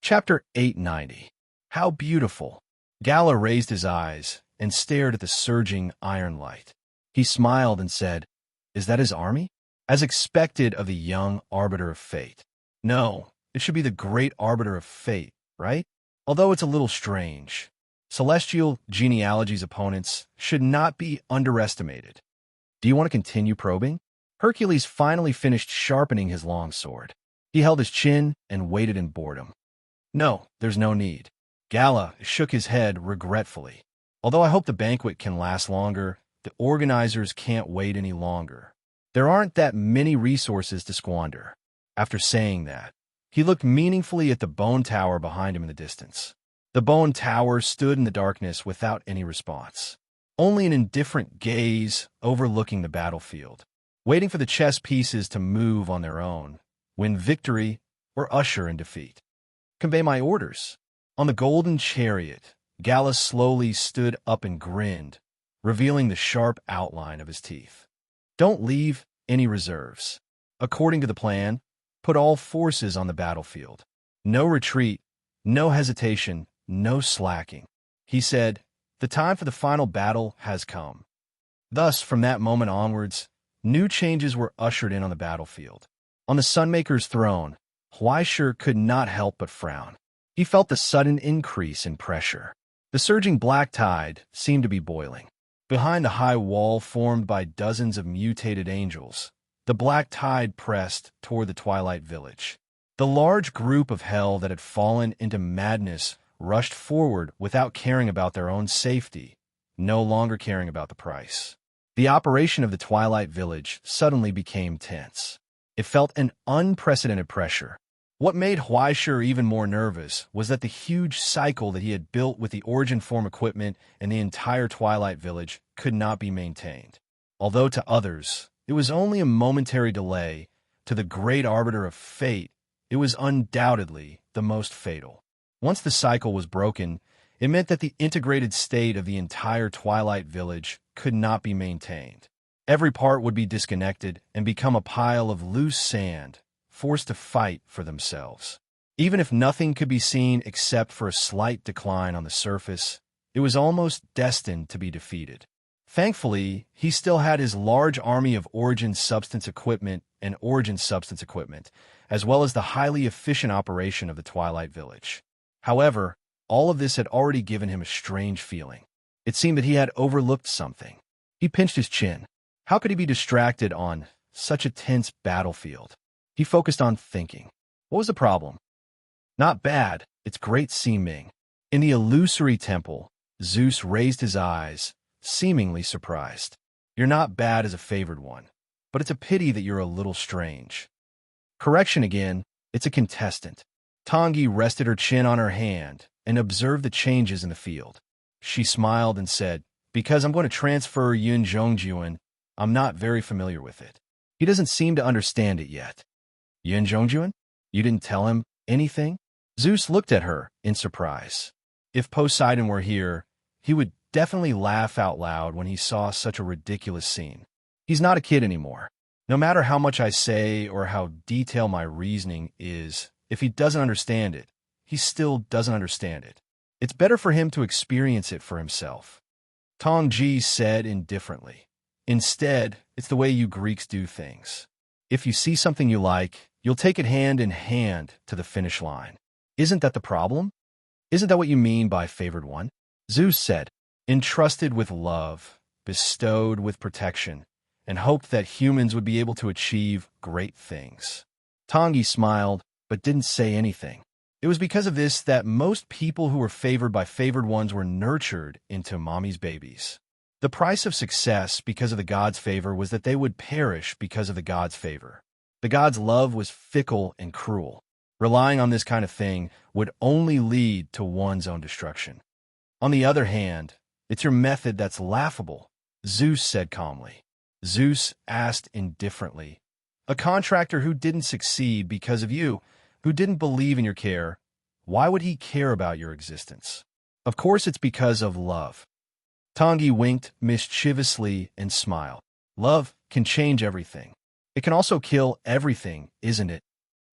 Chapter 890. How beautiful! Gala raised his eyes and stared at the surging iron light. He smiled and said, "Is that his army?" As expected of the young arbiter of fate. No, it should be the great arbiter of fate, right? Although it's a little strange. Celestial genealogy's opponents should not be underestimated. Do you want to continue probing? Hercules finally finished sharpening his long sword. He held his chin and waited in boredom. No, there's no need. Gala shook his head regretfully. Although I hope the banquet can last longer, the organizers can't wait any longer. There aren't that many resources to squander. After saying that, he looked meaningfully at the bone tower behind him in the distance. The bone tower stood in the darkness without any response. Only an indifferent gaze overlooking the battlefield, waiting for the chess pieces to move on their own, win victory, or usher in defeat. Convey my orders. On the golden chariot, Gala slowly stood up and grinned, revealing the sharp outline of his teeth. Don't leave any reserves. According to the plan, put all forces on the battlefield. No retreat, no hesitation, no slacking. He said, the time for the final battle has come. Thus, from that moment onwards, new changes were ushered in on the battlefield. On the Sunmaker's throne, Huaishir could not help but frown. He felt the sudden increase in pressure. The surging black tide seemed to be boiling. Behind the high wall formed by dozens of mutated angels, the black tide pressed toward the Twilight Village. The large group of hell that had fallen into madness rushed forward without caring about their own safety, no longer caring about the price. The operation of the Twilight Village suddenly became tense. It felt an unprecedented pressure. What made Huaishir even more nervous was that the huge cycle that he had built with the Origin Form equipment and the entire Twilight Village could not be maintained. Although to others, it was only a momentary delay, to the great arbiter of fate, it was undoubtedly the most fatal. Once the cycle was broken, it meant that the integrated state of the entire Twilight Village could not be maintained. Every part would be disconnected and become a pile of loose sand, forced to fight for themselves. Even if nothing could be seen except for a slight decline on the surface, it was almost destined to be defeated. Thankfully, he still had his large army of Origin Substance equipment and Origin Substance equipment, as well as the highly efficient operation of the Twilight Village. However, all of this had already given him a strange feeling. It seemed that he had overlooked something. He pinched his chin. How could he be distracted on such a tense battlefield? He focused on thinking. What was the problem? Not bad, it's great seeming. In the illusory temple, Zeus raised his eyes, seemingly surprised. You're not bad as a favored one, but it's a pity that you're a little strange. Correction again, it's a contestant. Tangi rested her chin on her hand and observed the changes in the field. She smiled and said, because I'm going to transfer Yun Zhongjuan, I'm not very familiar with it. He doesn't seem to understand it yet. Yun Zhongjuan? You didn't tell him anything? Zeus looked at her in surprise. If Poseidon were here, he would definitely laugh out loud when he saw such a ridiculous scene. He's not a kid anymore. No matter how much I say or how detailed my reasoning is, if he doesn't understand it, he still doesn't understand it. It's better for him to experience it for himself. Tongji said indifferently. Instead, it's the way you Greeks do things. If you see something you like, you'll take it hand in hand to the finish line. Isn't that the problem? Isn't that what you mean by favored one? Zeus said, entrusted with love, bestowed with protection, and hoped that humans would be able to achieve great things. Tangi smiled, but didn't say anything. It was because of this that most people who were favored by favored ones were nurtured into mommy's babies. The price of success because of the god's favor was that they would perish because of the god's favor. The god's love was fickle and cruel. Relying on this kind of thing would only lead to one's own destruction. On the other hand, it's your method that's laughable, Zeus said calmly. Zeus asked indifferently, a contractor who didn't succeed because of you, who didn't believe in your care, why would he care about your existence? Of course it's because of love. Tangi winked mischievously and smiled. Love can change everything. It can also kill everything, isn't it?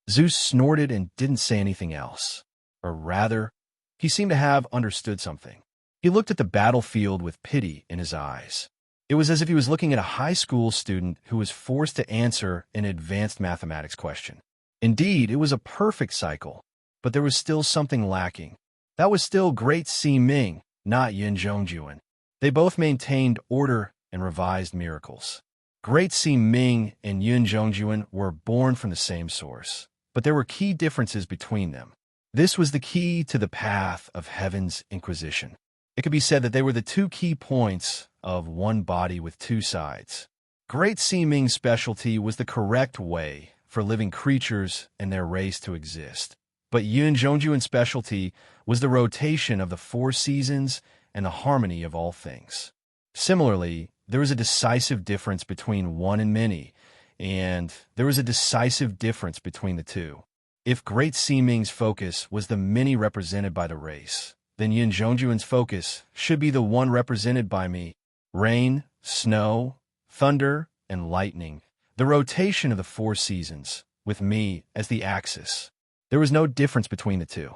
Zeus snorted and didn't say anything else. or rather, he seemed to have understood something. He looked at the battlefield with pity in his eyes. It was as if he was looking at a high school student who was forced to answer an advanced mathematics question. Indeed, it was a perfect cycle, but there was still something lacking. That was still Great Si Ming, not Yin Zhongjuan. They both maintained order and revised miracles. Great Si Ming and Yin Zhongjuan were born from the same source, but there were key differences between them. This was the key to the path of heaven's inquisition. It could be said that they were the two key points of one body with two sides. Great Si Ming's specialty was the correct way for living creatures and their race to exist. But Yin Zhongjuan's specialty was the rotation of the four seasons and the harmony of all things. Similarly, there was a decisive difference between one and many, and there was a decisive difference between the two. If Great Si Ming's focus was the many represented by the race, then Yin Zhongjuan's focus should be the one represented by me. Rain, snow, thunder, and lightning. The rotation of the four seasons, with me as the axis. There was no difference between the two.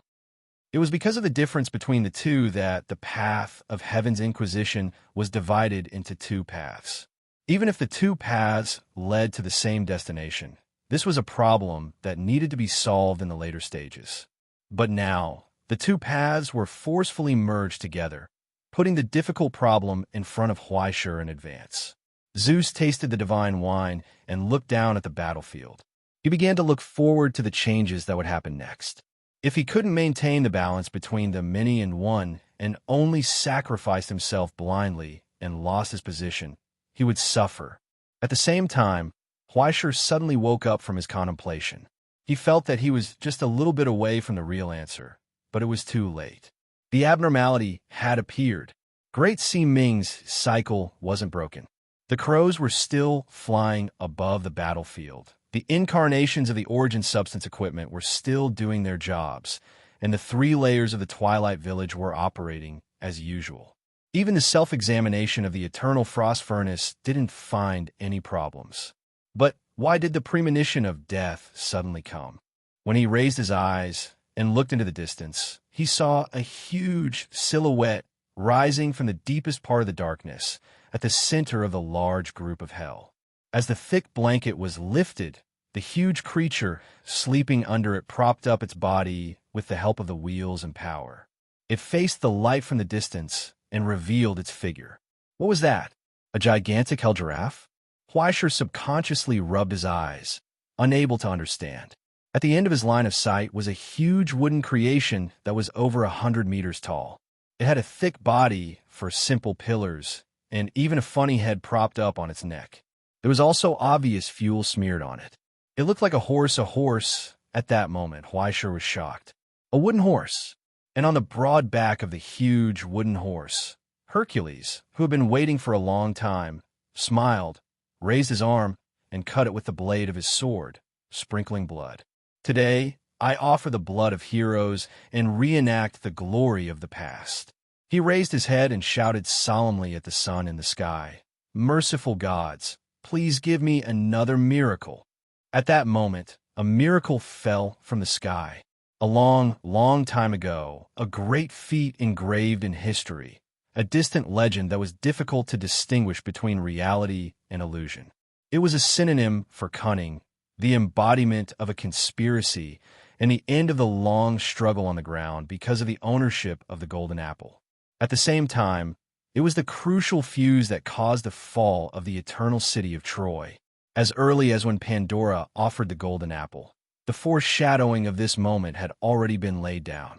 It was because of the difference between the two that the path of heaven's inquisition was divided into two paths. Even if the two paths led to the same destination, this was a problem that needed to be solved in the later stages. But now, the two paths were forcefully merged together, putting the difficult problem in front of Huaishur in advance. Zeus tasted the divine wine and looked down at the battlefield. He began to look forward to the changes that would happen next. If he couldn't maintain the balance between the many and one and only sacrificed himself blindly and lost his position, he would suffer. At the same time, Huaishur suddenly woke up from his contemplation. He felt that he was just a little bit away from the real answer, but it was too late. The abnormality had appeared. Great Si Ming's cycle wasn't broken. The crows were still flying above the battlefield. The incarnations of the origin substance equipment were still doing their jobs, and the three layers of the Twilight Village were operating as usual. Even the self-examination of the eternal frost furnace didn't find any problems. But why did the premonition of death suddenly come? When he raised his eyes and looked into the distance, he saw a huge silhouette rising from the deepest part of the darkness at the center of the large group of hell. As the thick blanket was lifted, the huge creature sleeping under it propped up its body with the help of the wheels and power. It faced the light from the distance and revealed its figure. What was that? A gigantic hell giraffe? Huaishur subconsciously rubbed his eyes, unable to understand. At the end of his line of sight was a huge wooden creation that was over 100 meters tall. It had a thick body for simple pillars and even a funny head propped up on its neck. There was also obvious fuel smeared on it. It looked like a horse. At that moment, Huaishur was shocked. A wooden horse. And on the broad back of the huge wooden horse, Hercules, who had been waiting for a long time, smiled, raised his arm, and cut it with the blade of his sword, sprinkling blood. Today, I offer the blood of heroes and reenact the glory of the past. He raised his head and shouted solemnly at the sun in the sky, "Merciful gods, please give me another miracle." At that moment, a miracle fell from the sky. A long time ago, a great feat engraved in history, a distant legend that was difficult to distinguish between reality and illusion. It was a synonym for cunning, the embodiment of a conspiracy, and the end of the long struggle on the ground because of the ownership of the golden apple. At the same time, it was the crucial fuse that caused the fall of the eternal city of Troy. As early as when Pandora offered the golden apple, the foreshadowing of this moment had already been laid down.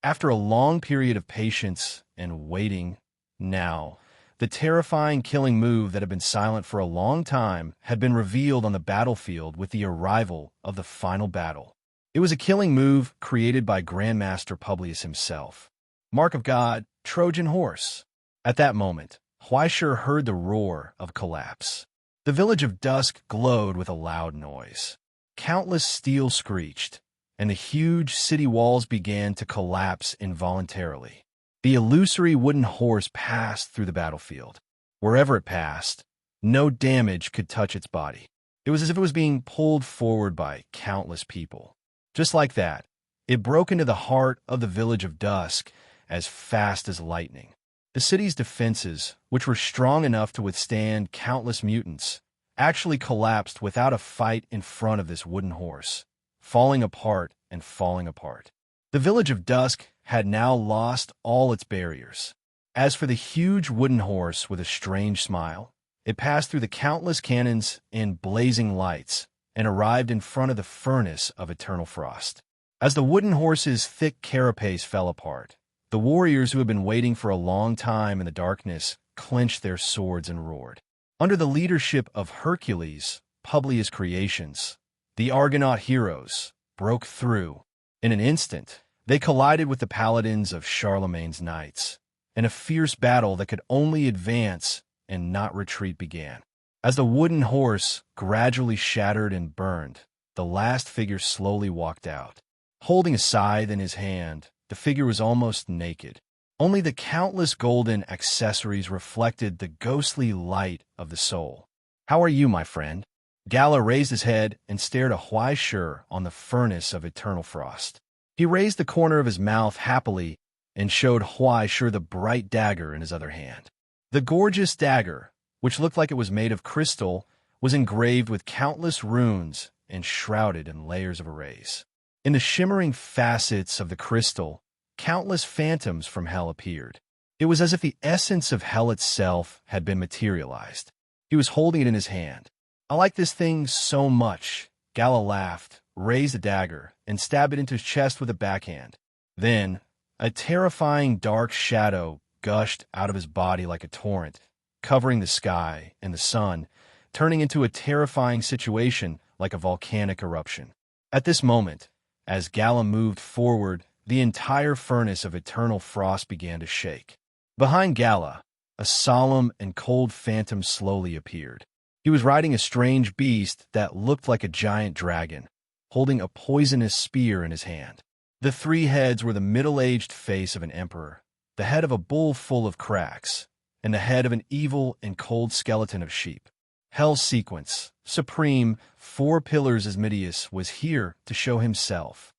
After a long period of patience and waiting, now, the terrifying killing move that had been silent for a long time had been revealed on the battlefield with the arrival of the final battle. It was a killing move created by Grandmaster Publius himself. Mark of God, Trojan horse. At that moment, Huaishur heard the roar of collapse. The village of Dusk glowed with a loud noise. Countless steel screeched, and the huge city walls began to collapse involuntarily. The illusory wooden horse passed through the battlefield. Wherever it passed, no damage could touch its body. It was as if it was being pulled forward by countless people. Just like that, It broke into the heart of the village of Dusk as fast as lightning. The city's defenses, which were strong enough to withstand countless mutants, actually collapsed without a fight in front of this wooden horse, falling apart and falling apart. The village of Dusk had now lost all its barriers. As for the huge wooden horse with a strange smile, it passed through the countless cannons and blazing lights and arrived in front of the furnace of eternal frost. As the wooden horse's thick carapace fell apart, the warriors who had been waiting for a long time in the darkness clenched their swords and roared. Under the leadership of Hercules, Publius Creations, the Argonaut heroes broke through. In an instant, they collided with the paladins of Charlemagne's knights, and a fierce battle that could only advance and not retreat began. As the wooden horse gradually shattered and burned, the last figure slowly walked out. Holding a scythe in his hand, the figure was almost naked. Only the countless golden accessories reflected the ghostly light of the soul. "How are you, my friend?" Gala raised his head and stared a Huaishur on the furnace of eternal frost. He raised the corner of his mouth happily and showed Huaishur the bright dagger in his other hand. The gorgeous dagger, which looked like it was made of crystal, was engraved with countless runes and shrouded in layers of arrays. In the shimmering facets of the crystal, countless phantoms from hell appeared. It was as if the essence of hell itself had been materialized. He was holding it in his hand. "I like this thing so much." Gala laughed, raised the dagger, and stabbed it into his chest with a backhand. Then, a terrifying dark shadow gushed out of his body like a torrent, covering the sky and the sun, turning into a terrifying situation like a volcanic eruption. At this moment, as Gala moved forward, the entire furnace of eternal frost began to shake. Behind Gala, a solemn and cold phantom slowly appeared. He was riding a strange beast that looked like a giant dragon, holding a poisonous spear in his hand. The three heads were the middle-aged face of an emperor, the head of a bull full of cracks, and the head of an evil and cold skeleton of sheep. Hell's sequence, supreme, 4 pillars Asmodeus was here to show himself.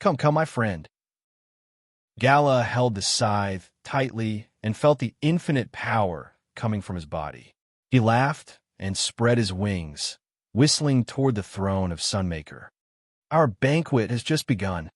"Come, come, my friend." Gala held the scythe tightly and felt the infinite power coming from his body. He laughed and spread his wings, whistling toward the throne of Sunmaker. "Our banquet has just begun."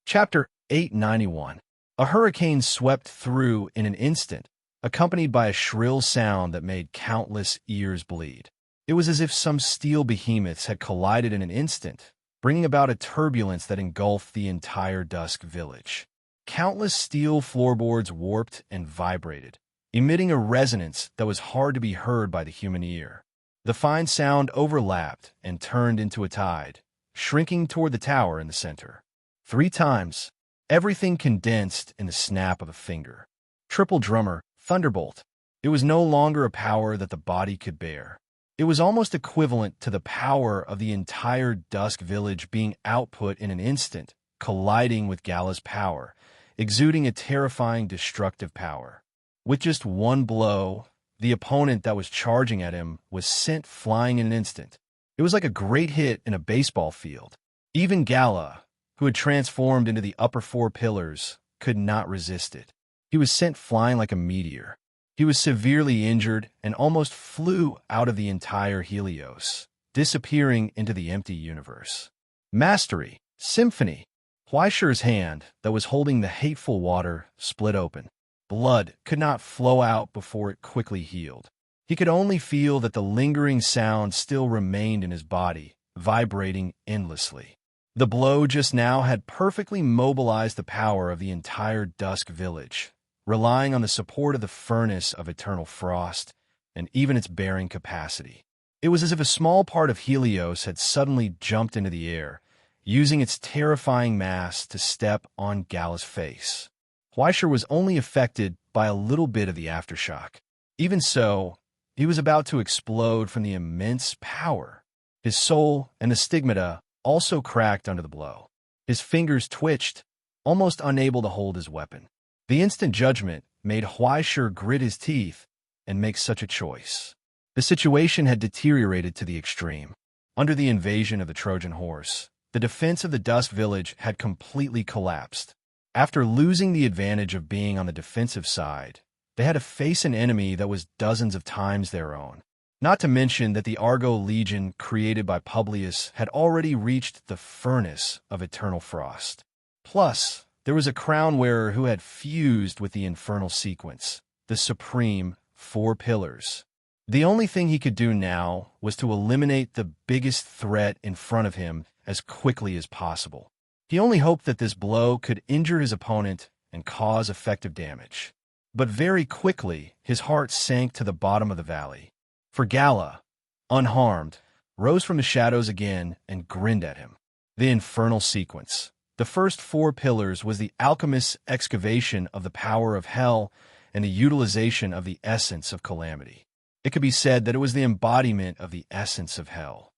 Chapter 891. A hurricane swept through in an instant, accompanied by a shrill sound that made countless ears bleed. It was as if some steel behemoths had collided in an instant, bringing about a turbulence that engulfed the entire Dusk village. Countless steel floorboards warped and vibrated, emitting a resonance that was hard to be heard by the human ear. The fine sound overlapped and turned into a tide, shrinking toward the tower in the center. 3 times, everything condensed in the snap of a finger. Triple drummer, thunderbolt. It was no longer a power that the body could bear. It was almost equivalent to the power of the entire Dusk village being output in an instant, colliding with Gala's power, exuding a terrifying destructive power. With just one blow, the opponent that was charging at him was sent flying in an instant. It was like a great hit in a baseball field. Even Gala, who had transformed into the upper 4 pillars, could not resist it. He was sent flying like a meteor. He was severely injured and almost flew out of the entire Helios, disappearing into the empty universe. Mastery, symphony. Huaishur's hand that was holding the hateful water split open. Blood could not flow out before it quickly healed. He could only feel that the lingering sound still remained in his body, vibrating endlessly. The blow just now had perfectly mobilized the power of the entire Dusk village, relying on the support of the furnace of eternal frost and even its bearing capacity. It was as if a small part of Helios had suddenly jumped into the air, using its terrifying mass to step on Gala's face. Huaishur was only affected by a little bit of the aftershock. Even so, he was about to explode from the immense power. His soul and the stigmata also cracked under the blow. His fingers twitched, almost unable to hold his weapon. The instant judgment made Huaishur grit his teeth and make such a choice. The situation had deteriorated to the extreme. Under the invasion of the Trojan horse, the defense of the Dust Village had completely collapsed. After losing the advantage of being on the defensive side, they had to face an enemy that was dozens of times their own. Not to mention that the Argo Legion created by Publius had already reached the furnace of eternal frost. Plus, there was a crown wearer who had fused with the infernal sequence, the supreme 4 pillars. The only thing he could do now was to eliminate the biggest threat in front of him as quickly as possible. He only hoped that this blow could injure his opponent and cause effective damage. But very quickly, his heart sank to the bottom of the valley. For Gala, unharmed, rose from the shadows again and grinned at him. The infernal sequence. The first 4 pillars was the alchemist's excavation of the power of hell and the utilization of the essence of calamity. It could be said that it was the embodiment of the essence of hell.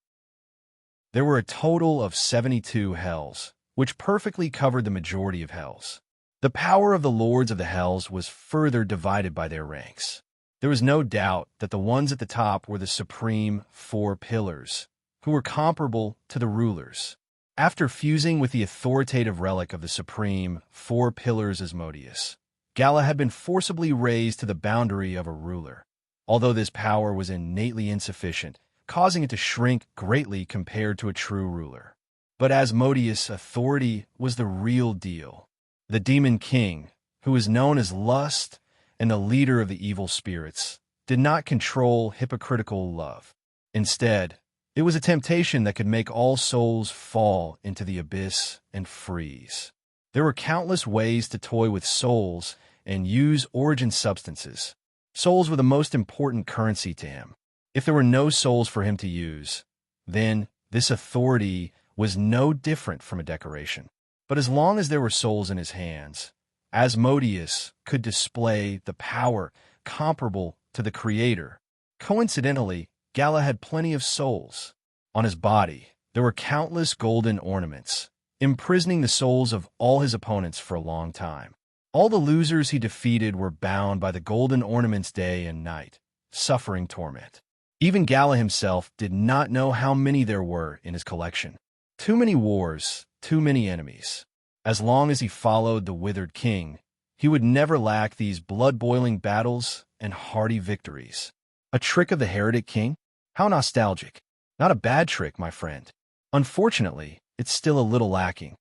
There were a total of 72 hells, which perfectly covered the majority of hells. The power of the lords of the hells was further divided by their ranks. There was no doubt that the ones at the top were the supreme 4 pillars, who were comparable to the rulers. After fusing with the authoritative relic of the supreme 4 pillars Asmodeus, Gala had been forcibly raised to the boundary of a ruler, although this power was innately insufficient, causing it to shrink greatly compared to a true ruler. But Asmodeus' authority was the real deal. The demon king, who was known as Lust and the leader of the evil spirits, did not control hypocritical love. Instead, it was a temptation that could make all souls fall into the abyss and freeze. There were countless ways to toy with souls and use origin substances. Souls were the most important currency to him. If there were no souls for him to use, then this authority was no different from a decoration. But as long as there were souls in his hands, Asmodeus could display the power comparable to the Creator. Coincidentally, Gala had plenty of souls. On his body, there were countless golden ornaments, imprisoning the souls of all his opponents for a long time. All the losers he defeated were bound by the golden ornaments day and night, suffering torment. Even Gala himself did not know how many there were in his collection. Too many wars, too many enemies. As long as he followed the Withered King, he would never lack these blood-boiling battles and hearty victories. A trick of the Heretic King? How nostalgic. Not a bad trick, my friend. Unfortunately, it's still a little lacking.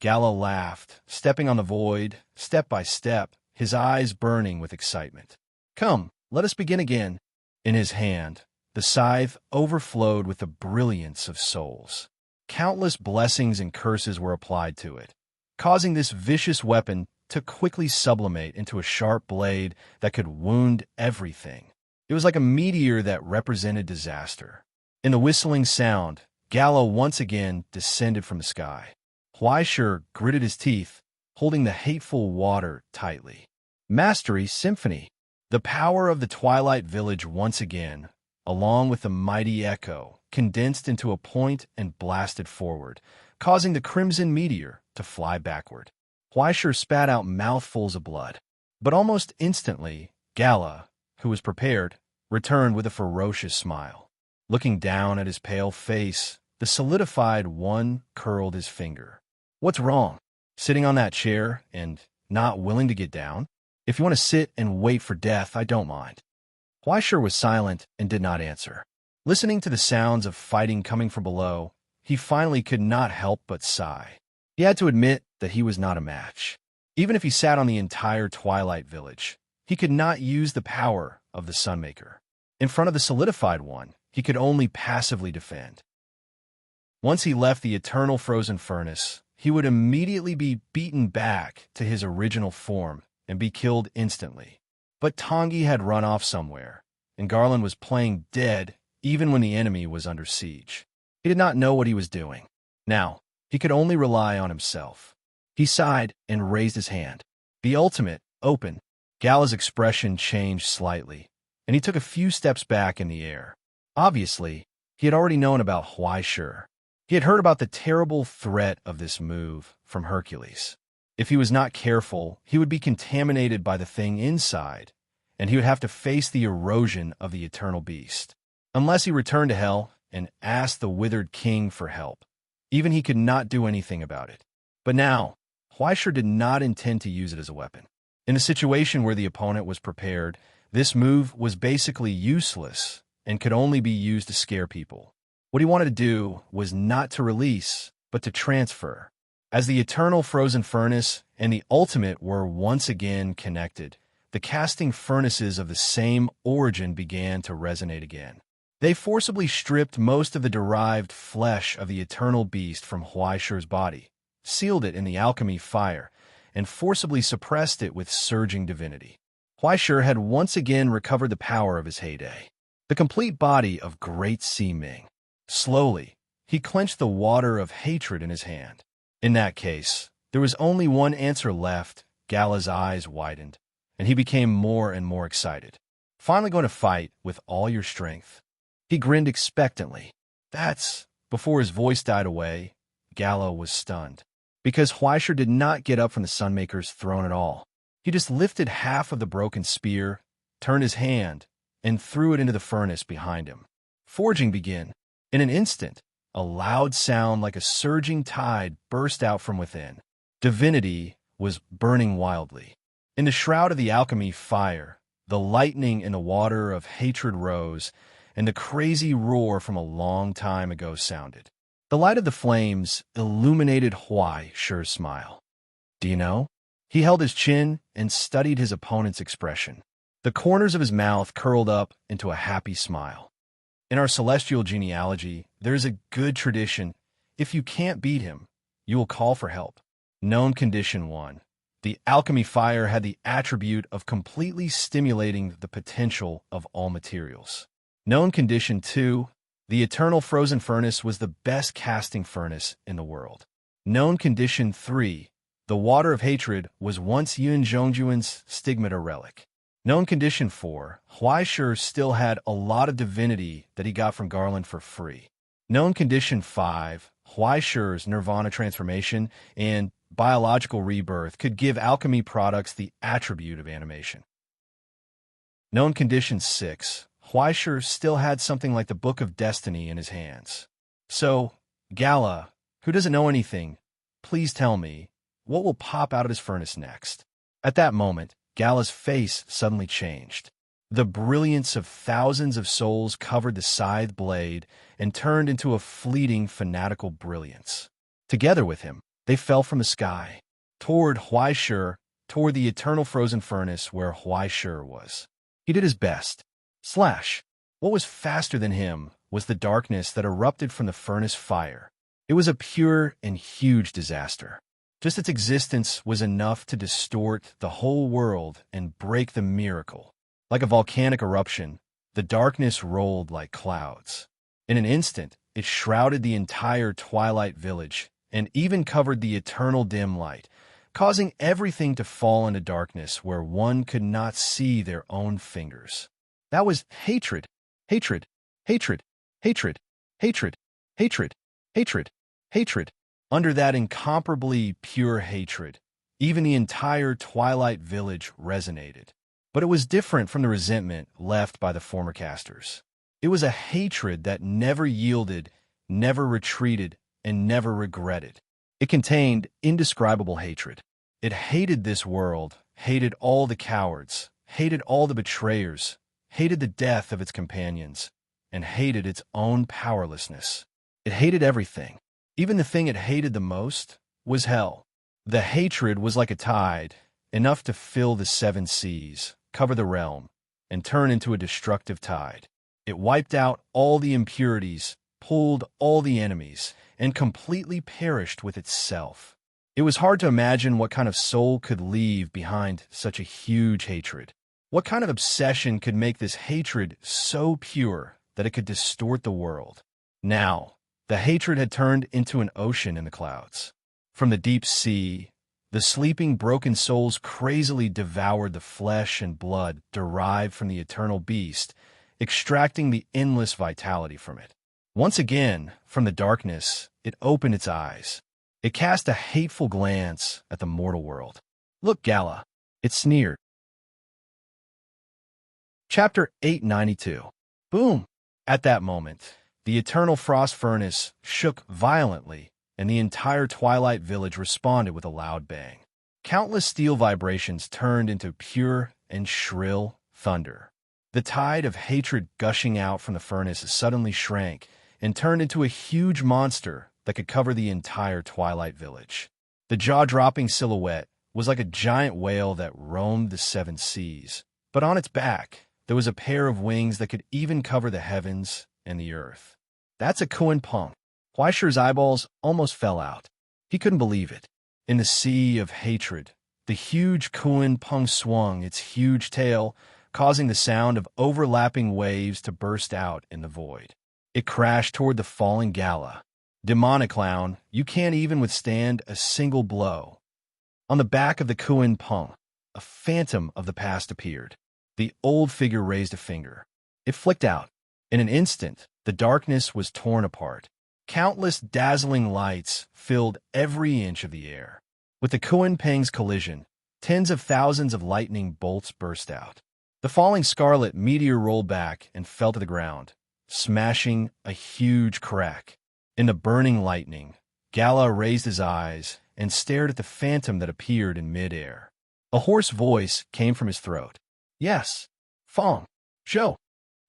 Gala laughed, stepping on the void, step by step, his eyes burning with excitement. Come, let us begin again. In his hand, the scythe overflowed with the brilliance of souls. Countless blessings and curses were applied to it, causing this vicious weapon to quickly sublimate into a sharp blade that could wound everything. It was like a meteor that represented disaster. In the whistling sound, Gala once again descended from the sky. Huaishur gritted his teeth, holding the hateful water tightly. Mastery Symphony. The power of the Twilight Village once again, along with the mighty echo, condensed into a point and blasted forward, causing the crimson meteor to fly backward. Huaishur spat out mouthfuls of blood. But almost instantly, Gala, who was prepared, returned with a ferocious smile. Looking down at his pale face, the solidified one curled his finger. What's wrong? Sitting on that chair and not willing to get down? If you want to sit and wait for death, I don't mind. Huaishur was silent and did not answer. Listening to the sounds of fighting coming from below, he finally could not help but sigh. He had to admit that he was not a match. Even if he sat on the entire Twilight Village, he could not use the power of the Sunmaker. In front of the solidified one, he could only passively defend. Once he left the eternal frozen furnace, he would immediately be beaten back to his original form and be killed instantly. But Tongi had run off somewhere, and Garland was playing dead even when the enemy was under siege. He did not know what he was doing. Now, he could only rely on himself. He sighed and raised his hand. The ultimate, open. Gala's expression changed slightly, and he took a few steps back in the air. Obviously, he had already known about Huaishur. He had heard about the terrible threat of this move from Hercules. If he was not careful, he would be contaminated by the thing inside, and he would have to face the erosion of the eternal beast. Unless he returned to hell and asked the Withered King for help. Even he could not do anything about it. But now, Huaishur did not intend to use it as a weapon. In a situation where the opponent was prepared, this move was basically useless and could only be used to scare people. What he wanted to do was not to release, but to transfer. As the eternal frozen furnace and the ultimate were once again connected, the casting furnaces of the same origin began to resonate again. They forcibly stripped most of the derived flesh of the eternal beast from Huaishur's body, sealed it in the alchemy fire, and forcibly suppressed it with surging divinity. Huaishur had once again recovered the power of his heyday, the complete body of Great Sea Ming. Slowly, he clenched the water of hatred in his hand. In that case, there was only one answer left. Gala's eyes widened, and he became more and more excited. Finally going to fight with all your strength. He grinned expectantly. Before his voice died away, Gala was stunned, because Huaishur did not get up from the Sunmaker's throne at all. He just lifted half of the broken spear, turned his hand, and threw it into the furnace behind him. Forging began. In an instant, a loud sound like a surging tide burst out from within. Divinity was burning wildly. In the shroud of the alchemy fire, the lightning in the water of hatred rose, and the crazy roar from a long time ago sounded. The light of the flames illuminated Huaishur's smile. Do you know? He held his chin and studied his opponent's expression. The corners of his mouth curled up into a happy smile. In our celestial genealogy, there is a good tradition. If you can't beat him, you will call for help. Known condition 1. The alchemy fire had the attribute of completely stimulating the potential of all materials. Known condition 2. The eternal frozen furnace was the best casting furnace in the world. Known condition 3. The water of hatred was once Yun Zhongjuan's stigmata relic. Known condition 4, Huaishur still had a lot of divinity that he got from Garland for free. Known condition 5, Huaishur's nirvana transformation and biological rebirth could give alchemy products the attribute of animation. Known condition 6, Huaishur still had something like the Book of Destiny in his hands. So, Gala, who doesn't know anything, please tell me, what will pop out of his furnace next? At that moment, Gala's face suddenly changed. The brilliance of thousands of souls covered the scythe blade and turned into a fleeting, fanatical brilliance. Together with him, they fell from the sky, toward Huaishur, toward the eternal frozen furnace where Huaishur was. He did his best. What was faster than him was the darkness that erupted from the furnace fire. It was a pure and huge disaster. Just its existence was enough to distort the whole world and break the miracle. Like a volcanic eruption, the darkness rolled like clouds. In an instant, it shrouded the entire twilight village and even covered the eternal dim light, causing everything to fall into darkness where one could not see their own fingers. That was hatred, hatred, hatred, hatred, hatred, hatred, hatred, hatred. Under that incomparably pure hatred, even the entire Twilight Village resonated. But it was different from the resentment left by the former casters. It was a hatred that never yielded, never retreated, and never regretted. It contained indescribable hatred. It hated this world, hated all the cowards, hated all the betrayers, hated the death of its companions, and hated its own powerlessness. It hated everything. Even the thing it hated the most was hell. The hatred was like a tide, enough to fill the 7 seas, cover the realm, and turn into a destructive tide. It wiped out all the impurities, pulled all the enemies, and completely perished with itself. It was hard to imagine what kind of soul could leave behind such a huge hatred. What kind of obsession could make this hatred so pure that it could distort the world? Now, the hatred had turned into an ocean in the clouds. From the deep sea, the sleeping broken souls crazily devoured the flesh and blood derived from the eternal beast, extracting the endless vitality from it. Once again, from the darkness, it opened its eyes. It cast a hateful glance at the mortal world. "Look, Gala," it sneered. Chapter 892. Boom! At that moment, the eternal frost furnace shook violently, and the entire Twilight Village responded with a loud bang. Countless steel vibrations turned into pure and shrill thunder. The tide of hatred gushing out from the furnace suddenly shrank and turned into a huge monster that could cover the entire Twilight Village. The jaw-dropping silhouette was like a giant whale that roamed the seven seas, but on its back, there was a pair of wings that could even cover the heavens and the earth. That's a Kuan Pong. Huaishi's eyeballs almost fell out. He couldn't believe it. In the sea of hatred, the huge Kuan Pong swung its huge tail, causing the sound of overlapping waves to burst out in the void. It crashed toward the falling Gala. Demonic clown, you can't even withstand a single blow. On the back of the Kuan Pong, a phantom of the past appeared. The old figure raised a finger. It flicked out. In an instant, the darkness was torn apart. Countless dazzling lights filled every inch of the air. With the Kuan Peng's collision, tens of thousands of lightning bolts burst out. The falling scarlet meteor rolled back and fell to the ground, smashing a huge crack. In the burning lightning, Gala raised his eyes and stared at the phantom that appeared in midair. A hoarse voice came from his throat. Yes, Fong, Zhou.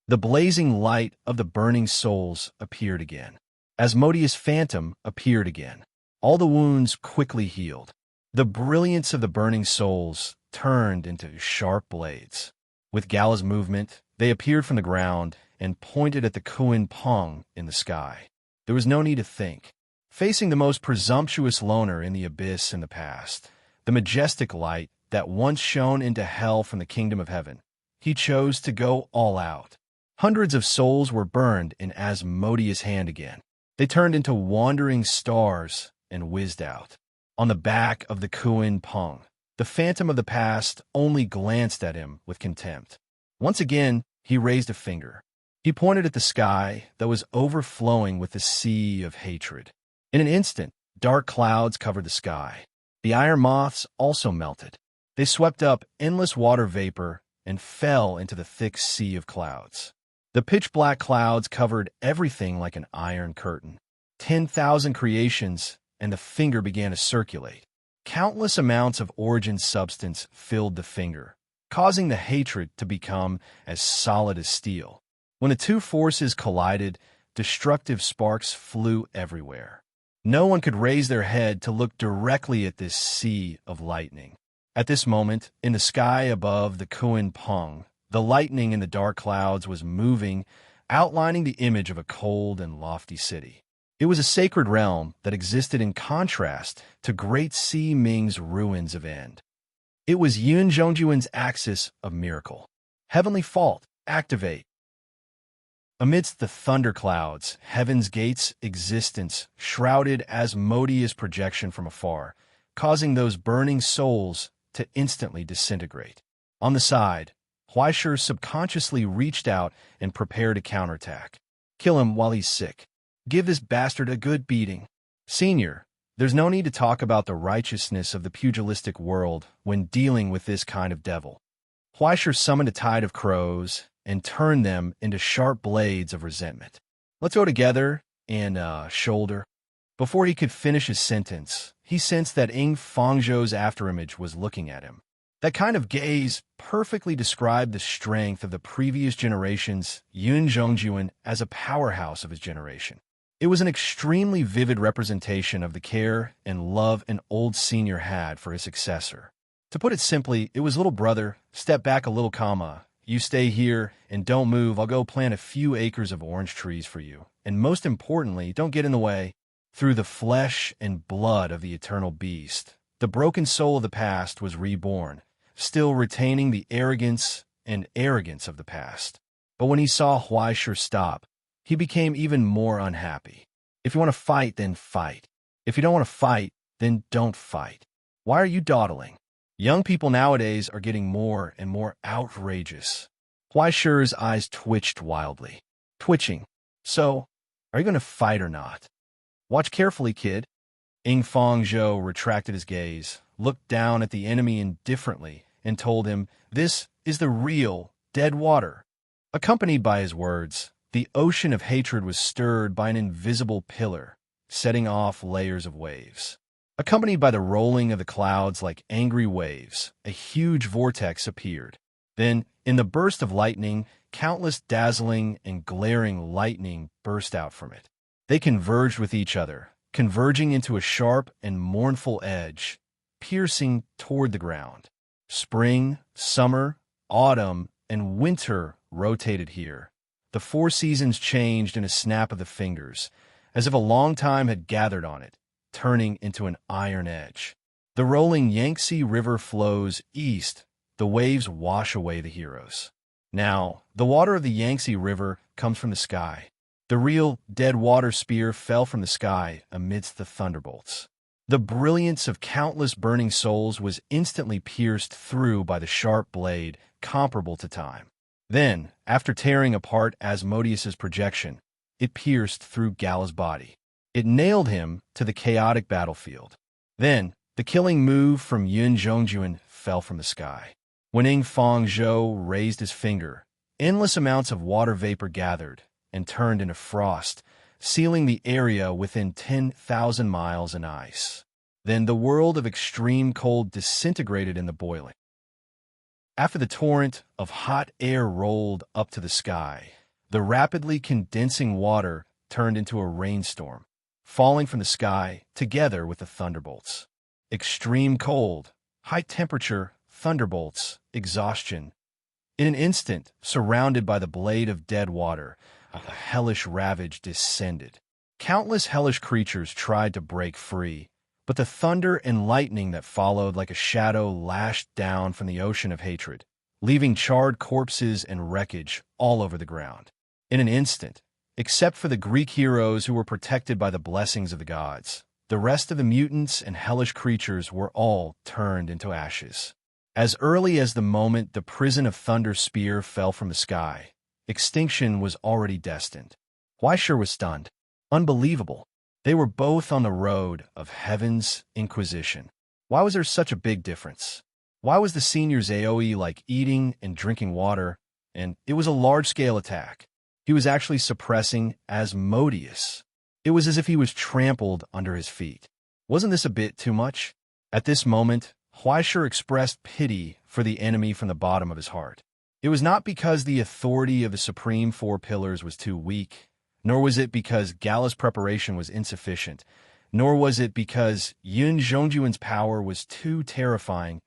The blazing light of the burning souls appeared again. Asmodeus' phantom appeared again. All the wounds quickly healed. The brilliance of the burning souls turned into sharp blades. With Gala's movement, they appeared from the ground and pointed at the Kuan Pong in the sky. There was no need to think. Facing the most presumptuous loner in the abyss in the past, the majestic light that once shone into hell from the kingdom of heaven, he chose to go all out. Hundreds of souls were burned in Asmodeus' hand again. They turned into wandering stars and whizzed out. On the back of the Kuan Pong, the phantom of the past only glanced at him with contempt. Once again, he raised a finger. He pointed at the sky that was overflowing with the sea of hatred. In an instant, dark clouds covered the sky. The iron moths also melted. They swept up endless water vapor and fell into the thick sea of clouds. The pitch-black clouds covered everything like an iron curtain. 10,000 creations, and the finger began to circulate. Countless amounts of origin substance filled the finger, causing the hatred to become as solid as steel. When the two forces collided, destructive sparks flew everywhere. No one could raise their head to look directly at this sea of lightning. At this moment, in the sky above the Kuan Pong, the lightning in the dark clouds was moving, outlining the image of a cold and lofty city. It was a sacred realm that existed in contrast to Great Sea Ming's ruins of end. It was Yun Zhongjuan's axis of miracle. Heavenly fault, activate. Amidst the thunderclouds, Heaven's Gate's existence shrouded Asmodeus' projection from afar, causing those burning souls to instantly disintegrate. On the side, Huaishir subconsciously reached out and prepared a counterattack. Kill him while he's sick. Give this bastard a good beating. Senior, there's no need to talk about the righteousness of the pugilistic world when dealing with this kind of devil. Huaishir summoned a tide of crows and turned them into sharp blades of resentment. Let's go together and shoulder. Before he could finish his sentence, he sensed that Ing Fangzhou's afterimage was looking at him. That kind of gaze perfectly described the strength of the previous generation's Yun Zhongjuan as a powerhouse of his generation. It was an extremely vivid representation of the care and love an old senior had for his successor. To put it simply, it was little brother, step back a little comma. You stay here and don't move. I'll go plant a few acres of orange trees for you. And most importantly, don't get in the way. Through the flesh and blood of the eternal beast, the broken soul of the past was reborn, still retaining the arrogance of the past. But when he saw Huaishir stop, he became even more unhappy. If you want to fight, then fight. If you don't want to fight, then don't fight. Why are you dawdling? Young people nowadays are getting more and more outrageous. Huaishir's eyes twitched wildly. Twitching. So, are you going to fight or not? Watch carefully, kid. Ing Fangzhou retracted his gaze, looked down at the enemy indifferently, and told him, "This is the real dead water." Accompanied by his words, the ocean of hatred was stirred by an invisible pillar, setting off layers of waves. Accompanied by the rolling of the clouds like angry waves, a huge vortex appeared. Then, in the burst of lightning, countless dazzling and glaring lightning burst out from it. They converged with each other, converging into a sharp and mournful edge, piercing toward the ground. Spring, summer, autumn, and winter rotated here. The four seasons changed in a snap of the fingers, as if a long time had gathered on it, turning into an iron edge. The rolling Yangtze River flows east. The waves wash away the heroes. Now, the water of the Yangtze River comes from the sky. The real dead water spear fell from the sky amidst the thunderbolts. The brilliance of countless burning souls was instantly pierced through by the sharp blade comparable to time. Then, after tearing apart Asmodeus's projection, it pierced through Gala's body. It nailed him to the chaotic battlefield. Then, the killing move from Yun Zhongjuan fell from the sky. When Ing Fong Zhou raised his finger, endless amounts of water vapor gathered and turned into frost, sealing the area within 10,000 miles in ice. Then the world of extreme cold disintegrated in the boiling. After the torrent of hot air rolled up to the sky, the rapidly condensing water turned into a rainstorm, falling from the sky together with the thunderbolts. Extreme cold, high temperature, thunderbolts, exhaustion. In an instant, surrounded by the blade of dead water, a hellish ravage descended. Countless hellish creatures tried to break free, but the thunder and lightning that followed like a shadow lashed down from the ocean of hatred, leaving charred corpses and wreckage all over the ground. In an instant, except for the Greek heroes who were protected by the blessings of the gods, the rest of the mutants and hellish creatures were all turned into ashes. As early as the moment the prison of Thunder Spear fell from the sky, extinction was already destined. Huaishir was stunned. Unbelievable. They were both on the road of heaven's inquisition. Why was there such a big difference? Why was the senior's AoE like eating and drinking water, and it was a large-scale attack? He was actually suppressing Asmodeus. It was as if he was trampled under his feet. Wasn't this a bit too much? At this moment, Huaishir expressed pity for the enemy from the bottom of his heart. It was not because the authority of the Supreme Four Pillars was too weak, nor was it because Gala's preparation was insufficient, nor was it because Yun Zhongjuan's power was too terrifying.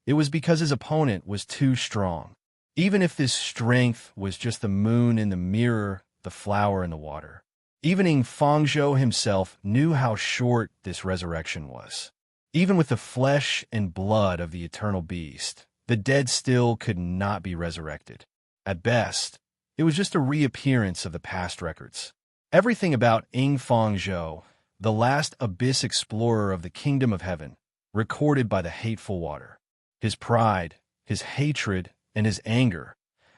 It was because his opponent was too strong. Even if this strength was just the moon in the mirror, the flower in the water. Even Ing Fangzhou himself knew how short this resurrection was. Even with the flesh and blood of the eternal beast, the dead still could not be resurrected. At best, it was just a reappearance of the past records. Everything about Ing Fangzhou, the last abyss explorer of the kingdom of heaven, recorded by the hateful water. His pride, his hatred, and his anger,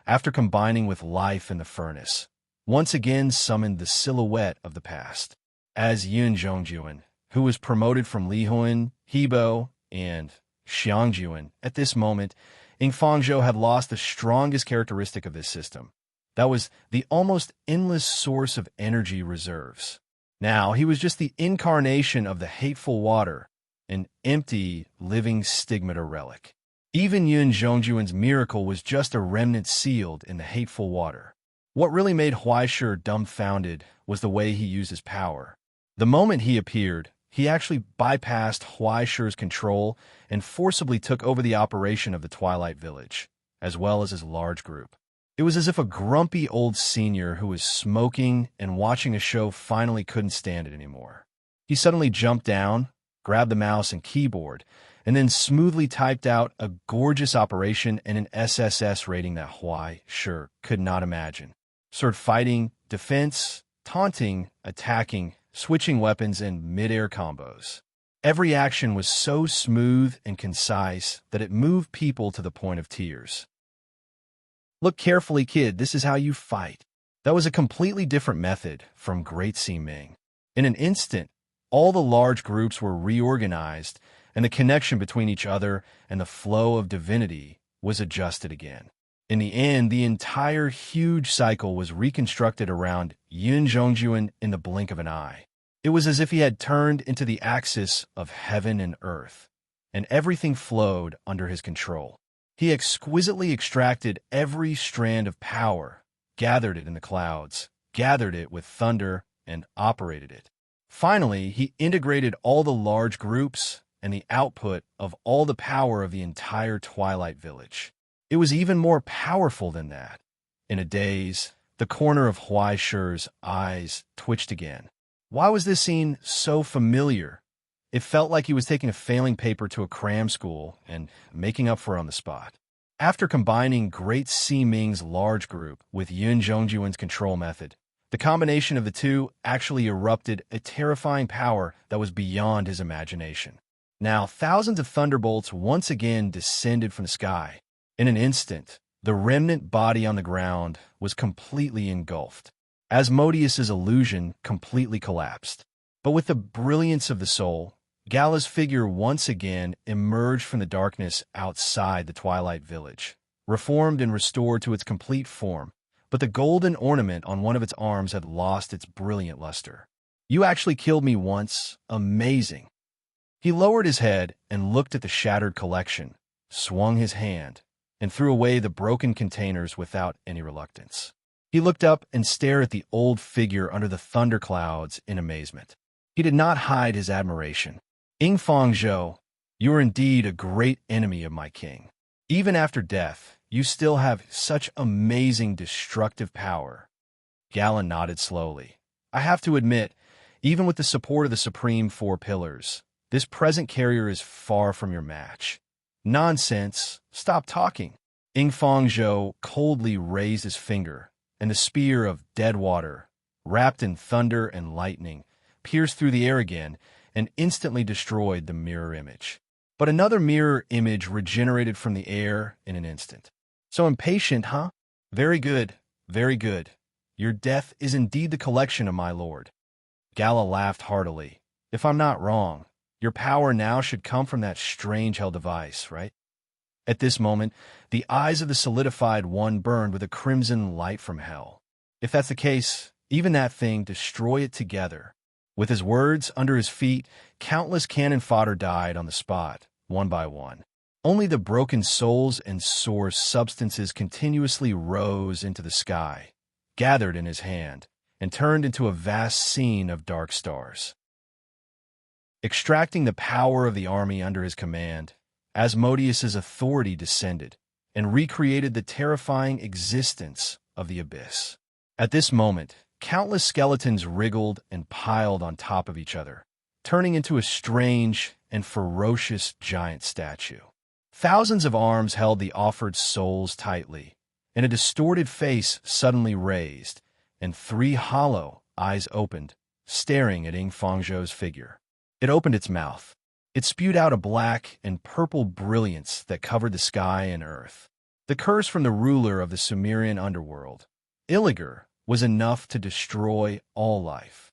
after combining with life in the furnace, once again summoned the silhouette of the past. As Yun Zhongjuan, who was promoted from Lihuan, Hebo, and Xiangjuan, at this moment, Ing Fangzhou had lost the strongest characteristic of this system. That was the almost endless source of energy reserves. Now he was just the incarnation of the hateful water, an empty, living stigmata relic. Even Yun Zhongjuan's miracle was just a remnant sealed in the hateful water. What really made Huaishir dumbfounded was the way he used his power. The moment he appeared, he actually bypassed Huaishir's control and forcibly took over the operation of the Twilight Village, as well as his large group. It was as if a grumpy old senior who was smoking and watching a show finally couldn't stand it anymore. He suddenly jumped down, grabbed the mouse and keyboard, and then smoothly typed out a gorgeous operation and an SSS rating that Huaishir could not imagine. Sword fighting, defense, taunting, attacking, switching weapons, and mid-air combos. Every action was so smooth and concise that it moved people to the point of tears. Look carefully, kid, this is how you fight. That was a completely different method from Great Sea Ming. In an instant, all the large groups were reorganized, and the connection between each other and the flow of divinity was adjusted again. In the end, the entire huge cycle was reconstructed around Yun Zhongjuan in the blink of an eye. It was as if he had turned into the axis of heaven and earth, and everything flowed under his control. He exquisitely extracted every strand of power, gathered it in the clouds, gathered it with thunder, and operated it. Finally, he integrated all the large groups and the output of all the power of the entire Twilight Village. It was even more powerful than that. In a daze, the corner of Huai Shi's eyes twitched again. Why was this scene so familiar? It felt like he was taking a failing paper to a cram school and making up for it on the spot. After combining Great Si Ming's large group with Yun Zhongjuan's control method, the combination of the two actually erupted a terrifying power that was beyond his imagination. Now, thousands of thunderbolts once again descended from the sky. In an instant, the remnant body on the ground was completely engulfed. Asmodeus's illusion completely collapsed. But with the brilliance of the soul, Gala's figure once again emerged from the darkness outside the Twilight Village, reformed and restored to its complete form, but the golden ornament on one of its arms had lost its brilliant luster. "You actually killed me once. Amazing." He lowered his head and looked at the shattered collection, swung his hand, and threw away the broken containers without any reluctance. He looked up and stared at the old figure under the thunderclouds in amazement. He did not hide his admiration. "Yingfang Zhou, you are indeed a great enemy of my king. Even after death, you still have such amazing destructive power." Gala nodded slowly. "I have to admit, even with the support of the Supreme Four Pillars, this present carrier is far from your match." "Nonsense! Stop talking." Yingfang Zhou coldly raised his finger, and the spear of dead water, wrapped in thunder and lightning, pierced through the air again and instantly destroyed the mirror image. But another mirror image regenerated from the air in an instant. "So impatient, huh? Very good, very good. Your death is indeed the collection of my lord." Gala laughed heartily. "If I'm not wrong, your power now should come from that strange hell device, right?" At this moment, the eyes of the solidified one burned with a crimson light from hell. "If that's the case, even that thing, destroy it together." With his words under his feet, countless cannon fodder died on the spot, one by one. Only the broken souls and sore substances continuously rose into the sky, gathered in his hand, and turned into a vast scene of dark stars. Extracting the power of the army under his command, Asmodeus's authority descended and recreated the terrifying existence of the abyss. At this moment, countless skeletons wriggled and piled on top of each other, turning into a strange and ferocious giant statue. Thousands of arms held the offered souls tightly, and a distorted face suddenly raised, and 3 hollow eyes opened, staring at Yingfang Zhou's figure. It opened its mouth. It spewed out a black and purple brilliance that covered the sky and earth. The curse from the ruler of the Sumerian underworld, Iliger, was enough to destroy all life.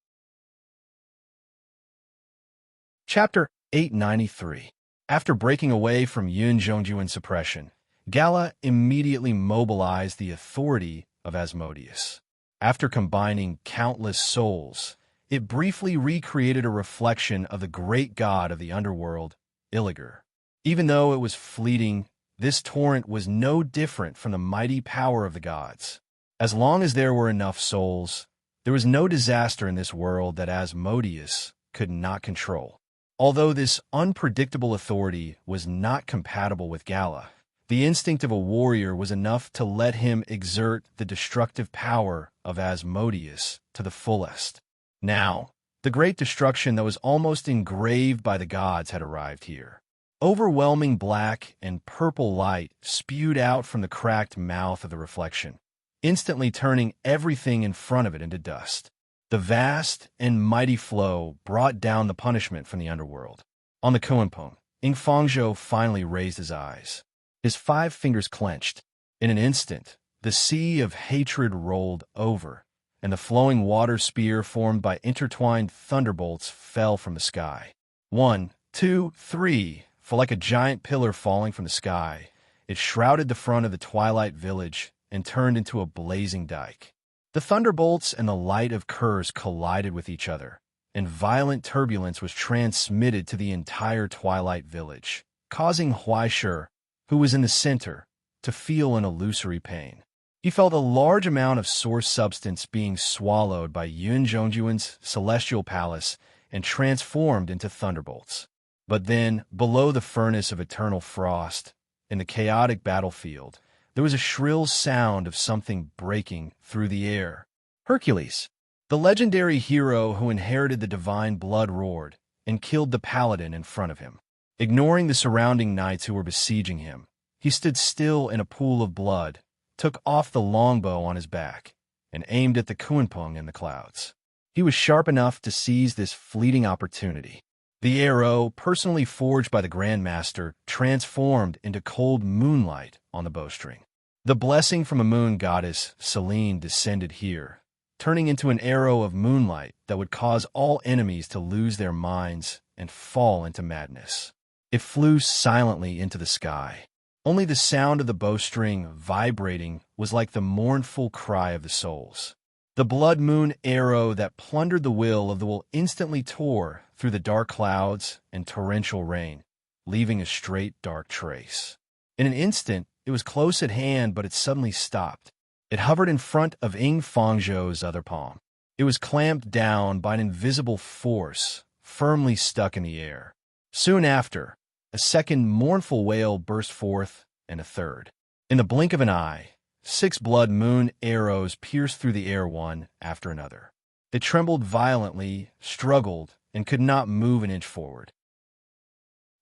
Chapter 893. After breaking away from Yun Zhongjuan's suppression, Gala immediately mobilized the authority of Asmodeus. After combining countless souls, it briefly recreated a reflection of the great god of the underworld, Iliger. Even though it was fleeting, this torrent was no different from the mighty power of the gods. As long as there were enough souls, there was no disaster in this world that Asmodeus could not control. Although this unpredictable authority was not compatible with Gala, the instinct of a warrior was enough to let him exert the destructive power of Asmodeus to the fullest. Now, the great destruction that was almost engraved by the gods had arrived here. Overwhelming black and purple light spewed out from the cracked mouth of the reflection, instantly turning everything in front of it into dust. The vast and mighty flow brought down the punishment from the underworld. On the Kuanpong, Yingfang Zhou finally raised his eyes. His 5 fingers clenched. In an instant, the sea of hatred rolled over, and the flowing water spear formed by intertwined thunderbolts fell from the sky. 1, 2, 3, for like a giant pillar falling from the sky, it shrouded the front of the Twilight Village and turned into a blazing dike. The thunderbolts and the light of curse collided with each other, and violent turbulence was transmitted to the entire Twilight Village, causing Huaishur, who was in the center, to feel an illusory pain. He felt a large amount of source substance being swallowed by Yun Zhongjuan's celestial palace and transformed into thunderbolts. But then, below the furnace of eternal frost, in the chaotic battlefield, there was a shrill sound of something breaking through the air. Hercules, the legendary hero who inherited the divine blood, roared and killed the paladin in front of him. Ignoring the surrounding knights who were besieging him, he stood still in a pool of blood, took off the longbow on his back, and aimed at the Kunpeng in the clouds. He was sharp enough to seize this fleeting opportunity. The arrow, personally forged by the Grand Master, transformed into cold moonlight on the bowstring. The blessing from a moon goddess, Serene, descended here, turning into an arrow of moonlight that would cause all enemies to lose their minds and fall into madness. It flew silently into the sky. Only the sound of the bowstring vibrating was like the mournful cry of the souls. The blood moon arrow that plundered the will of the will instantly tore through the dark clouds and torrential rain, leaving a straight dark trace. In an instant, it was close at hand, but it suddenly stopped. It hovered in front of Ying Fangzhou's other palm. It was clamped down by an invisible force, firmly stuck in the air. Soon after, a second mournful wail burst forth, and a third. In the blink of an eye, 6 blood moon arrows pierced through the air one after another. It trembled violently, struggled, and could not move an inch forward.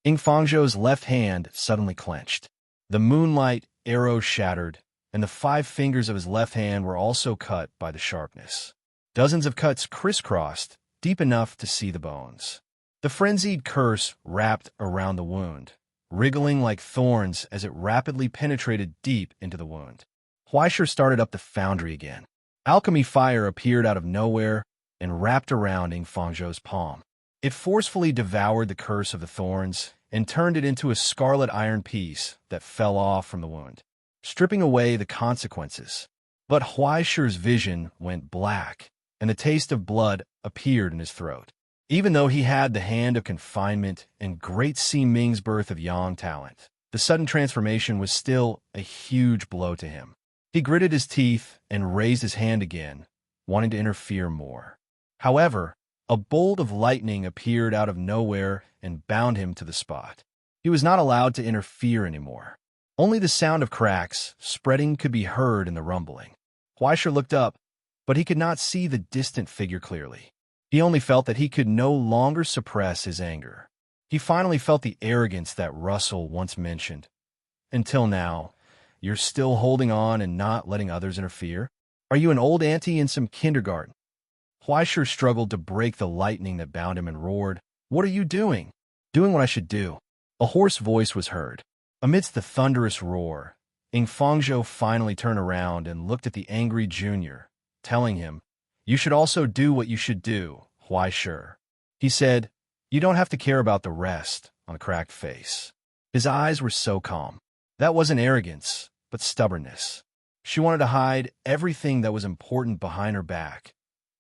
Ying Fangzhou's left hand suddenly clenched. The moonlight arrow shattered, and the 5 fingers of his left hand were also cut by the sharpness. Dozens of cuts crisscrossed, deep enough to see the bones. The frenzied curse wrapped around the wound, wriggling like thorns as it rapidly penetrated deep into the wound. Huaishur started up the foundry again. Alchemy fire appeared out of nowhere and wrapped around Ying Fangzhou's palm. It forcefully devoured the curse of the thorns and turned it into a scarlet iron piece that fell off from the wound, stripping away the consequences. But Huaishur's vision went black, and the taste of blood appeared in his throat. Even though he had the hand of confinement and great Si Ming's birth of yang talent, the sudden transformation was still a huge blow to him. He gritted his teeth and raised his hand again, wanting to interfere more. However, a bolt of lightning appeared out of nowhere and bound him to the spot. He was not allowed to interfere anymore. Only the sound of cracks spreading could be heard in the rumbling. Huaishur looked up, but he could not see the distant figure clearly. He only felt that he could no longer suppress his anger. He finally felt the arrogance that Russell once mentioned. Until now, you're still holding on and not letting others interfere? Are you an old auntie in some kindergarten? Huaishur struggled to break the lightning that bound him and roared, "What are you doing?" "Doing what I should do." A hoarse voice was heard. Amidst the thunderous roar, Ying Fangzhou finally turned around and looked at the angry junior, telling him, "You should also do what you should do, Huaishur." He said, "You don't have to care about the rest," on a cracked face. His eyes were so calm. That wasn't arrogance, but stubbornness. She wanted to hide everything that was important behind her back,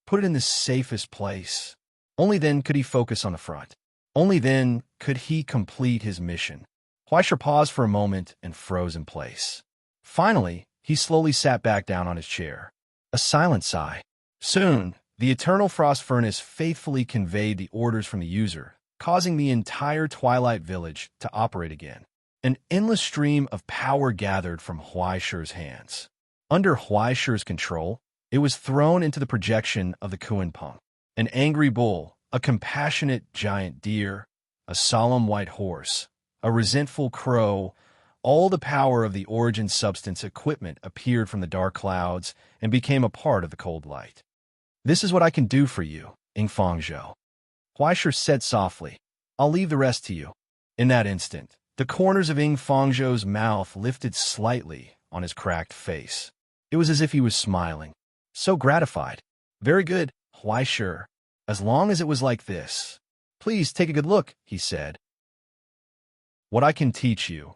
put it in the safest place. Only then could he focus on the front. Only then could he complete his mission. Huaishur paused for a moment and froze in place. Finally, he slowly sat back down on his chair. A silent sigh. Soon, the eternal frost furnace faithfully conveyed the orders from the user, causing the entire Twilight Village to operate again. An endless stream of power gathered from Huaishur's hands. Under Huaishur's control, it was thrown into the projection of the Kunpeng. An angry bull, a compassionate giant deer, a solemn white horse, a resentful crow, all the power of the origin substance equipment appeared from the dark clouds and became a part of the cold light. "This is what I can do for you, Ying Fangzhou," Huaishur said softly. "I'll leave the rest to you." In that instant, the corners of Ying Fangzhou's mouth lifted slightly on his cracked face. It was as if he was smiling, so gratified. "Very good, Huaishur. As long as it was like this. Please take a good look," he said. "What I can teach you."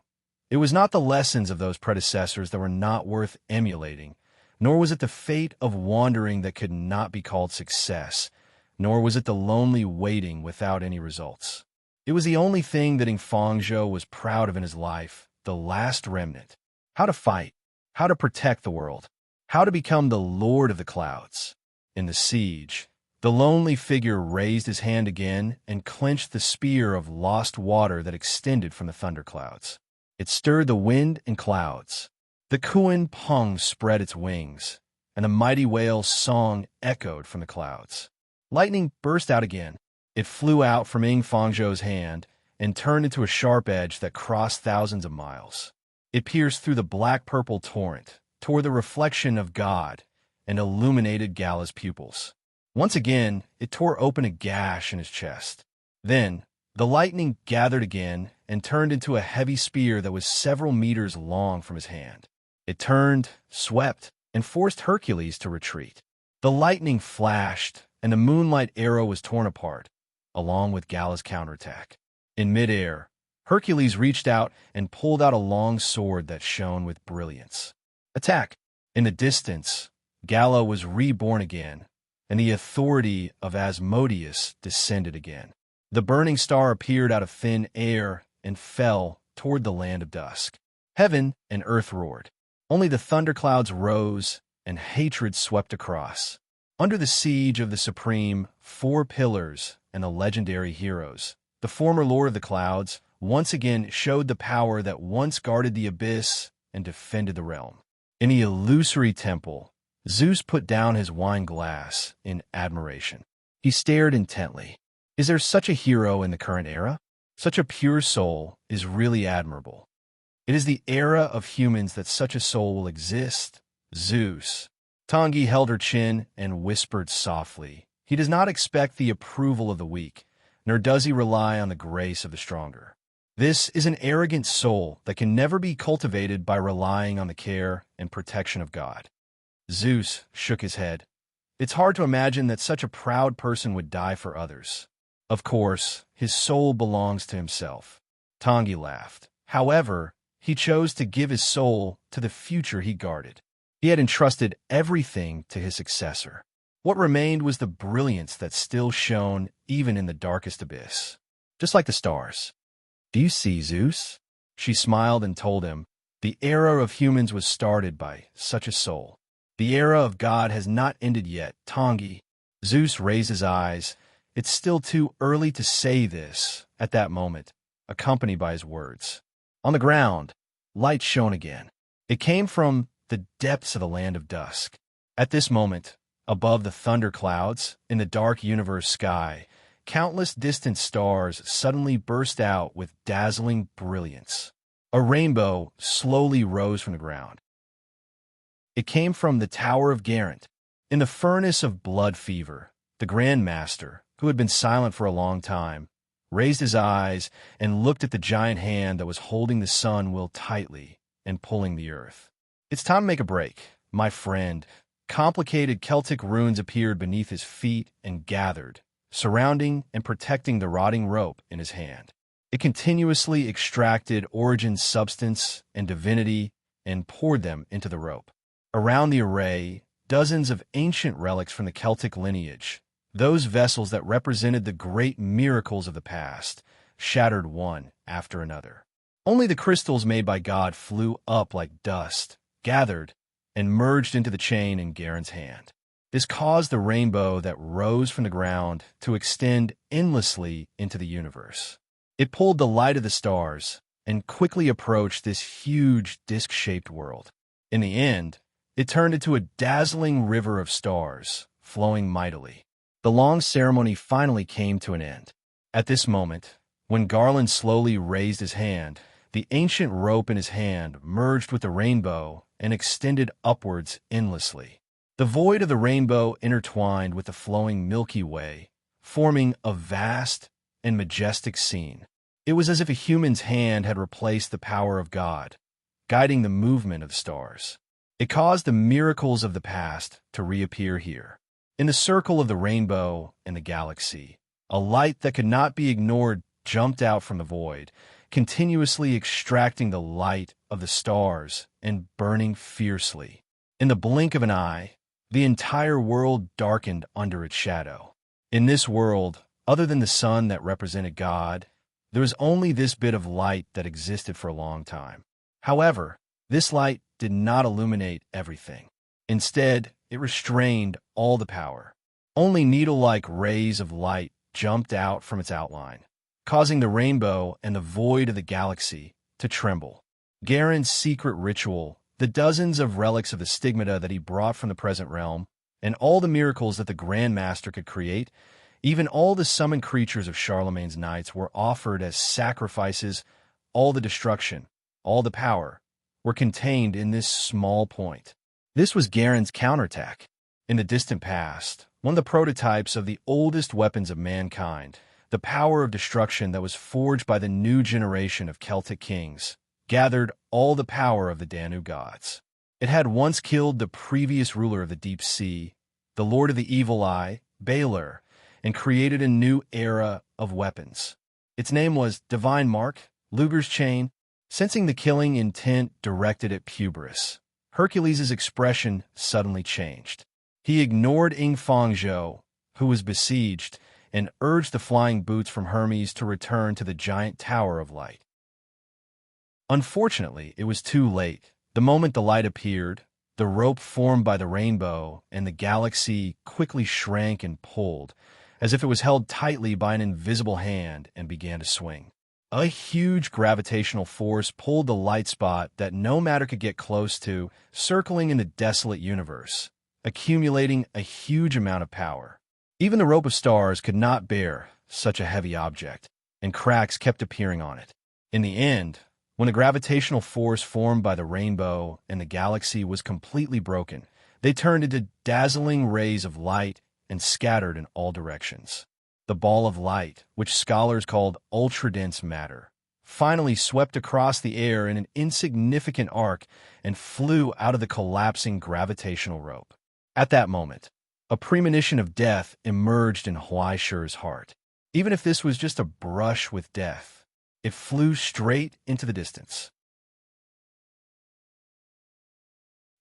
It was not the lessons of those predecessors that were not worth emulating, nor was it the fate of wandering that could not be called success, nor was it the lonely waiting without any results. It was the only thing that Fangzhou was proud of in his life, the last remnant. How to fight, how to protect the world, how to become the lord of the clouds. In the siege, the lonely figure raised his hand again and clenched the spear of lost water that extended from the thunderclouds. It stirred the wind and clouds. The Kuan Peng spread its wings, and a mighty whale's song echoed from the clouds. Lightning burst out again. It flew out from Fangzhou's hand and turned into a sharp edge that crossed thousands of miles. It pierced through the black-purple torrent, tore the reflection of God, and illuminated Gala's pupils. Once again, it tore open a gash in his chest. Then, the lightning gathered again and turned into a heavy spear that was several meters long from his hand. It turned, swept, and forced Hercules to retreat. The lightning flashed, and the moonlight arrow was torn apart, along with Gala's counterattack. In midair, Hercules reached out and pulled out a long sword that shone with brilliance. Attack! In the distance, Gala was reborn again, and the authority of Asmodeus descended again. The burning star appeared out of thin air and fell toward the land of dusk. Heaven and earth roared. Only the thunderclouds rose, and hatred swept across. Under the siege of the supreme four pillars and the legendary heroes, the former lord of the clouds once again showed the power that once guarded the abyss and defended the realm. In the illusory temple, Zeus put down his wine glass in admiration. He stared intently. Is there such a hero in the current era? Such a pure soul is really admirable. It is the era of humans that such a soul will exist. Zeus. Tangi held her chin and whispered softly. He does not expect the approval of the weak, nor does he rely on the grace of the stronger. This is an arrogant soul that can never be cultivated by relying on the care and protection of God. Zeus shook his head. It's hard to imagine that such a proud person would die for others. Of course, his soul belongs to himself. Tangi laughed. However, he chose to give his soul to the future he guarded. He had entrusted everything to his successor. What remained was the brilliance that still shone even in the darkest abyss. Just like the stars. Do you see, Zeus? She smiled and told him, the era of humans was started by such a soul. The era of God has not ended yet, Tangi. Zeus raised his eyes. It's still too early to say this at that moment, accompanied by his words. On the ground, light shone again. It came from the depths of the land of dusk. At this moment, above the thunderclouds, in the dark universe sky, countless distant stars suddenly burst out with dazzling brilliance. A rainbow slowly rose from the ground. It came from the Tower of Garant. In the furnace of blood fever, the Grand Master, who had been silent for a long time, raised his eyes and looked at the giant hand that was holding the sun will tightly and pulling the earth. It's time to make a break, my friend. Complicated Celtic runes appeared beneath his feet and gathered, surrounding and protecting the rotting rope in his hand. It continuously extracted origin, substance, and divinity and poured them into the rope. Around the array, dozens of ancient relics from the Celtic lineage, those vessels that represented the great miracles of the past, shattered one after another. Only the crystals made by God flew up like dust, gathered, and merged into the chain in Garen's hand. This caused the rainbow that rose from the ground to extend endlessly into the universe. It pulled the light of the stars and quickly approached this huge disc-shaped world. In the end, it turned into a dazzling river of stars, flowing mightily. The long ceremony finally came to an end. At this moment, when Garland slowly raised his hand, the ancient rope in his hand merged with the rainbow and extended upwards endlessly. The void of the rainbow intertwined with the flowing Milky Way, forming a vast and majestic scene. It was as if a human's hand had replaced the power of God, guiding the movement of the stars. It caused the miracles of the past to reappear here. In the circle of the rainbow and the galaxy, a light that could not be ignored jumped out from the void, continuously extracting the light of the stars and burning fiercely. In the blink of an eye, the entire world darkened under its shadow. In this world, other than the sun that represented God, there was only this bit of light that existed for a long time. However, this light did not illuminate everything. Instead, it restrained all the power. Only needle-like rays of light jumped out from its outline, causing the rainbow and the void of the galaxy to tremble. Garen's secret ritual, the dozens of relics of the stigmata that he brought from the present realm, and all the miracles that the Grand Master could create, even all the summoned creatures of Charlemagne's knights were offered as sacrifices. All the destruction, all the power, were contained in this small point. This was Garen's counterattack. In the distant past, one of the prototypes of the oldest weapons of mankind, the power of destruction that was forged by the new generation of Celtic kings, gathered all the power of the Danu gods. It had once killed the previous ruler of the deep sea, the lord of the evil eye, Balor, and created a new era of weapons. Its name was Divine Mark, Luger's Chain. Sensing the killing intent directed at Puberus, Hercules' expression suddenly changed. He ignored Ingfangzhou, who was besieged, and urged the flying boots from Hermes to return to the giant Tower of Light. Unfortunately, it was too late. The moment the light appeared, the rope formed by the rainbow and the galaxy quickly shrank and pulled, as if it was held tightly by an invisible hand, and began to swing. A huge gravitational force pulled the light spot that no matter could get close to, circling in the desolate universe, accumulating a huge amount of power. Even the rope of stars could not bear such a heavy object, and cracks kept appearing on it. In the end, when the gravitational force formed by the rainbow and the galaxy was completely broken, they turned into dazzling rays of light and scattered in all directions. The ball of light, which scholars called ultra-dense matter, finally swept across the air in an insignificant arc and flew out of the collapsing gravitational rope. At that moment, a premonition of death emerged in Huaishi's heart. Even if this was just a brush with death, it flew straight into the distance.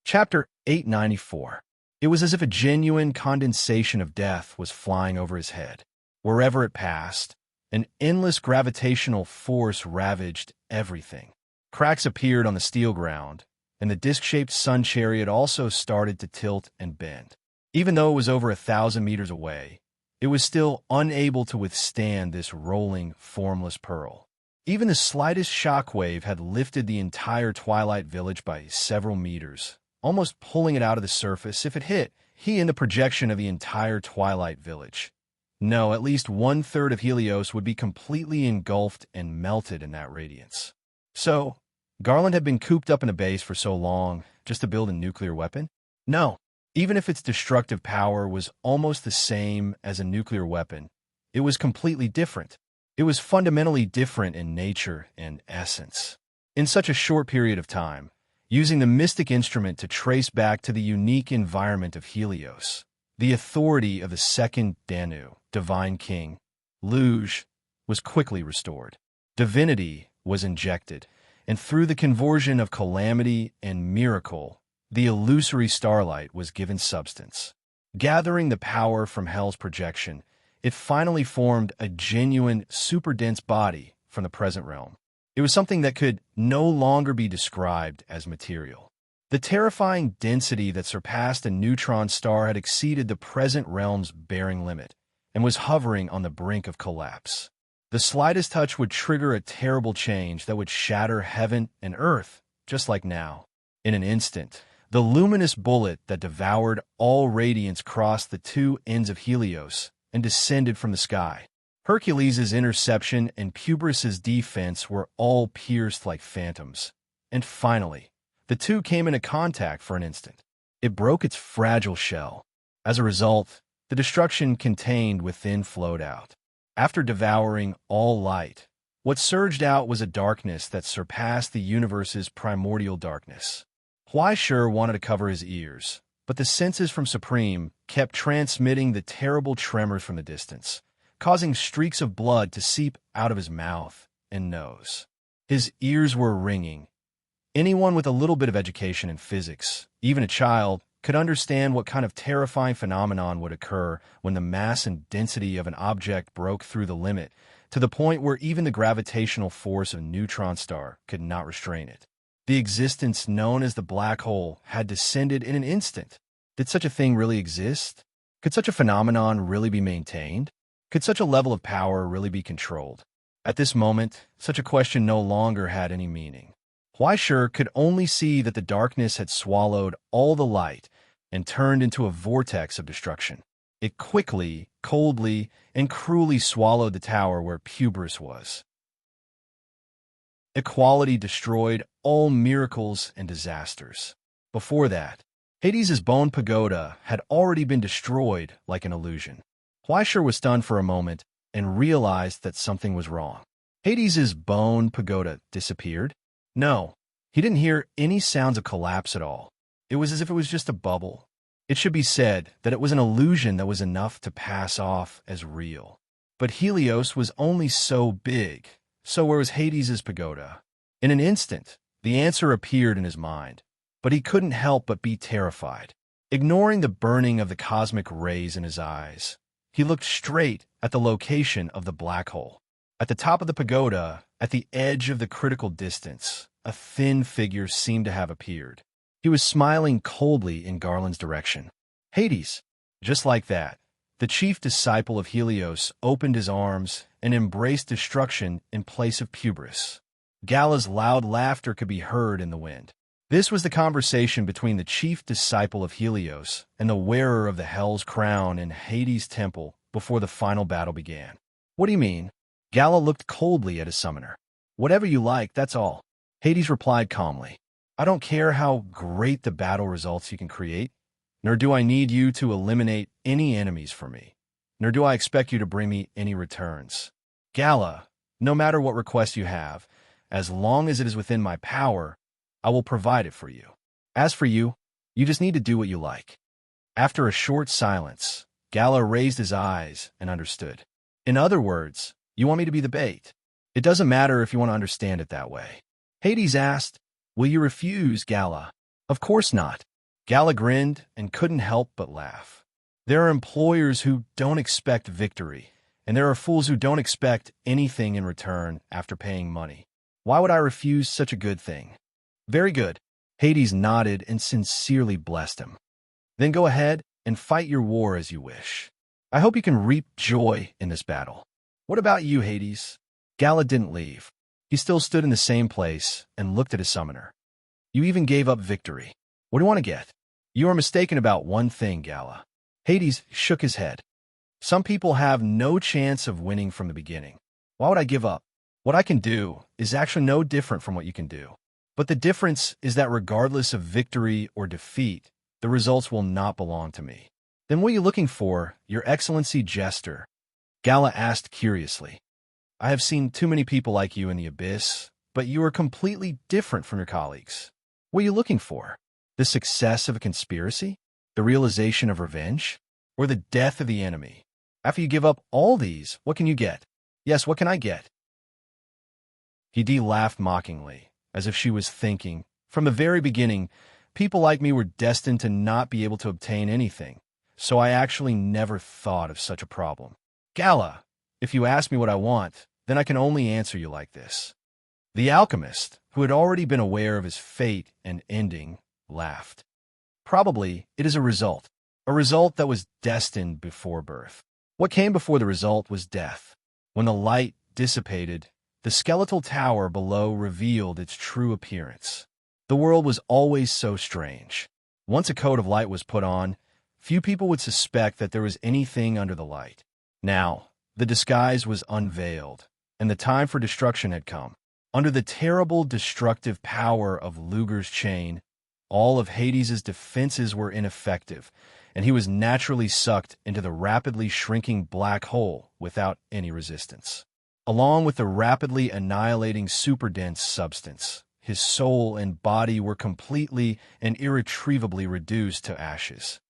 Chapter 894. It was as if a genuine condensation of death was flying over his head. Wherever it passed, an endless gravitational force ravaged everything. Cracks appeared on the steel ground, and the disc-shaped sun chariot also started to tilt and bend. Even though it was over 1,000 meters away, it was still unable to withstand this rolling, formless pearl. Even the slightest shockwave had lifted the entire Twilight Village by several meters, almost pulling it out of the surface. If it hit, he and the projection of the entire Twilight Village. No, at least 1/3 of Helios would be completely engulfed and melted in that radiance. So, Garland had been cooped up in a base for so long just to build a nuclear weapon? No. Even if its destructive power was almost the same as a nuclear weapon, it was completely different. It was fundamentally different in nature and essence. In such a short period of time, using the mystic instrument to trace back to the unique environment of Helios, the authority of the second Danu, Divine King, Luge, was quickly restored. Divinity was injected, and through the conversion of calamity and miracle, the illusory starlight was given substance. Gathering the power from Hell's projection, it finally formed a genuine, super-dense body from the present realm. It was something that could no longer be described as material. The terrifying density that surpassed a neutron star had exceeded the present realm's bearing limit and was hovering on the brink of collapse. The slightest touch would trigger a terrible change that would shatter heaven and earth, just like now. In an instant, the luminous bullet that devoured all radiance crossed the two ends of Helios and descended from the sky. Hercules' interception and Puberus' defense were all pierced like phantoms. And finally, the two came into contact for an instant. It broke its fragile shell. As a result, the destruction contained within flowed out. After devouring all light, what surged out was a darkness that surpassed the universe's primordial darkness. Huaishir wanted to cover his ears, but the senses from Supreme kept transmitting the terrible tremors from the distance, causing streaks of blood to seep out of his mouth and nose. His ears were ringing. Anyone with a little bit of education in physics, even a child, could understand what kind of terrifying phenomenon would occur when the mass and density of an object broke through the limit, to the point where even the gravitational force of a neutron star could not restrain it. The existence known as the black hole had descended in an instant. Did such a thing really exist? Could such a phenomenon really be maintained? Could such a level of power really be controlled? At this moment, such a question no longer had any meaning. Huaishir could only see that the darkness had swallowed all the light and turned into a vortex of destruction. It quickly, coldly, and cruelly swallowed the tower where Pubris was. Equality destroyed all miracles and disasters. Before that, Hades's bone pagoda had already been destroyed like an illusion. Huaishir was stunned for a moment and realized that something was wrong. Hades's bone pagoda disappeared? No, he didn't hear any sounds of collapse at all. It was as if it was just a bubble. It should be said that it was an illusion that was enough to pass off as real. But Helios was only so big, so where was Hades's pagoda? In an instant, the answer appeared in his mind, but he couldn't help but be terrified. Ignoring the burning of the cosmic rays in his eyes, he looked straight at the location of the black hole. At the top of the pagoda, at the edge of the critical distance, a thin figure seemed to have appeared. He was smiling coldly in Garland's direction. Hades! Just like that, the chief disciple of Helios opened his arms and embraced destruction in place of Pubris. Gala's loud laughter could be heard in the wind. This was the conversation between the chief disciple of Helios and the wearer of the Hell's crown in Hades' temple before the final battle began. What do you mean? Gala looked coldly at his summoner. Whatever you like, that's all. Hades replied calmly. I don't care how great the battle results you can create, nor do I need you to eliminate any enemies for me, nor do I expect you to bring me any returns. Gala, no matter what request you have, as long as it is within my power, I will provide it for you. As for you, you just need to do what you like. After a short silence, Gala raised his eyes and understood. In other words, you want me to be the bait. It doesn't matter if you want to understand it that way. Hades asked, will you refuse, Gala? Of course not. Gala grinned and couldn't help but laugh. There are employers who don't expect victory, and there are fools who don't expect anything in return after paying money. Why would I refuse such a good thing? Very good. Hades nodded and sincerely blessed him. Then go ahead and fight your war as you wish. I hope you can reap joy in this battle. What about you, Hades? Gala didn't leave. He still stood in the same place and looked at his summoner. You even gave up victory. What do you want to get? You are mistaken about one thing, Gala. Hades shook his head. Some people have no chance of winning from the beginning. Why would I give up? What I can do is actually no different from what you can do. But the difference is that regardless of victory or defeat, the results will not belong to me. Then what are you looking for, Your Excellency Jester? Gala asked curiously. I have seen too many people like you in the abyss, but you are completely different from your colleagues. What are you looking for? The success of a conspiracy? The realization of revenge? Or the death of the enemy? After you give up all these, what can you get? Yes, what can I get? Hedi laughed mockingly, as if she was thinking, from the very beginning, people like me were destined to not be able to obtain anything, so I actually never thought of such a problem. Gala, if you ask me what I want, then I can only answer you like this. The alchemist, who had already been aware of his fate and ending, laughed. Probably it is a result that was destined before birth. What came before the result was death. When the light dissipated, the skeletal tower below revealed its true appearance. The world was always so strange. Once a coat of light was put on, few people would suspect that there was anything under the light. Now, the disguise was unveiled, and the time for destruction had come. Under the terrible destructive power of Luger's chain, all of Hades's defenses were ineffective, and he was naturally sucked into the rapidly shrinking black hole without any resistance. Along with the rapidly annihilating superdense substance, his soul and body were completely and irretrievably reduced to ashes.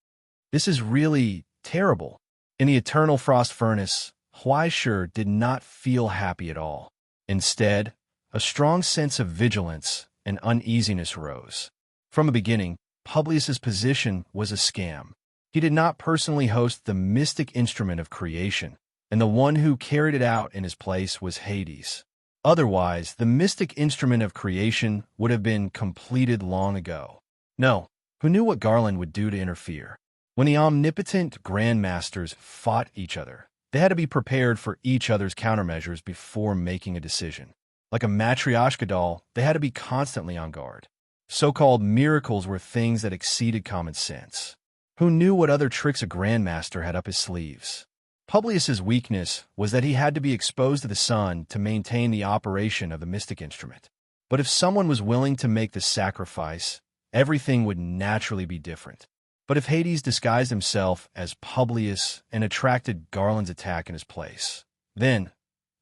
This is really terrible. In the eternal frost furnace, Huaishir did not feel happy at all. Instead, a strong sense of vigilance and uneasiness rose. From the beginning, Publius's position was a scam. He did not personally host the mystic instrument of creation, and the one who carried it out in his place was Hades. Otherwise, the mystic instrument of creation would have been completed long ago. No, who knew what Garland would do to interfere? When the omnipotent grandmasters fought each other, they had to be prepared for each other's countermeasures before making a decision. Like a matryoshka doll, they had to be constantly on guard. So-called miracles were things that exceeded common sense. Who knew what other tricks a grandmaster had up his sleeves? Publius's weakness was that he had to be exposed to the sun to maintain the operation of the mystic instrument. But if someone was willing to make the sacrifice, everything would naturally be different. But if Hades disguised himself as Publius and attracted Garland's attack in his place, then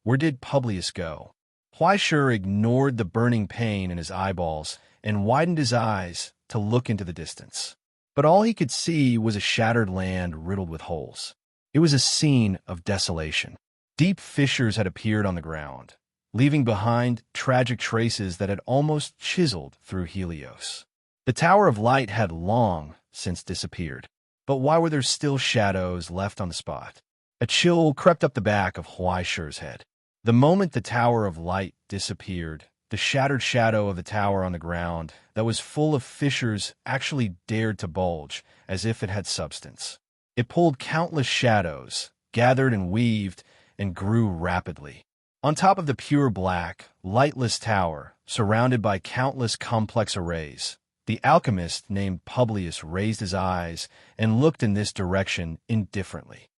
where did Publius go? Fleischer ignored the burning pain in his eyeballs and widened his eyes to look into the distance. But all he could see was a shattered land riddled with holes. It was a scene of desolation. Deep fissures had appeared on the ground, leaving behind tragic traces that had almost chiseled through Helios. The Tower of Light had long since disappeared. But why were there still shadows left on the spot? A chill crept up the back of Fleischer's head. The moment the Tower of Light disappeared, the shattered shadow of the tower on the ground that was full of fissures actually dared to bulge, as if it had substance. It pulled countless shadows, gathered and weaved, and grew rapidly. On top of the pure black, lightless tower, surrounded by countless complex arrays, the alchemist named Publius raised his eyes and looked in this direction indifferently.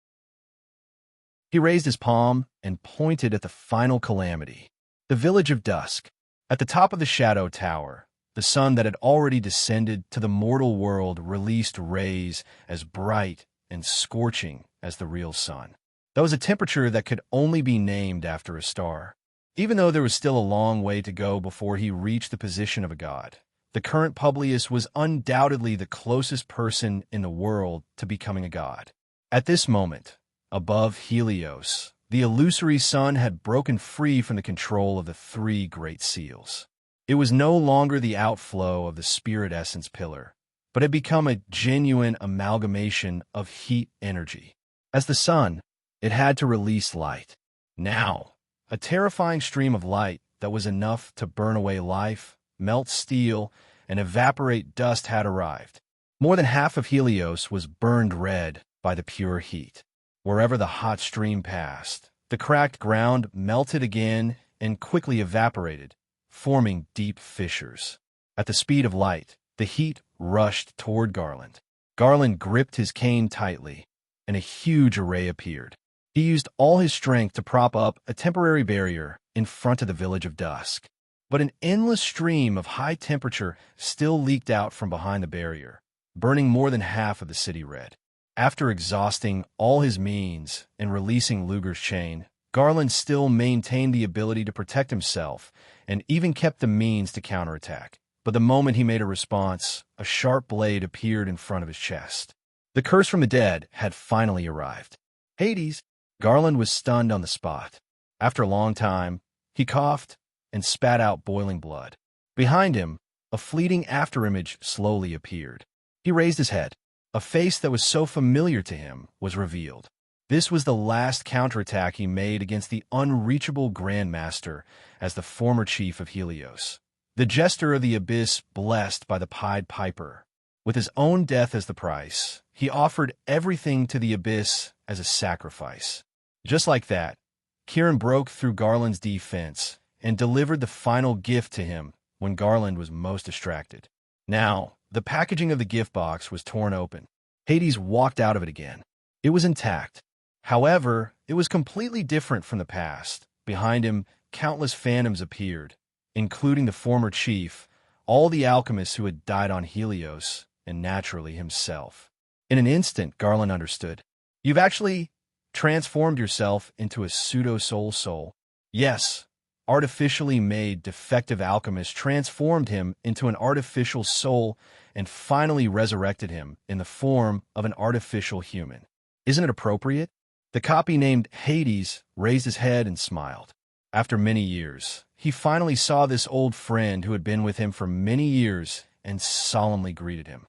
He raised his palm and pointed at the final calamity, the village of dusk. At the top of the shadow tower, the sun that had already descended to the mortal world released rays as bright and scorching as the real sun. That was a temperature that could only be named after a star. Even though there was still a long way to go before he reached the position of a god, the current Publius was undoubtedly the closest person in the world to becoming a god. At this moment, above Helios, the illusory sun had broken free from the control of the three great seals. It was no longer the outflow of the spirit essence pillar, but had become a genuine amalgamation of heat energy. As the sun, it had to release light. Now, a terrifying stream of light that was enough to burn away life, melt steel, and evaporate dust had arrived. More than half of Helios was burned red by the pure heat. Wherever the hot stream passed, the cracked ground melted again and quickly evaporated, forming deep fissures. At the speed of light, the heat rushed toward Garland. Garland gripped his cane tightly, and a huge array appeared. He used all his strength to prop up a temporary barrier in front of the village of dusk. But an endless stream of high temperature still leaked out from behind the barrier, burning more than half of the city red. After exhausting all his means and releasing Luger's chain, Garland still maintained the ability to protect himself and even kept the means to counterattack. But the moment he made a response, a sharp blade appeared in front of his chest. The curse from the dead had finally arrived. Hades! Garland was stunned on the spot. After a long time, he coughed and spat out boiling blood. Behind him, a fleeting afterimage slowly appeared. He raised his head. A face that was so familiar to him was revealed. This was the last counterattack he made against the unreachable Grandmaster as the former chief of Helios. The jester of the abyss blessed by the Pied Piper. With his own death as the price, he offered everything to the abyss as a sacrifice. Just like that, Kieran broke through Garland's defense and delivered the final gift to him when Garland was most distracted. Now, the packaging of the gift box was torn open. Hades walked out of it again. It was intact. However, it was completely different from the past. Behind him, countless phantoms appeared, including the former chief, all the alchemists who had died on Helios, and naturally himself. In an instant, Garland understood. You've actually transformed yourself into a pseudo-soul soul. Yes, artificially made defective alchemist transformed him into an artificial soul and finally resurrected him in the form of an artificial human. Isn't it appropriate? The copy named Hades raised his head and smiled. After many years, he finally saw this old friend who had been with him for many years and solemnly greeted him.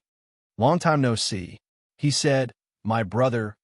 Long time no see. He said, my brother.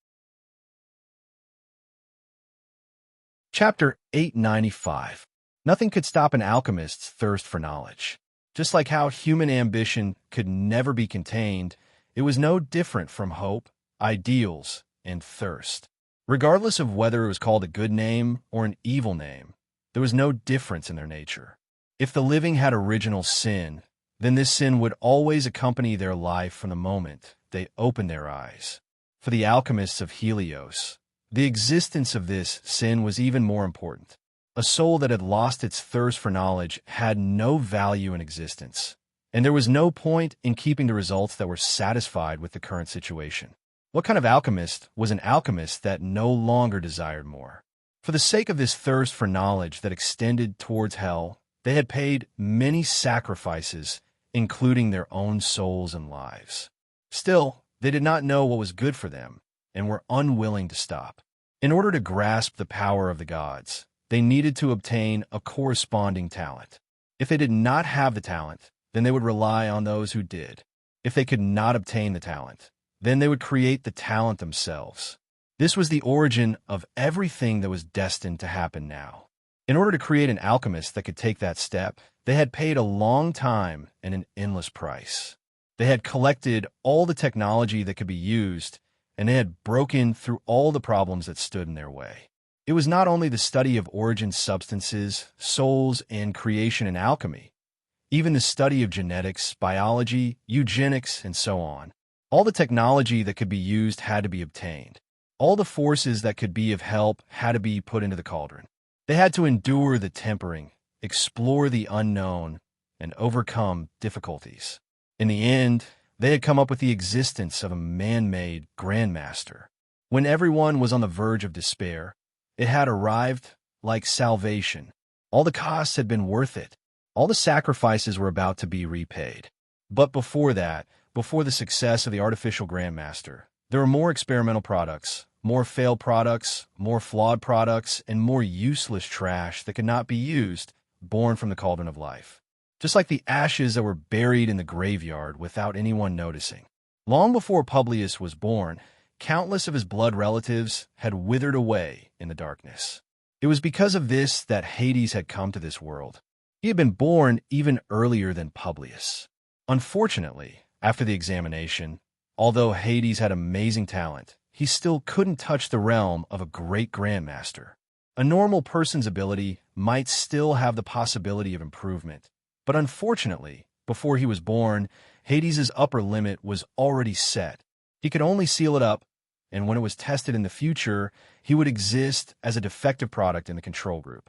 Chapter 895. Nothing could stop an alchemist's thirst for knowledge. Just like how human ambition could never be contained, it was no different from hope, ideals, and thirst. Regardless of whether it was called a good name or an evil name, there was no difference in their nature. If the living had original sin, then this sin would always accompany their life from the moment they opened their eyes. For the alchemists of Helios, the existence of this sin was even more important. A soul that had lost its thirst for knowledge had no value in existence, and there was no point in keeping the results that were satisfied with the current situation. What kind of alchemist was an alchemist that no longer desired more? For the sake of this thirst for knowledge that extended towards hell, they had paid many sacrifices, including their own souls and lives. Still, they did not know what was good for them, and were unwilling to stop. In order to grasp the power of the gods, they needed to obtain a corresponding talent. If they did not have the talent, then they would rely on those who did. If they could not obtain the talent, then they would create the talent themselves. This was the origin of everything that was destined to happen now. In order to create an alchemist that could take that step, they had paid a long time and an endless price. They had collected all the technology that could be used, and they had broken through all the problems that stood in their way. It was not only the study of origin substances, souls, and creation in alchemy, even the study of genetics, biology, eugenics, and so on. All the technology that could be used had to be obtained. All the forces that could be of help had to be put into the cauldron. They had to endure the tempering, explore the unknown, and overcome difficulties. In the end, they had come up with the existence of a man-made grandmaster. When everyone was on the verge of despair, it had arrived like salvation. All the costs had been worth it. All the sacrifices were about to be repaid. But before that, before the success of the artificial grandmaster, there were more experimental products, more failed products, more flawed products, and more useless trash that could not be used, born from the cauldron of life. Just like the ashes that were buried in the graveyard without anyone noticing. Long before Publius was born, countless of his blood relatives had withered away in the darkness. It was because of this that Hades had come to this world. He had been born even earlier than Publius. Unfortunately, after the examination, although Hades had amazing talent, he still couldn't touch the realm of a great grandmaster. A normal person's ability might still have the possibility of improvement, but unfortunately, before he was born, Hades' upper limit was already set. He could only seal it up, and when it was tested in the future, he would exist as a defective product in the control group.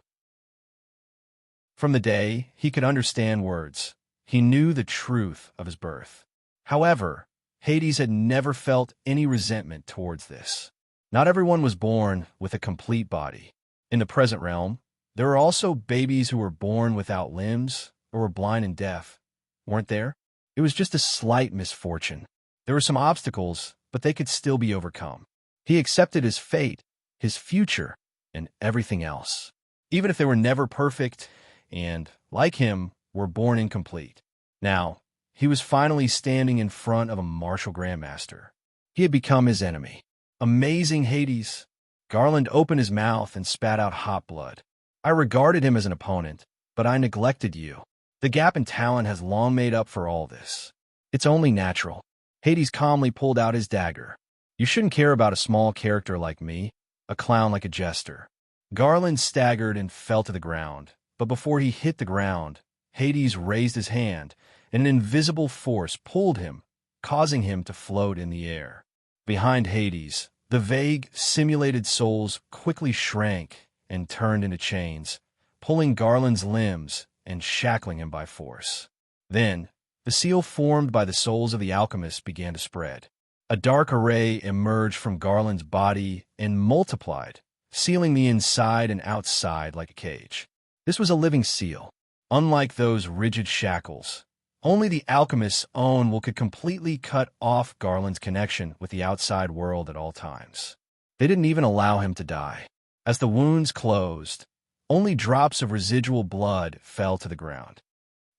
From the day he could understand words, he knew the truth of his birth. However, Hades had never felt any resentment towards this. Not everyone was born with a complete body. In the present realm, there are also babies who were born without limbs or were blind and deaf, weren't there? It was just a slight misfortune. There were some obstacles, but they could still be overcome. He accepted his fate, his future, and everything else, even if they were never perfect and, like him, were born incomplete. Now, he was finally standing in front of a martial grandmaster. He had become his enemy. Amazing Hades! Garland opened his mouth and spat out hot blood. I regarded him as an opponent, but I neglected you. The gap in talent has long made up for all this. It's only natural. Hades calmly pulled out his dagger. You shouldn't care about a small character like me, a clown like a jester. Garland staggered and fell to the ground, but before he hit the ground, Hades raised his hand, and an invisible force pulled him, causing him to float in the air. Behind Hades, the vague, simulated souls quickly shrank and turned into chains, pulling Garland's limbs and shackling him by force. Then, the seal formed by the souls of the alchemists began to spread. A dark array emerged from Garland's body and multiplied, sealing the inside and outside like a cage. This was a living seal. Unlike those rigid shackles, only the alchemist's own will could completely cut off Garland's connection with the outside world at all times. They didn't even allow him to die. As the wounds closed, only drops of residual blood fell to the ground.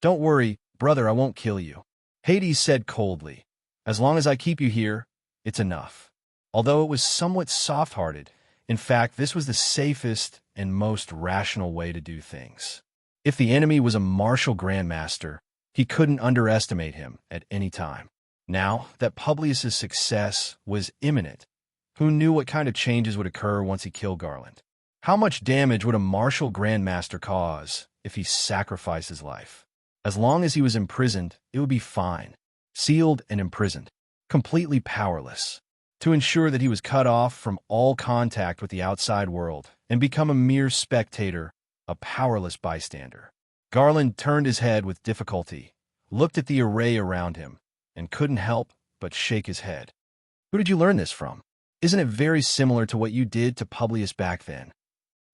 Don't worry, brother, I won't kill you, Hades said coldly. As long as I keep you here, it's enough. Although it was somewhat soft-hearted, in fact, this was the safest and most rational way to do things. If the enemy was a martial grandmaster, he couldn't underestimate him at any time. Now that Publius's success was imminent, who knew what kind of changes would occur once he killed Garland? How much damage would a martial grandmaster cause if he sacrificed his life? As long as he was imprisoned, it would be fine. Sealed and imprisoned, completely powerless, to ensure that he was cut off from all contact with the outside world and become a mere spectator, a powerless bystander. Garland turned his head with difficulty, looked at the array around him, and couldn't help but shake his head. Who did you learn this from? Isn't it very similar to what you did to Publius back then?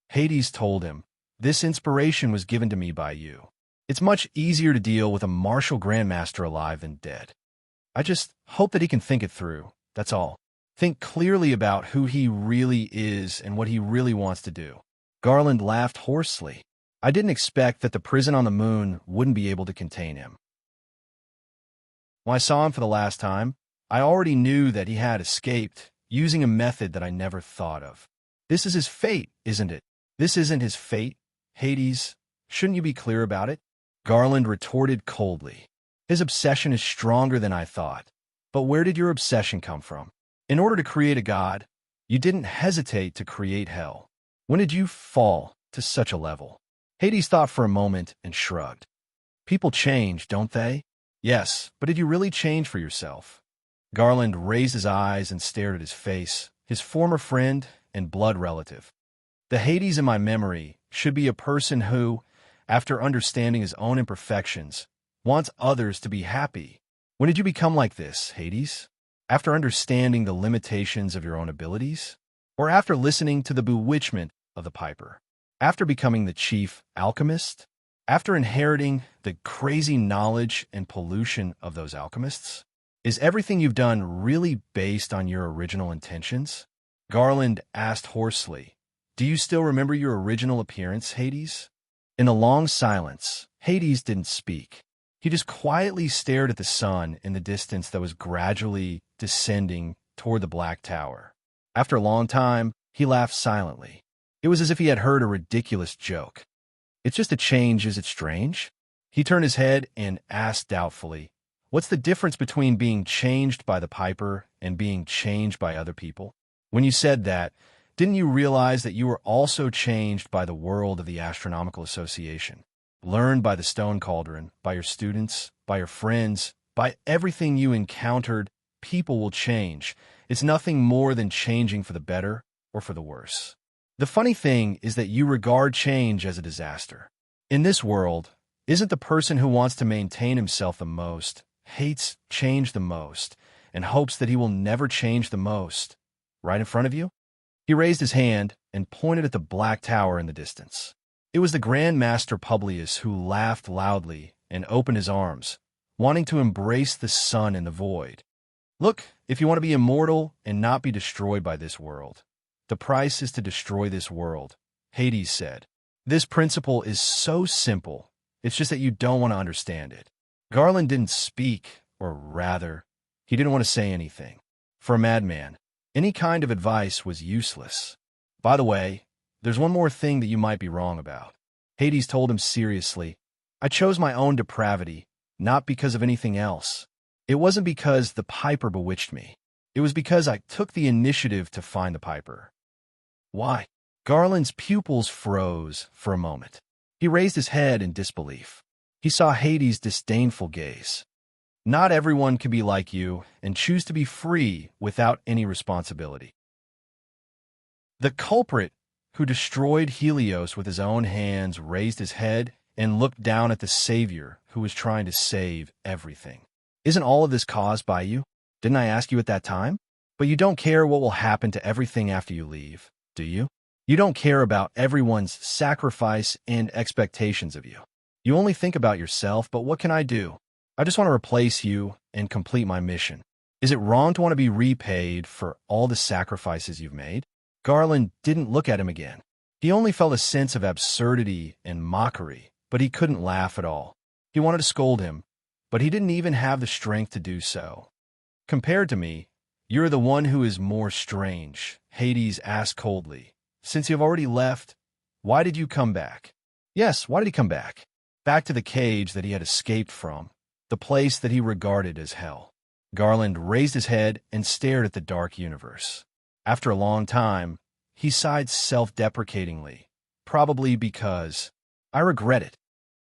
Hades told him, this inspiration was given to me by you. It's much easier to deal with a martial grandmaster alive than dead. I just hope that he can think it through, that's all. Think clearly about who he really is and what he really wants to do. Garland laughed hoarsely. I didn't expect that the prison on the moon wouldn't be able to contain him. When I saw him for the last time, I already knew that he had escaped, using a method that I never thought of. This is his fate, isn't it? This isn't his fate, Hades. Shouldn't you be clear about it? Garland retorted coldly. His obsession is stronger than I thought. But where did your obsession come from? In order to create a god, you didn't hesitate to create hell. When did you fall to such a level? Hades thought for a moment and shrugged. People change, don't they? Yes, but did you really change for yourself? Garland raised his eyes and stared at his face, his former friend and blood relative. The Hades in my memory should be a person who, after understanding his own imperfections, wants others to be happy. When did you become like this, Hades? After understanding the limitations of your own abilities? Or after listening to the bewitchment of the piper? After becoming the chief alchemist? After inheriting the crazy knowledge and pollution of those alchemists? Is everything you've done really based on your original intentions? Garland asked hoarsely, do you still remember your original appearance, Hades? In the long silence, Hades didn't speak. He just quietly stared at the sun in the distance that was gradually descending toward the Black Tower. After a long time, he laughed silently. It was as if he had heard a ridiculous joke. It's just a change, is it strange? He turned his head and asked doubtfully, what's the difference between being changed by the piper and being changed by other people? When you said that, didn't you realize that you were also changed by the world of the Astronomical Association? Learned by the Stone Cauldron, by your students, by your friends, by everything you encountered, people will change. It's nothing more than changing for the better or for the worse. The funny thing is that you regard change as a disaster. In this world, isn't the person who wants to maintain himself the most, hates change the most, and hopes that he will never change the most, right in front of you? He raised his hand and pointed at the Black Tower in the distance. It was the Grand Master Publius who laughed loudly and opened his arms, wanting to embrace the sun in the void. Look, if you want to be immortal and not be destroyed by this world, the price is to destroy this world, Hades said. This principle is so simple, it's just that you don't want to understand it. Garland didn't speak, or rather, he didn't want to say anything. For a madman, any kind of advice was useless. By the way, there's one more thing that you might be wrong about. Hades told him seriously, I chose my own depravity, not because of anything else. It wasn't because the piper bewitched me. It was because I took the initiative to find the piper. Why? Garland's pupils froze for a moment. He raised his head in disbelief. He saw Hades' disdainful gaze. Not everyone can be like you and choose to be free without any responsibility. The culprit who destroyed Helios with his own hands raised his head and looked down at the Savior who was trying to save everything. Isn't all of this caused by you? Didn't I ask you at that time? But you don't care what will happen to everything after you leave, do you? You don't care about everyone's sacrifice and expectations of you. You only think about yourself, but what can I do? I just want to replace you and complete my mission. Is it wrong to want to be repaid for all the sacrifices you've made? Garland didn't look at him again. He only felt a sense of absurdity and mockery, but he couldn't laugh at all. He wanted to scold him, but he didn't even have the strength to do so. Compared to me, you're the one who is more strange, Hades asked coldly. Since you've already left, why did you come back? Yes, why did he come back? Back to the cage that he had escaped from, the place that he regarded as hell. Garland raised his head and stared at the dark universe. After a long time, he sighed self-deprecatingly, probably because, I regret it.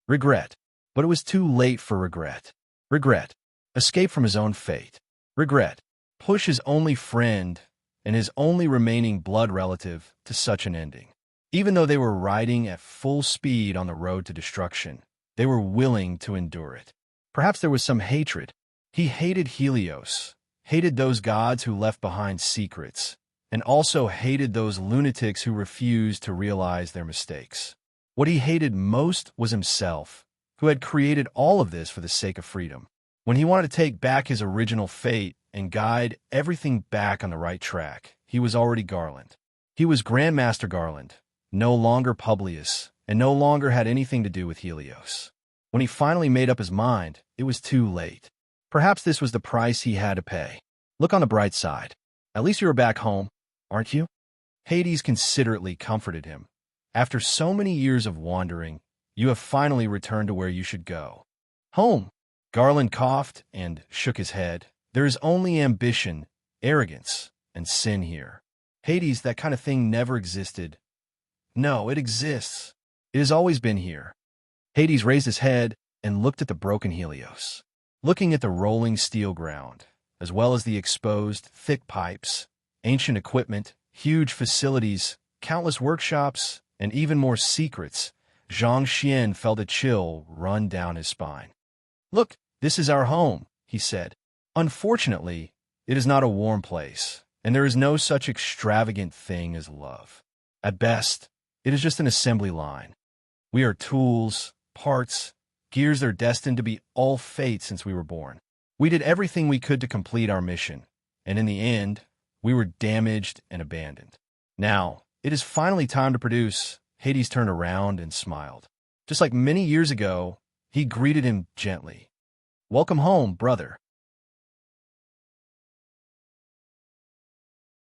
Regret. But it was too late for regret. Regret. Escape from his own fate. Regret. Push his only friend and his only remaining blood relative to such an ending. Even though they were riding at full speed on the road to destruction, they were willing to endure it. Perhaps there was some hatred. He hated Helios, hated those gods who left behind secrets, and also hated those lunatics who refused to realize their mistakes. What he hated most was himself, who had created all of this for the sake of freedom. When he wanted to take back his original fate and guide everything back on the right track, he was already Garland. He was Grandmaster Garland, no longer Publius, and no longer had anything to do with Helios. When he finally made up his mind, it was too late. Perhaps this was the price he had to pay. Look on the bright side. At least you're back home, aren't you? Hades considerately comforted him. After so many years of wandering, you have finally returned to where you should go. Home. Garland coughed and shook his head. There is only ambition, arrogance, and sin here. Hades, that kind of thing never existed. No, it exists. It has always been here. Hades raised his head and looked at the broken Helios. Looking at the rolling steel ground, as well as the exposed, thick pipes, ancient equipment, huge facilities, countless workshops, and even more secrets, Zhang Xian felt a chill run down his spine. Look, this is our home, he said. Unfortunately, it is not a warm place, and there is no such extravagant thing as love. At best, it is just an assembly line. We are tools, parts, gears that are destined to be all fate since we were born. We did everything we could to complete our mission, and in the end, we were damaged and abandoned. Now, it is finally time to produce. Hades turned around and smiled. Just like many years ago, he greeted him gently. Welcome home, brother.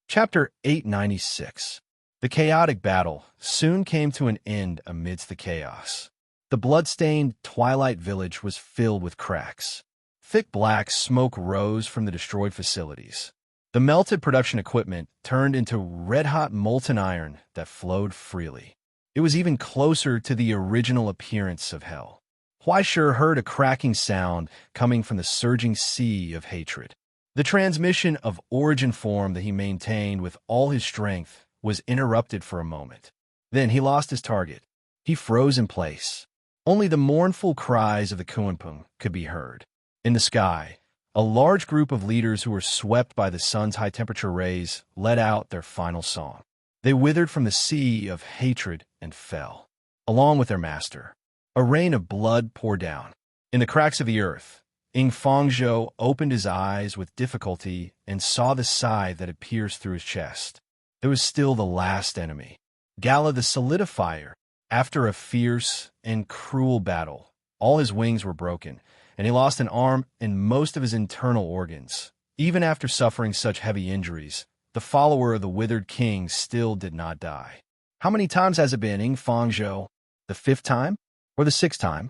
Chapter 896. The chaotic battle soon came to an end amidst the chaos. The blood-stained twilight village was filled with cracks. Thick black smoke rose from the destroyed facilities. The melted production equipment turned into red-hot molten iron that flowed freely. It was even closer to the original appearance of hell. Huaishur heard a cracking sound coming from the surging sea of hatred. The transmission of origin form that he maintained with all his strength was interrupted for a moment. Then he lost his target. He froze in place. Only the mournful cries of the Kuanpung could be heard. In the sky, a large group of leaders who were swept by the sun's high-temperature rays let out their final song. They withered from the sea of hatred and fell. Along with their master, a rain of blood poured down. In the cracks of the earth, Ing Fangzhou opened his eyes with difficulty and saw the scythe that had pierced through his chest. There was still the last enemy, Gala the Solidifier. After a fierce and cruel battle, all his wings were broken, and he lost an arm and most of his internal organs. Even after suffering such heavy injuries, the follower of the withered king still did not die. How many times has it been, Ing Fangzhou? The 5th time? Or the 6th time?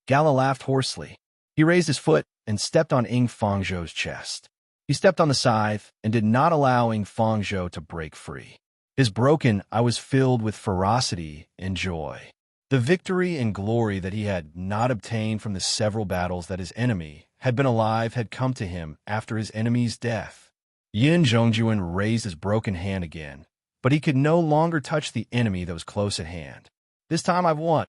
Gala laughed hoarsely. He raised his foot and stepped on Ing Fangzhou's chest. He stepped on the scythe and did not allow Ing Fangzhou to break free. His broken eye was filled with ferocity and joy. The victory and glory that he had not obtained from the several battles that his enemy had been alive had come to him after his enemy's death. Yin Zhongjuan raised his broken hand again, but he could no longer touch the enemy that was close at hand. This time I've won.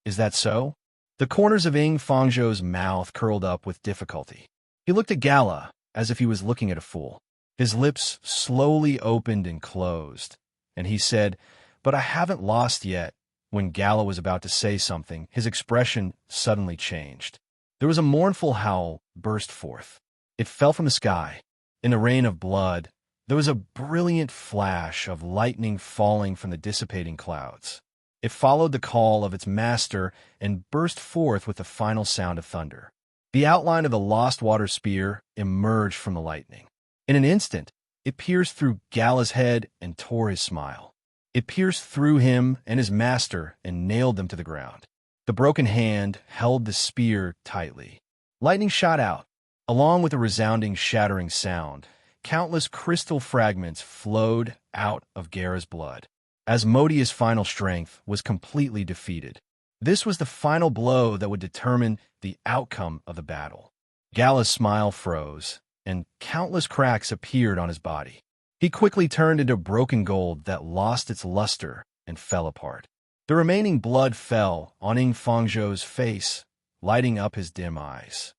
Is that so? The corners of Ing Fangzhou's mouth curled up with difficulty. He looked at Gala as if he was looking at a fool. His lips slowly opened and closed, and he said, "But I haven't lost yet." When Gala was about to say something, his expression suddenly changed. There was a mournful howl burst forth. It fell from the sky. In the rain of blood, there was a brilliant flash of lightning falling from the dissipating clouds. It followed the call of its master and burst forth with the final sound of thunder. The outline of the lost water spear emerged from the lightning. In an instant, it pierced through Gala's head and tore his smile. It pierced through him and his master and nailed them to the ground. The broken hand held the spear tightly. Lightning shot out. Along with a resounding, shattering sound, countless crystal fragments flowed out of Gara's blood. Asmodeus' final strength was completely defeated. This was the final blow that would determine the outcome of the battle. Gala's smile froze, and countless cracks appeared on his body. He quickly turned into broken gold that lost its luster and fell apart. The remaining blood fell on Ing Fangzhou's face, lighting up his dim eyes.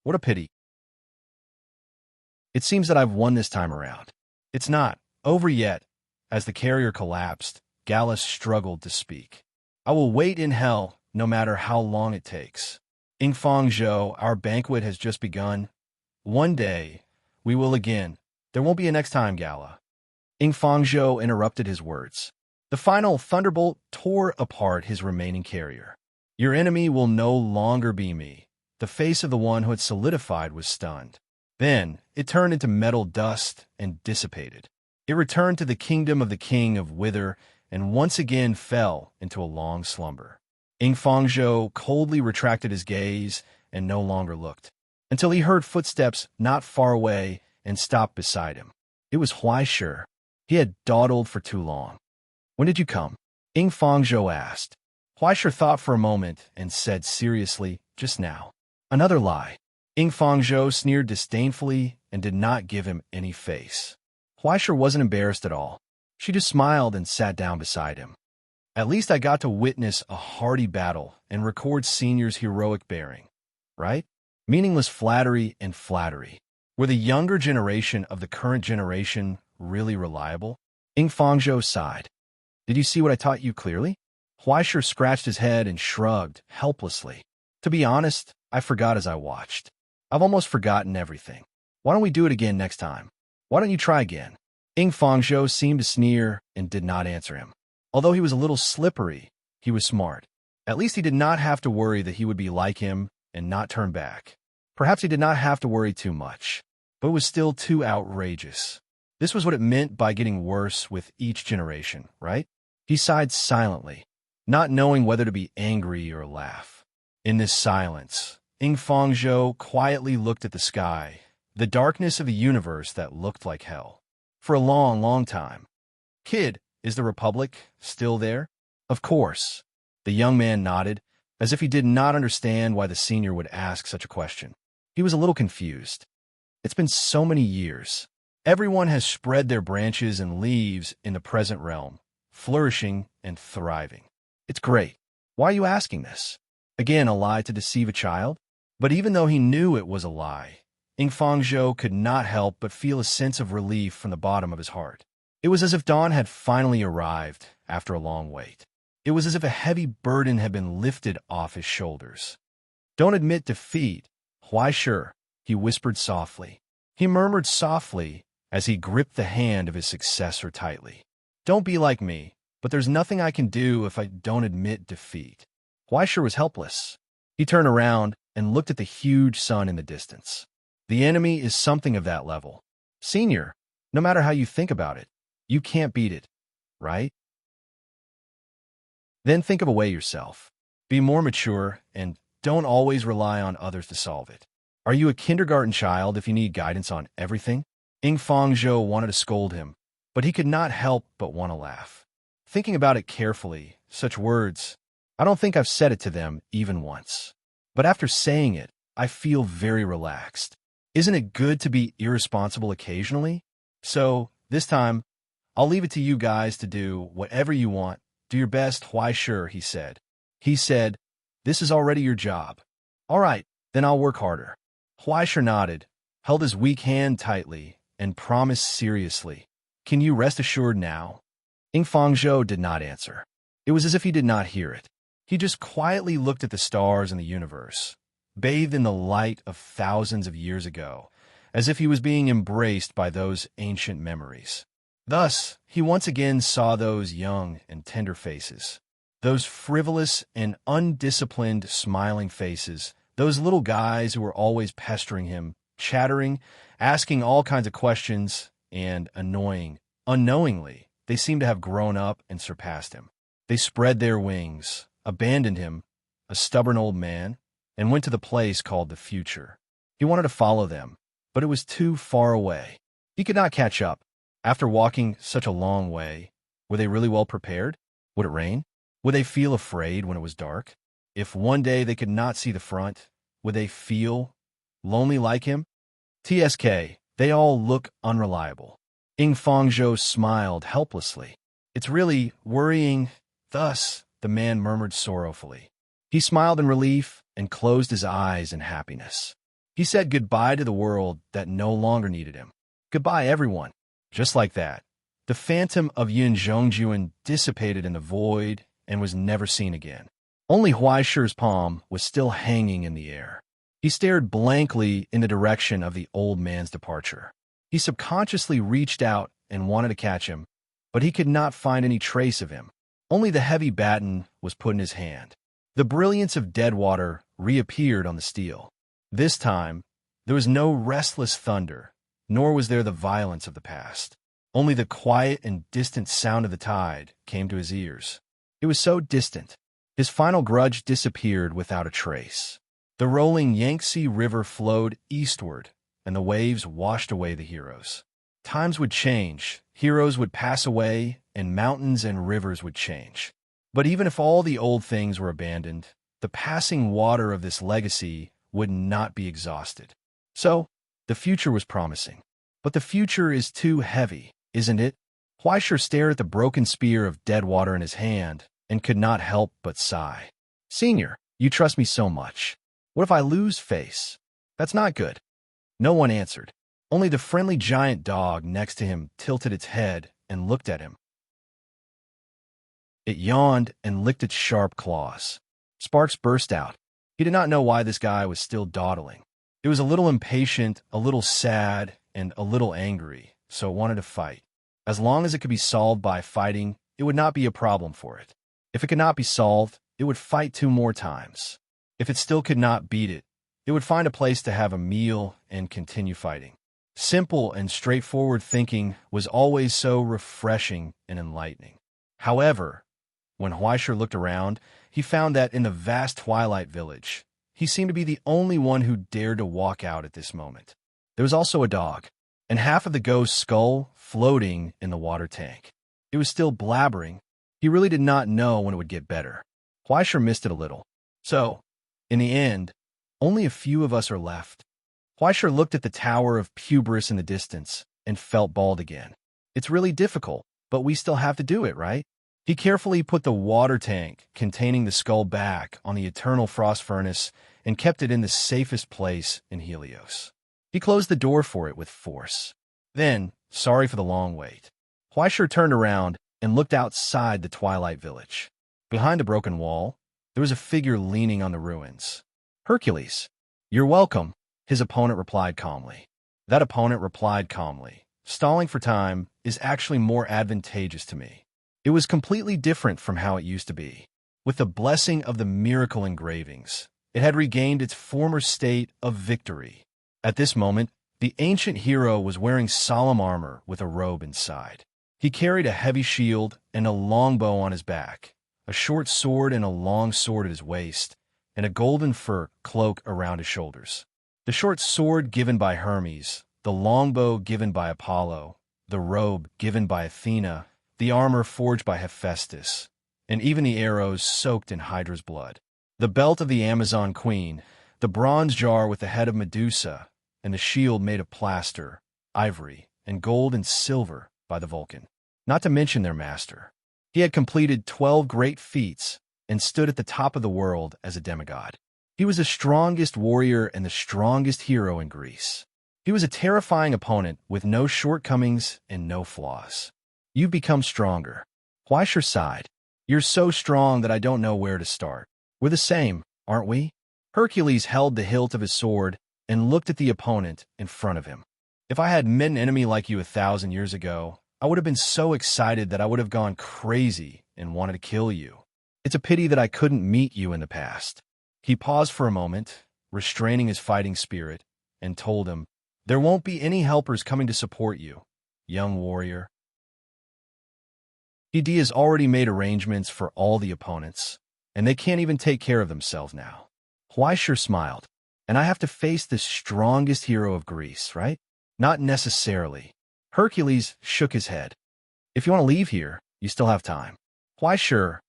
What a pity. It seems that I've won this time around. It's not over yet. As the carrier collapsed, Gala struggled to speak. I will wait in hell, no matter how long it takes. Ing Fangzhou, our banquet has just begun. One day, we will again. There won't be a next time, Gala. Ing Fangzhou interrupted his words. The final thunderbolt tore apart his remaining carrier. Your enemy will no longer be me. The face of the one who had solidified was stunned. Then, it turned into metal dust and dissipated. It returned to the kingdom of the king of Wither and once again fell into a long slumber. Ing Fangzhou coldly retracted his gaze and no longer looked, until he heard footsteps not far away and stopped beside him. It was Huaishir. He had dawdled for too long. When did you come? Ing Fangzhou asked. Huaishir thought for a moment and said seriously, just now. Another lie. Ing Fangzhou sneered disdainfully and did not give him any face. Huaishir wasn't embarrassed at all. She just smiled and sat down beside him. At least I got to witness a hardy battle and record Senior's heroic bearing, right? Meaningless flattery and flattery. Were the younger generation of the current generation really reliable? Ing Fangzhou sighed. Did you see what I taught you clearly? Huaishir scratched his head and shrugged helplessly. To be honest, I forgot as I watched. I've almost forgotten everything. Why don't we do it again next time? Why don't you try again? Ing Fangzhou seemed to sneer and did not answer him. Although he was a little slippery, he was smart. At least he did not have to worry that he would be like him and not turn back. Perhaps he did not have to worry too much, but it was still too outrageous. This was what it meant by getting worse with each generation, right? He sighed silently, not knowing whether to be angry or laugh. In this silence, Ing Fangzhou quietly looked at the sky, the darkness of a universe that looked like hell. For a long, long time. Kid, is the Republic still there? Of course. The young man nodded, as if he did not understand why the senior would ask such a question. He was a little confused. It's been so many years. Everyone has spread their branches and leaves in the present realm, flourishing and thriving. It's great. Why are you asking this? Again, a lie to deceive a child? But even though he knew it was a lie, Ing Fangzhou could not help but feel a sense of relief from the bottom of his heart. It was as if dawn had finally arrived after a long wait. It was as if a heavy burden had been lifted off his shoulders. Don't admit defeat, Huaishir, he whispered softly. He murmured softly as he gripped the hand of his successor tightly. Don't be like me, but there's nothing I can do if I don't admit defeat. Huaishir was helpless. He turned around and looked at the huge sun in the distance. The enemy is something of that level. Senior, no matter how you think about it, you can't beat it, right? Then think of a way yourself. Be more mature and don't always rely on others to solve it. Are you a kindergarten child if you need guidance on everything? Ing Fangzhou wanted to scold him, but he could not help but want to laugh. Thinking about it carefully, such words, I don't think I've said it to them even once. But after saying it, I feel very relaxed. Isn't it good to be irresponsible occasionally? So, this time, I'll leave it to you guys to do whatever you want. Do your best, Huaishir, he said. He said, this is already your job. All right, then I'll work harder. Huaishir nodded, held his weak hand tightly, and promised seriously. Can you rest assured now? Ing Fangzhou did not answer. It was as if he did not hear it. He just quietly looked at the stars in the universe, bathed in the light of thousands of years ago, as if he was being embraced by those ancient memories. Thus, he once again saw those young and tender faces, those frivolous and undisciplined smiling faces Those little guys who were always pestering him, chattering, asking all kinds of questions, and annoying. Unknowingly, they seemed to have grown up and surpassed him. They spread their wings, abandoned him, a stubborn old man, and went to the place called the future. He wanted to follow them, but it was too far away. He could not catch up. After walking such a long way, were they really well prepared? Would it rain? Would they feel afraid when it was dark? If one day they could not see the front, would they feel lonely like him? TSK, they all look unreliable. Ing Fangzhou smiled helplessly. It's really worrying. Thus, the man murmured sorrowfully. He smiled in relief and closed his eyes in happiness. He said goodbye to the world that no longer needed him. Goodbye, everyone. Just like that, the phantom of Yin Zhongjuan dissipated in the void and was never seen again. Only Huaishi's palm was still hanging in the air. He stared blankly in the direction of the old man's departure. He subconsciously reached out and wanted to catch him, but he could not find any trace of him. Only the heavy baton was put in his hand. The brilliance of dead water reappeared on the steel. This time, there was no restless thunder, nor was there the violence of the past. Only the quiet and distant sound of the tide came to his ears. It was so distant. His final grudge disappeared without a trace. The rolling Yangtze River flowed eastward, and the waves washed away the heroes. Times would change, heroes would pass away, and mountains and rivers would change. But even if all the old things were abandoned, the passing water of this legacy would not be exhausted. So, the future was promising. But the future is too heavy, isn't it? Huaisha stared at the broken spear of dead water in his hand and could not help but sigh. Senior, you trust me so much. What if I lose face? That's not good. No one answered. Only the friendly giant dog next to him tilted its head and looked at him. It yawned and licked its sharp claws. Sparks burst out. He did not know why this guy was still dawdling. It was a little impatient, a little sad, and a little angry, so it wanted to fight. As long as it could be solved by fighting, it would not be a problem for it. If it could not be solved, it would fight 2 more times. If it still could not beat it, it would find a place to have a meal and continue fighting. Simple and straightforward thinking was always so refreshing and enlightening. However, when Huaisha looked around, he found that in the vast twilight village, he seemed to be the only one who dared to walk out at this moment. There was also a dog, and half of the ghost's skull floating in the water tank. It was still blabbering. He really did not know when it would get better. Huaisha missed it a little. So, in the end, only a few of us are left. Huaisha looked at the tower of Pubris in the distance and felt bald again. It's really difficult, but we still have to do it, right? He carefully put the water tank containing the skull back on the eternal frost furnace and kept it in the safest place in Helios. He closed the door for it with force. Then, sorry for the long wait, Huaisha turned around and looked outside the twilight village. Behind a broken wall, there was a figure leaning on the ruins. Hercules. You're welcome, his opponent replied calmly. That opponent replied calmly. Stalling for time is actually more advantageous to me. It was completely different from how it used to be. With the blessing of the miracle engravings, it had regained its former state of victory. At this moment, the ancient hero was wearing solemn armor with a robe inside. He carried a heavy shield and a longbow on his back, a short sword and a long sword at his waist, and a golden fur cloak around his shoulders. The short sword given by Hermes, the longbow given by Apollo, the robe given by Athena, the armor forged by Hephaestus, and even the arrows soaked in Hydra's blood. The belt of the Amazon queen, the bronze jar with the head of Medusa, and the shield made of plaster, ivory, and gold and silver by the Vulcan. Not to mention their master. He had completed 12 great feats and stood at the top of the world as a demigod. He was the strongest warrior and the strongest hero in Greece. He was a terrifying opponent with no shortcomings and no flaws. You've become stronger. Huaisha sighed. You're so strong that I don't know where to start. We're the same, aren't we? Hercules held the hilt of his sword and looked at the opponent in front of him. If I had met an enemy like you 1,000 years ago, I would have been so excited that I would have gone crazy and wanted to kill you. It's a pity that I couldn't meet you in the past. He paused for a moment, restraining his fighting spirit, and told him, "There won't be any helpers coming to support you, young warrior. PD has already made arrangements for all the opponents, and they can't even take care of themselves now." Huaishur smiled. "And I have to face the strongest hero of Greece, right?" "Not necessarily." Hercules shook his head. "If you want to leave here, you still have time." Huaishur,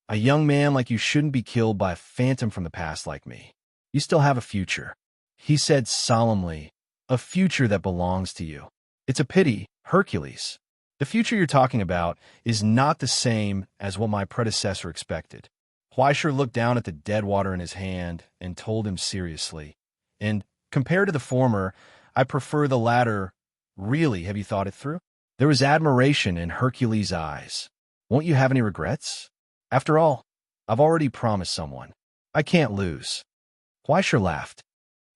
"A young man like you shouldn't be killed by a phantom from the past like me. You still have a future," he said solemnly, "a future that belongs to you." "It's a pity, Hercules. The future you're talking about is not the same as what my predecessor expected." Huaishur looked down at the dead water in his hand and told him seriously, "And compared to the former, I prefer the latter. Really, have you thought it through?" There was admiration in Hercules' eyes. "Won't you have any regrets? After all, I've already promised someone. I can't lose." Huaishur laughed.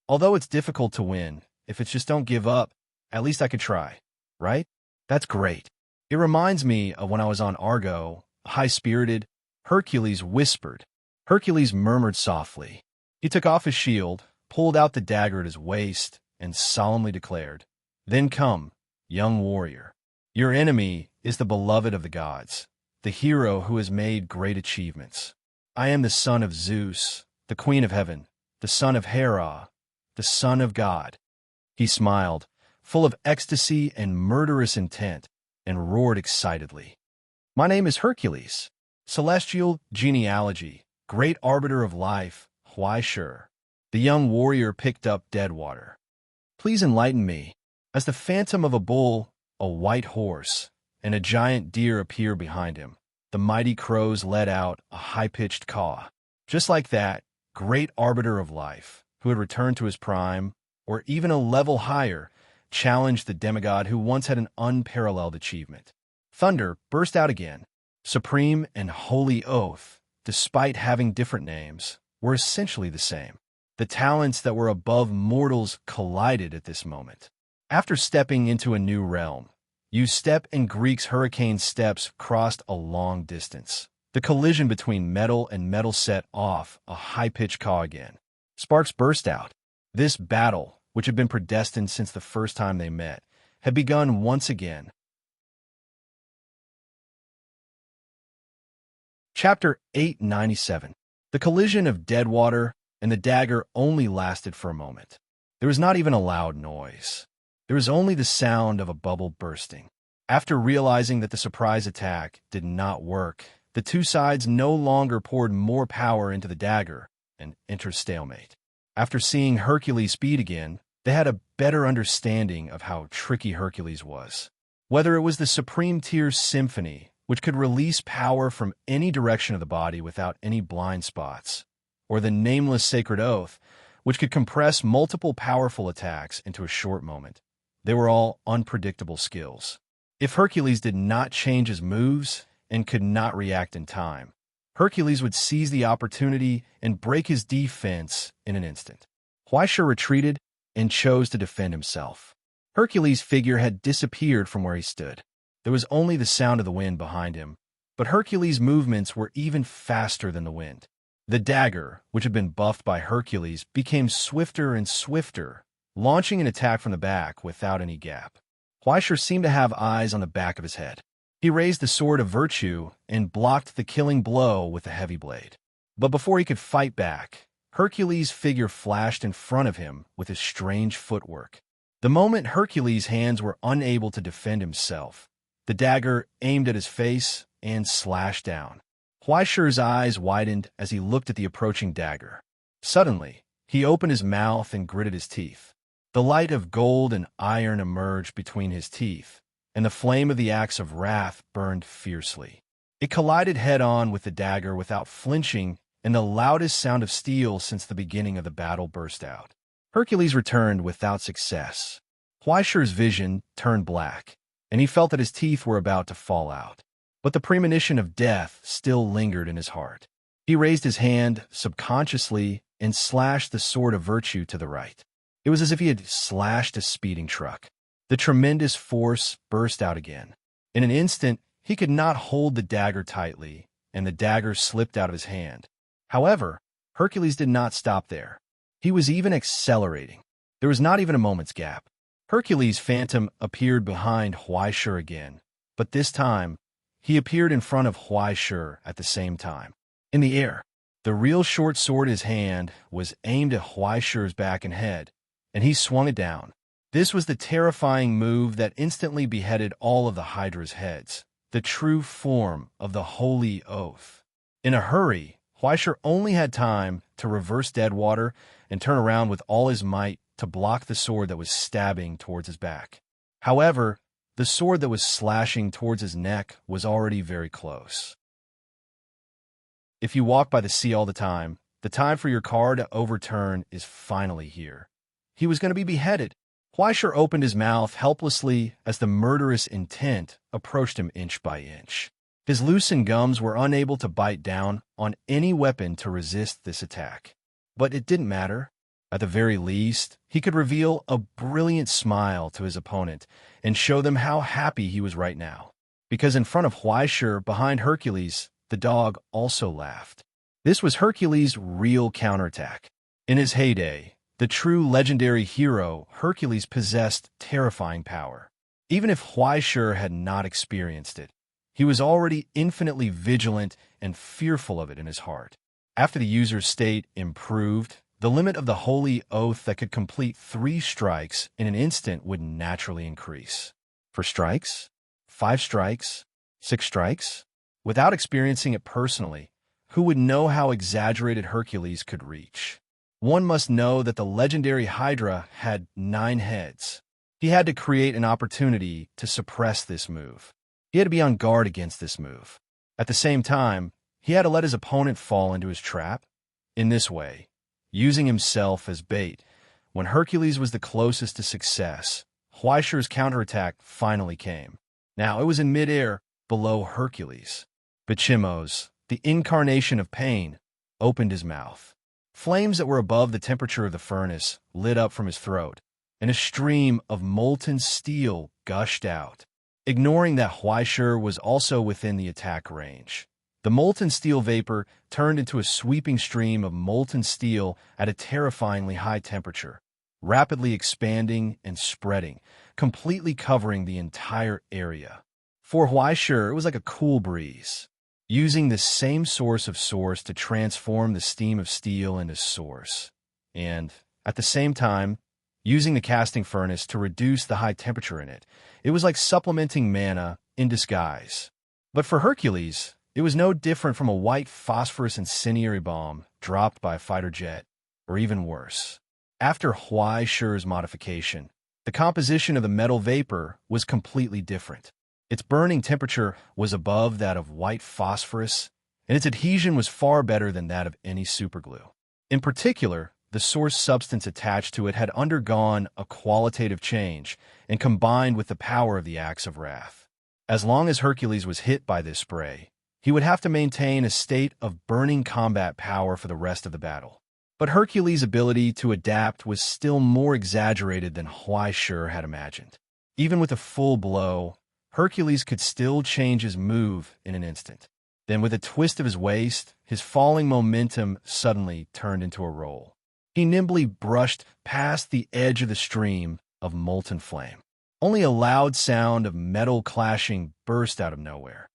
"Although it's difficult to win, if it's just don't give up, at least I could try, right? That's great. It reminds me of when I was on Argo, high-spirited." Hercules whispered. Hercules murmured softly. He took off his shield, pulled out the dagger at his waist, and solemnly declared, "Then come, young warrior. Your enemy is the beloved of the gods, the hero who has made great achievements. I am the son of Zeus, the queen of heaven, the son of Hera, the son of God." He smiled, full of ecstasy and murderous intent, and roared excitedly. "My name is Hercules, celestial genealogy, great arbiter of life, Huaishur." The young warrior picked up dead water. "Please enlighten me." As the phantom of a bull, a white horse, and a giant deer appeared behind him, the mighty crows let out a high-pitched caw. Just like that, great arbiter of life, who had returned to his prime, or even a level higher, challenged the demigod who once had an unparalleled achievement. Thunder burst out again. Supreme and Holy Oath, despite having different names, were essentially the same. The talents that were above mortals collided at this moment. After stepping into a new realm, you step and Greek's hurricane steps crossed a long distance. The collision between metal and metal set off a high-pitched caw again. Sparks burst out. This battle, which had been predestined since the first time they met, had begun once again. Chapter 897. The collision of Deadwater and the dagger only lasted for a moment. There was not even a loud noise. There was only the sound of a bubble bursting. After realizing that the surprise attack did not work, the two sides no longer poured more power into the dagger and entered stalemate. After seeing Hercules' speed again, they had a better understanding of how tricky Hercules was. Whether it was the Supreme Tier's Symphony, which could release power from any direction of the body without any blind spots, or the nameless Sacred Oath, which could compress multiple powerful attacks into a short moment, they were all unpredictable skills. If Hercules did not change his moves and could not react in time, Hercules would seize the opportunity and break his defense in an instant. Huaishur retreated and chose to defend himself. Hercules' figure had disappeared from where he stood. There was only the sound of the wind behind him, but Hercules' movements were even faster than the wind. The dagger, which had been buffed by Hercules, became swifter and swifter, launching an attack from the back without any gap. Huaishur seemed to have eyes on the back of his head. He raised the sword of virtue and blocked the killing blow with the heavy blade. But before he could fight back, Hercules' figure flashed in front of him with his strange footwork. The moment Hercules' hands were unable to defend himself, the dagger aimed at his face and slashed down. Huaishur's eyes widened as he looked at the approaching dagger. Suddenly, he opened his mouth and gritted his teeth. The light of gold and iron emerged between his teeth, and the flame of the axe of wrath burned fiercely. It collided head-on with the dagger without flinching, and the loudest sound of steel since the beginning of the battle burst out. Hercules returned without success. Huaishur's vision turned black, and he felt that his teeth were about to fall out. But the premonition of death still lingered in his heart. He raised his hand subconsciously and slashed the sword of virtue to the right. It was as if he had slashed a speeding truck. The tremendous force burst out again. In an instant, he could not hold the dagger tightly, and the dagger slipped out of his hand. However, Hercules did not stop there. He was even accelerating. There was not even a moment's gap. Hercules' phantom appeared behind Huaishur again, but this time, he appeared in front of Huaishur at the same time. In the air, the real short sword in his hand was aimed at Huaishur's back and head, and he swung it down. This was the terrifying move that instantly beheaded all of the Hydra's heads, the true form of the holy oath. In a hurry, Huaishur only had time to reverse Deadwater and turn around with all his might to block the sword that was stabbing towards his back. However, the sword that was slashing towards his neck was already very close. If you walk by the sea all the time for your car to overturn is finally here. He was going to be beheaded. Huaishur opened his mouth helplessly as the murderous intent approached him inch by inch. His loosened gums were unable to bite down on any weapon to resist this attack. But it didn't matter. At the very least, he could reveal a brilliant smile to his opponent and show them how happy he was right now. Because in front of Huaishur, behind Hercules, the dog also laughed. This was Hercules' real counterattack. In his heyday, the true legendary hero, Hercules possessed terrifying power. Even if Huaishur had not experienced it, he was already infinitely vigilant and fearful of it in his heart. After the user's state improved, the limit of the holy oath that could complete 3 strikes in an instant would naturally increase. 4 strikes? 5 strikes? 6 strikes? Without experiencing it personally, who would know how exaggerated Hercules could reach? One must know that the legendary Hydra had 9 heads. He had to create an opportunity to suppress this move. He had to be on guard against this move. At the same time, he had to let his opponent fall into his trap. In this way, using himself as bait, when Hercules was the closest to success, Huaishur's counterattack finally came. Now it was in midair, below Hercules. Bichimos, the incarnation of pain, opened his mouth. Flames that were above the temperature of the furnace lit up from his throat, and a stream of molten steel gushed out. Ignoring that Huaishur was also within the attack range, the molten steel vapor turned into a sweeping stream of molten steel at a terrifyingly high temperature, rapidly expanding and spreading, completely covering the entire area. For Huaishur, it was like a cool breeze, using the same source of source to transform the steam of steel into source, and, at the same time, using the casting furnace to reduce the high temperature in it. It was like supplementing mana in disguise. But for Hercules, it was no different from a white phosphorus incendiary bomb dropped by a fighter jet, or even worse. After Huaishur's modification, the composition of the metal vapor was completely different. Its burning temperature was above that of white phosphorus, and its adhesion was far better than that of any superglue. In particular, the source substance attached to it had undergone a qualitative change and combined with the power of the Axe of Wrath. As long as Hercules was hit by this spray, he would have to maintain a state of burning combat power for the rest of the battle. But Hercules' ability to adapt was still more exaggerated than Huaishur had imagined. Even with a full blow, Hercules could still change his move in an instant. Then with a twist of his waist, his falling momentum suddenly turned into a roll. He nimbly brushed past the edge of the stream of molten flame. Only a loud sound of metal clashing burst out of nowhere.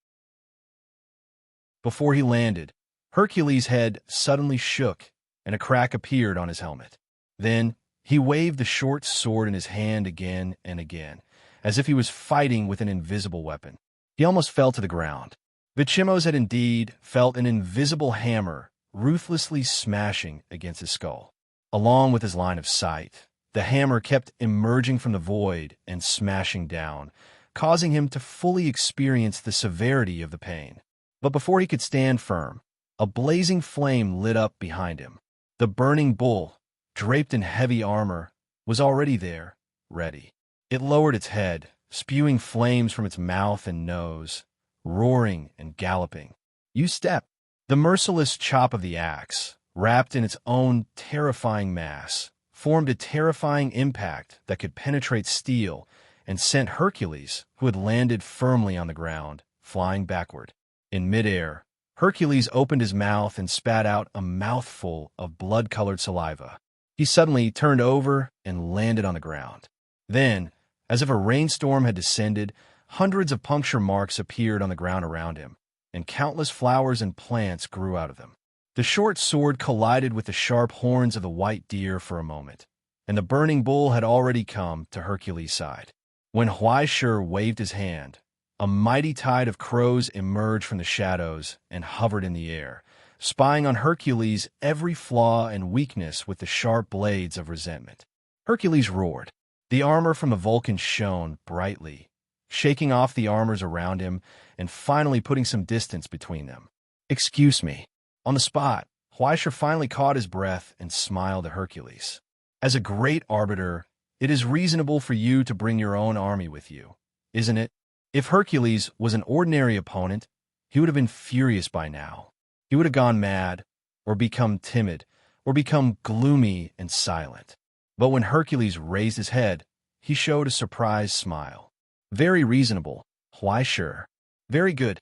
Before he landed, Hercules' head suddenly shook and a crack appeared on his helmet. Then he waved the short sword in his hand again and again, as if he was fighting with an invisible weapon. He almost fell to the ground. Bichimos had indeed felt an invisible hammer ruthlessly smashing against his skull. Along with his line of sight, the hammer kept emerging from the void and smashing down, causing him to fully experience the severity of the pain. But before he could stand firm, a blazing flame lit up behind him. The burning bull, draped in heavy armor, was already there, ready. It lowered its head, spewing flames from its mouth and nose, roaring and galloping. You step. The merciless chop of the axe, wrapped in its own terrifying mass, formed a terrifying impact that could penetrate steel and sent Hercules, who had landed firmly on the ground, flying backward. In midair, Hercules opened his mouth and spat out a mouthful of blood-colored saliva. He suddenly turned over and landed on the ground. Then, as if a rainstorm had descended, hundreds of puncture marks appeared on the ground around him, and countless flowers and plants grew out of them. The short sword collided with the sharp horns of the white deer for a moment, and the burning bull had already come to Hercules' side. When Huaishur waved his hand, a mighty tide of crows emerged from the shadows and hovered in the air, spying on Hercules' every flaw and weakness with the sharp blades of resentment. Hercules roared. The armor from the Vulcan shone brightly, shaking off the armors around him and finally putting some distance between them. "Excuse me." On the spot, Huaishur finally caught his breath and smiled at Hercules. "As a great arbiter, it is reasonable for you to bring your own army with you, isn't it?" If Hercules was an ordinary opponent, he would have been furious by now. He would have gone mad, or become timid, or become gloomy and silent. But when Hercules raised his head, he showed a surprised smile. "Very reasonable, Huaishur. Very good."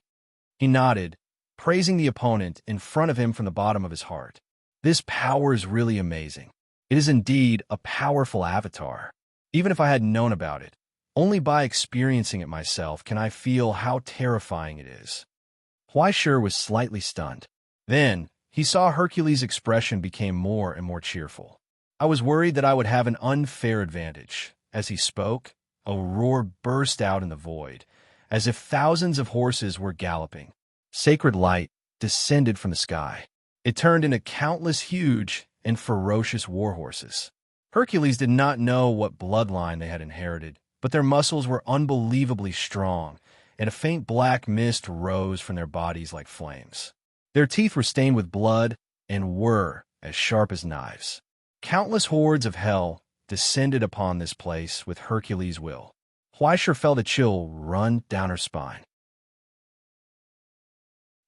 He nodded, praising the opponent in front of him from the bottom of his heart. "This power is really amazing. It is indeed a powerful avatar. Even if I hadn't known about it, only by experiencing it myself can I feel how terrifying it is." Huaishur was slightly stunned. Then, he saw Hercules' expression became more and more cheerful. "I was worried that I would have an unfair advantage." As he spoke, a roar burst out in the void, as if thousands of horses were galloping. Sacred light descended from the sky. It turned into countless huge and ferocious war horses. Hercules did not know what bloodline they had inherited, but their muscles were unbelievably strong, and a faint black mist rose from their bodies like flames. Their teeth were stained with blood and were as sharp as knives. Countless hordes of hell descended upon this place with Hercules' will. Huaishur felt a chill run down her spine.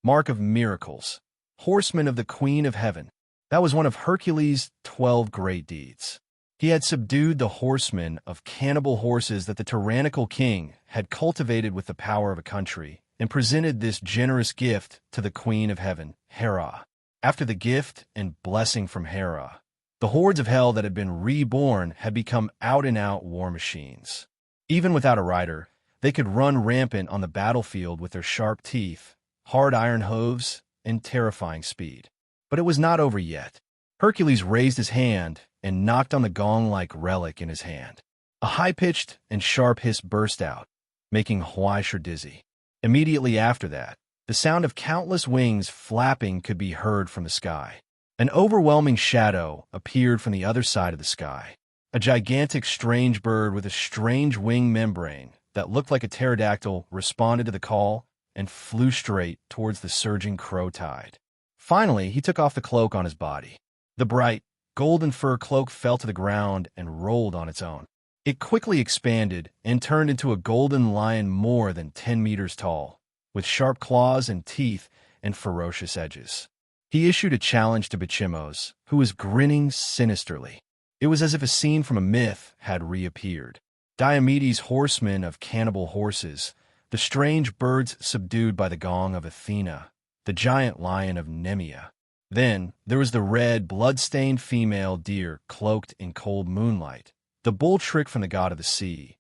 Mark of Miracles, Horseman of the Queen of Heaven. That was one of Hercules' 12 great deeds. He had subdued the horsemen of cannibal horses that the tyrannical king had cultivated with the power of a country, and presented this generous gift to the Queen of Heaven, Hera. After the gift and blessing from Hera, the hordes of hell that had been reborn had become out-and-out war machines. Even without a rider, they could run rampant on the battlefield with their sharp teeth, hard iron hooves, and terrifying speed. But it was not over yet. Hercules raised his hand and knocked on the gong-like relic in his hand. A high-pitched and sharp hiss burst out, making Huaishur dizzy. Immediately after that, the sound of countless wings flapping could be heard from the sky. An overwhelming shadow appeared from the other side of the sky. A gigantic strange bird with a strange wing membrane that looked like a pterodactyl responded to the call and flew straight towards the surging crow tide. Finally, he took off the cloak on his body. The bright, golden fur cloak fell to the ground and rolled on its own. It quickly expanded and turned into a golden lion more than 10 meters tall, with sharp claws and teeth and ferocious edges. He issued a challenge to Bichimos, who was grinning sinisterly. It was as if a scene from a myth had reappeared. Diomedes' horsemen of cannibal horses, the strange birds subdued by the gong of Athena, the giant lion of Nemea. Then there was the red, blood-stained female deer cloaked in cold moonlight, the bull trick from the god of the sea.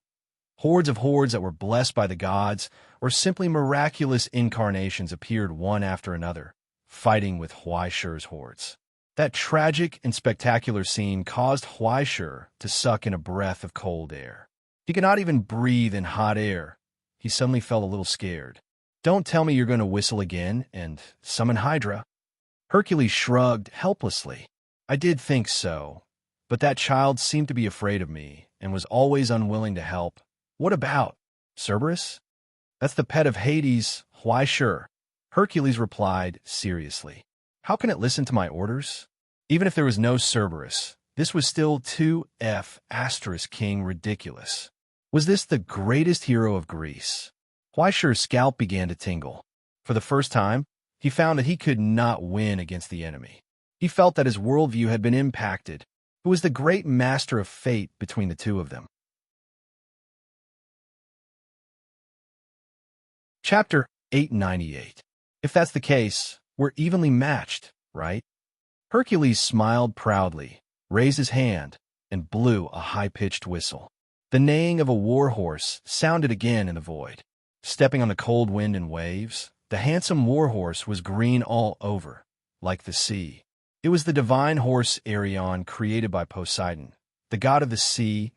Hordes of hordes that were blessed by the gods, or simply miraculous incarnations appeared one after another, fighting with Huaishur's hordes. That tragic and spectacular scene caused Huaishur to suck in a breath of cold air. He could not even breathe in hot air. He suddenly felt a little scared. "Don't tell me you're going to whistle again and summon Hydra." Hercules shrugged helplessly. "I did think so, but that child seemed to be afraid of me and was always unwilling to help. What about Cerberus?" "That's the pet of Hades, Huaishur," Hercules replied seriously. "How can it listen to my orders?" Even if there was no Cerberus, this was still 2F** king ridiculous. Was this the greatest hero of Greece? Huaishur's scalp began to tingle. For the first time, he found that he could not win against the enemy. He felt that his worldview had been impacted. Who was the great master of fate between the two of them? Chapter 898. If that's the case, we're evenly matched, right? Hercules smiled proudly, raised his hand, and blew a high-pitched whistle. The neighing of a war horse sounded again in the void. Stepping on the cold wind and waves, the handsome war horse was green all over, like the sea. It was the divine horse Arion created by Poseidon, the god of the sea,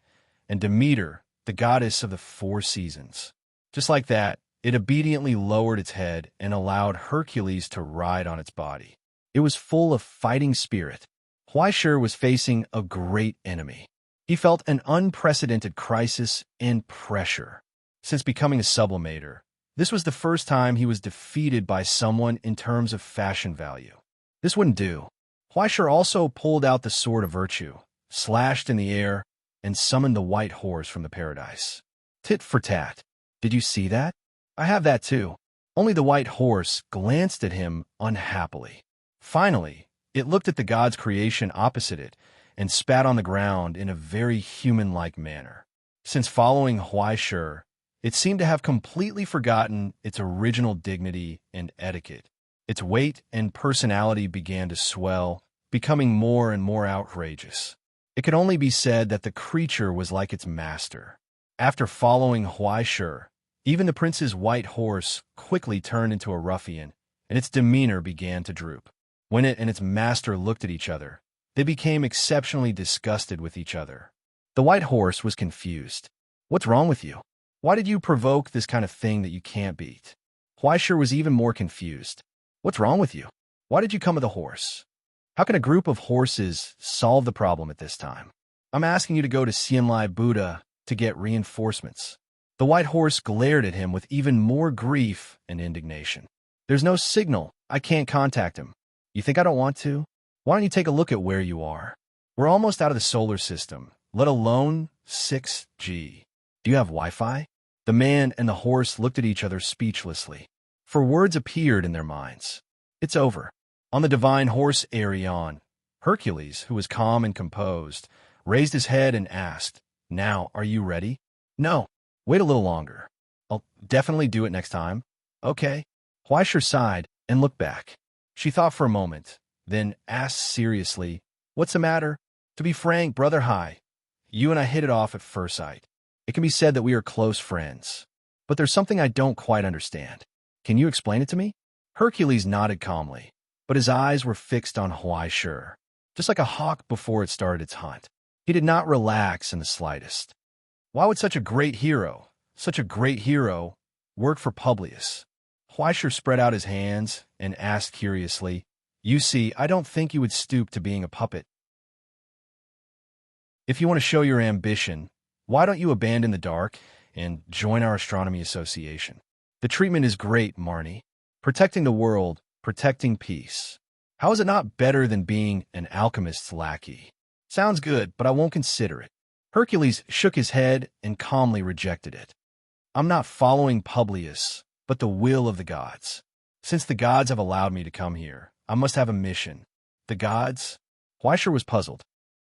and Demeter, the goddess of the four seasons. Just like that, it obediently lowered its head and allowed Hercules to ride on its body. It was full of fighting spirit. Huaishur was facing a great enemy. He felt an unprecedented crisis and pressure. Since becoming a sublimator, this was the first time he was defeated by someone in terms of fashion value. This wouldn't do. Huaishur also pulled out the sword of virtue, slashed in the air, and summoned the white horse from the paradise. Tit for tat. Did you see that? I have that too. Only the white horse glanced at him unhappily. Finally, it looked at the god's creation opposite it and spat on the ground in a very human-like manner. Since following Huaishur, it seemed to have completely forgotten its original dignity and etiquette. Its weight and personality began to swell, becoming more and more outrageous. It could only be said that the creature was like its master. After following Huaishur, even the prince's white horse quickly turned into a ruffian, and its demeanor began to droop. When it and its master looked at each other, they became exceptionally disgusted with each other. The white horse was confused. What's wrong with you? Why did you provoke this kind of thing that you can't beat? Huaishur was even more confused. What's wrong with you? Why did you come with a horse? How can a group of horses solve the problem at this time? I'm asking you to go to Xianlai Buddha to get reinforcements. The white horse glared at him with even more grief and indignation. There's no signal. I can't contact him. You think I don't want to? Why don't you take a look at where you are? We're almost out of the solar system, let alone 6G. Do you have Wi-Fi? The man and the horse looked at each other speechlessly, for words appeared in their minds. It's over. On the divine horse Arion, Hercules, who was calm and composed, raised his head and asked, "Now, are you ready?" "No. Wait a little longer. I'll definitely do it next time." "Okay." Huaishur sighed and looked back. She thought for a moment, then asked seriously, "What's the matter?" "To be frank, Brother Hai, you and I hit it off at first sight. It can be said that we are close friends. But there's something I don't quite understand. Can you explain it to me?" Hercules nodded calmly, but his eyes were fixed on Huaishur, just like a hawk before it started its hunt. He did not relax in the slightest. Why would such a great hero, work for Publius? Huaishur spread out his hands and asked curiously, "You see, I don't think you would stoop to being a puppet. If you want to show your ambition, why don't you abandon the dark and join our astronomy association? The treatment is great, Marnie. Protecting the world, protecting peace. How is it not better than being an alchemist's lackey?" "Sounds good, but I won't consider it." Hercules shook his head and calmly rejected it. "I'm not following Publius, but the will of the gods. Since the gods have allowed me to come here, I must have a mission." "The gods?" Huaishur was puzzled.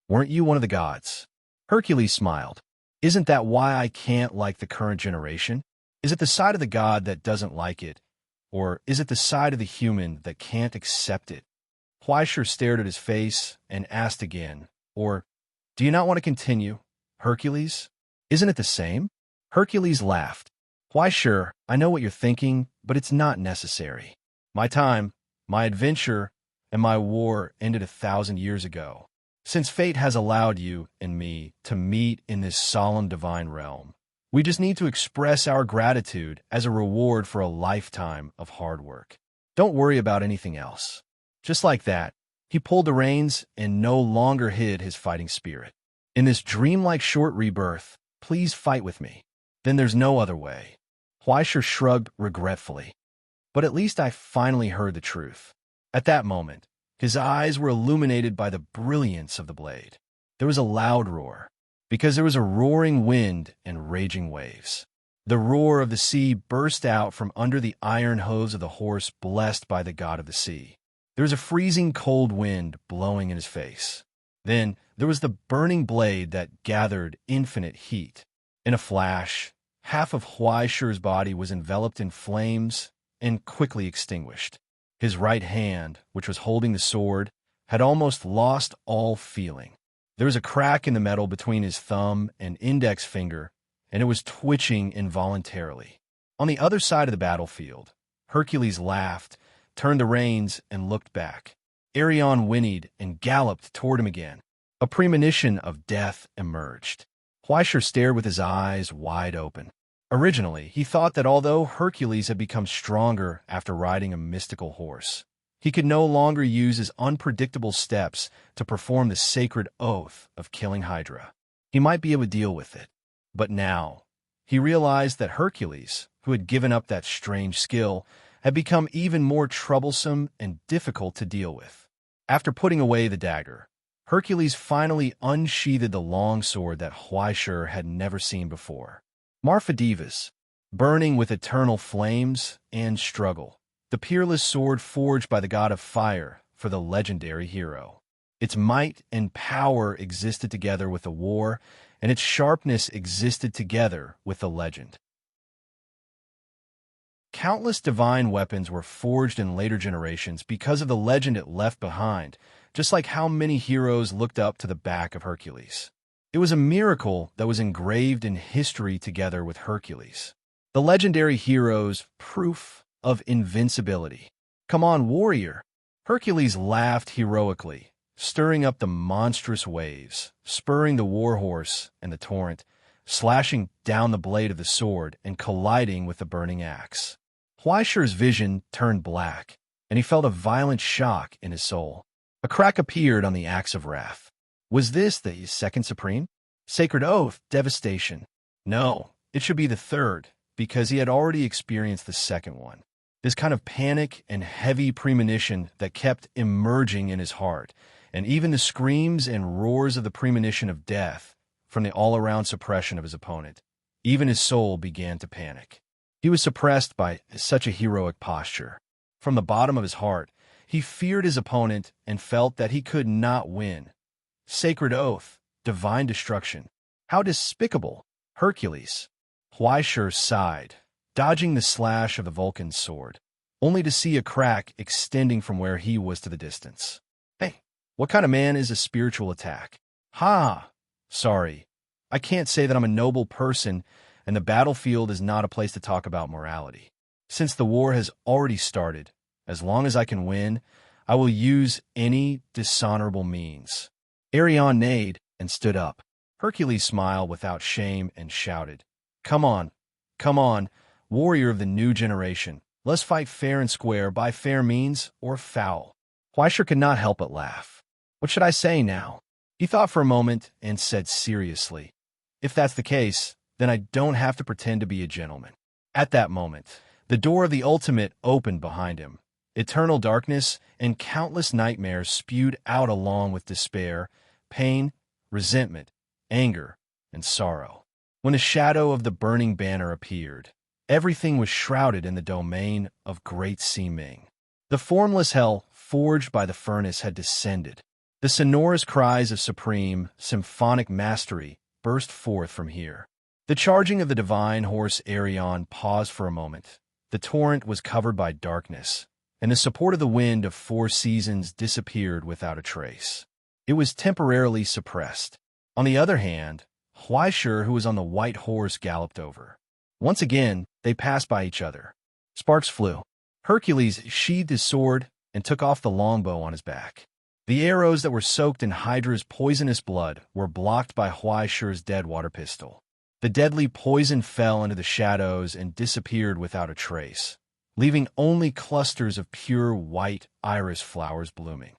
"Weren't you one of the gods?" Hercules smiled. "Isn't that why I can't like the current generation? Is it the side of the god that doesn't like it, or is it the side of the human that can't accept it?" Huaishur stared at his face and asked again, "Or, do you not want to continue, Hercules? Isn't it the same?" Hercules laughed. "Huaishur, I know what you're thinking, but it's not necessary. My time, my adventure, and my war ended 1,000 years ago. Since fate has allowed you and me to meet in this solemn divine realm, we just need to express our gratitude as a reward for a lifetime of hard work. Don't worry about anything else." Just like that, he pulled the reins and no longer hid his fighting spirit. "In this dreamlike short rebirth, please fight with me. Then there's no other way." Huaishur shrugged regretfully. "But at least I finally heard the truth." At that moment, his eyes were illuminated by the brilliance of the blade. There was a loud roar, because there was a roaring wind and raging waves. The roar of the sea burst out from under the iron hooves of the horse blessed by the god of the sea. There was a freezing cold wind blowing in his face. Then there was the burning blade that gathered infinite heat. In a flash, half of Huaishur's body was enveloped in flames and quickly extinguished. His right hand, which was holding the sword, had almost lost all feeling. There was a crack in the metal between his thumb and index finger, and it was twitching involuntarily. On the other side of the battlefield, Hercules laughed, turned the reins, and looked back. Arion whinnied and galloped toward him again. A premonition of death emerged. Huaishur stared with his eyes wide open. Originally, he thought that although Hercules had become stronger after riding a mystical horse, he could no longer use his unpredictable steps to perform the sacred oath of killing Hydra. He might be able to deal with it. But now, he realized that Hercules, who had given up that strange skill, had become even more troublesome and difficult to deal with. After putting away the dagger, Hercules finally unsheathed the long sword that Huaishur had never seen before. Marfadivas, burning with eternal flames and struggle, the peerless sword forged by the god of fire for the legendary hero. Its might and power existed together with the war, and its sharpness existed together with the legend. Countless divine weapons were forged in later generations because of the legend it left behind, just like how many heroes looked up to the back of Hercules. It was a miracle that was engraved in history together with Hercules. The legendary hero's proof of invincibility. "Come on, warrior!" Hercules laughed heroically, stirring up the monstrous waves, spurring the warhorse and the torrent, slashing down the blade of the sword and colliding with the burning axe. Huaishur's vision turned black, and he felt a violent shock in his soul. A crack appeared on the axe of wrath. Was this the second supreme? Sacred oath, devastation. No, it should be the third, because he had already experienced the second one. This kind of panic and heavy premonition that kept emerging in his heart, and even the screams and roars of the premonition of death from the all-around suppression of his opponent. Even his soul began to panic. He was suppressed by such a heroic posture. From the bottom of his heart, he feared his opponent and felt that he could not win. Sacred oath, divine destruction. How despicable! Hercules. Huaishur sighed, dodging the slash of the Vulcan's sword, only to see a crack extending from where he was to the distance. Hey, what kind of man is a spiritual attack? Ha! Sorry, I can't say that I'm a noble person, and the battlefield is not a place to talk about morality. Since the war has already started, as long as I can win, I will use any dishonorable means. Arion neighed and stood up. Hercules smiled without shame and shouted, come on, warrior of the new generation. Let's fight fair and square by fair means or foul." Huaishur could not help but laugh. What should I say now? He thought for a moment and said seriously, "If that's the case, then I don't have to pretend to be a gentleman." At that moment, the door of the ultimate opened behind him. Eternal darkness and countless nightmares spewed out along with despair, pain, resentment, anger, and sorrow. When the shadow of the burning banner appeared, everything was shrouded in the domain of Great Ming. The formless hell forged by the furnace had descended. The sonorous cries of supreme, symphonic mastery burst forth from here. The charging of the divine horse Arion paused for a moment. The torrent was covered by darkness, and the support of the wind of four seasons disappeared without a trace. It was temporarily suppressed. On the other hand, Huaishur, who was on the white horse, galloped over. Once again, they passed by each other. Sparks flew. Hercules sheathed his sword and took off the longbow on his back. The arrows that were soaked in Hydra's poisonous blood were blocked by Huaishur's deadwater pistol. The deadly poison fell into the shadows and disappeared without a trace, leaving only clusters of pure white iris flowers blooming.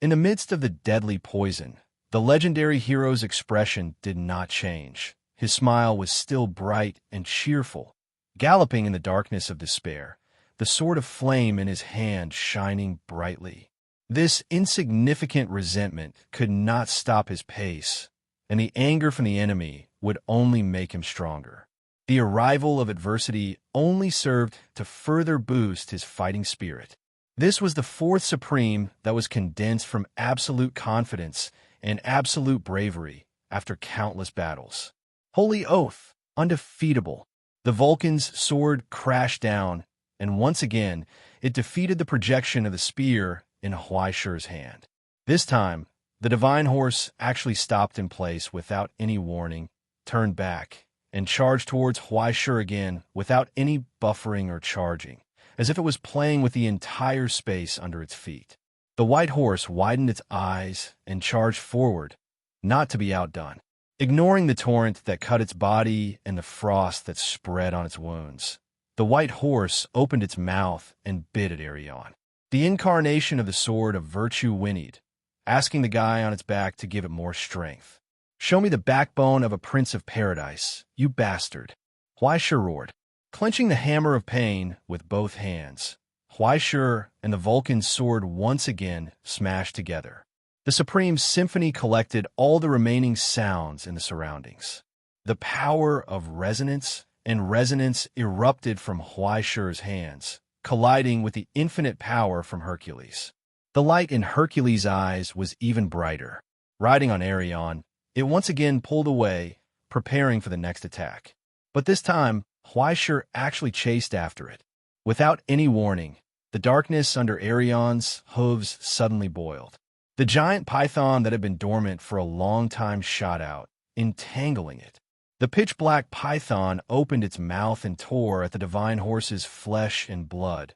In the midst of the deadly poison, the legendary hero's expression did not change. His smile was still bright and cheerful, galloping in the darkness of despair, the sword of flame in his hand shining brightly. This insignificant resentment could not stop his pace, and the anger from the enemy would only make him stronger. The arrival of adversity only served to further boost his fighting spirit. This was the fourth supreme that was condensed from absolute confidence and absolute bravery after countless battles. Holy oath, undefeatable. The Vulcan's sword crashed down, and once again it defeated the projection of the spear in Huaishur's hand. This time, The divine horse actually stopped in place without any warning, turned back, and charged towards Huaishur again without any buffering or charging, as if it was playing with the entire space under its feet. The white horse widened its eyes and charged forward, not to be outdone. Ignoring the torrent that cut its body and the frost that spread on its wounds, the white horse opened its mouth and bit at Arion. The incarnation of the sword of virtue whinnied, asking the guy on its back to give it more strength. "Show me the backbone of a prince of paradise, you bastard," Huaishur roared. Clenching the hammer of pain with both hands, Huaishur and the Vulcan's sword once again smashed together. The supreme symphony collected all the remaining sounds in the surroundings. The power of resonance erupted from Huaishur's hands, colliding with the infinite power from Hercules. The light in Hercules' eyes was even brighter. Riding on Arion, it once again pulled away, preparing for the next attack. But this time, Huaishur actually chased after it. Without any warning, the darkness under Arion's hooves suddenly boiled. The giant python that had been dormant for a long time shot out, entangling it. The pitch-black python opened its mouth and tore at the divine horse's flesh and blood,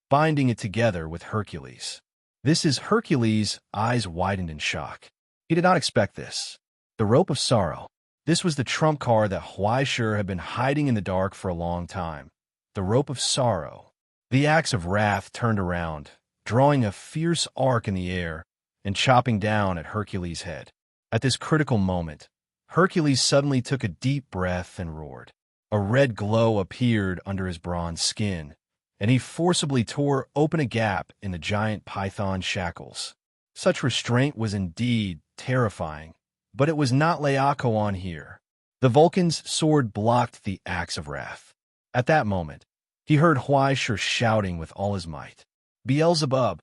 binding it together with Hercules. This is Hercules' eyes widened in shock. He did not expect this. The rope of sorrow. This was the trump card that Huaishur had been hiding in the dark for a long time. The rope of sorrow. The axe of wrath turned around, drawing a fierce arc in the air and chopping down at Hercules' head. At this critical moment, Hercules suddenly took a deep breath and roared. A red glow appeared under his bronze skin, and he forcibly tore open a gap in the giant python's shackles. Such restraint was indeed terrifying, but it was not Laocoon here. The Vulcan's sword blocked the axe of wrath. At that moment, he heard Huaishur shouting with all his might, "Beelzebub!"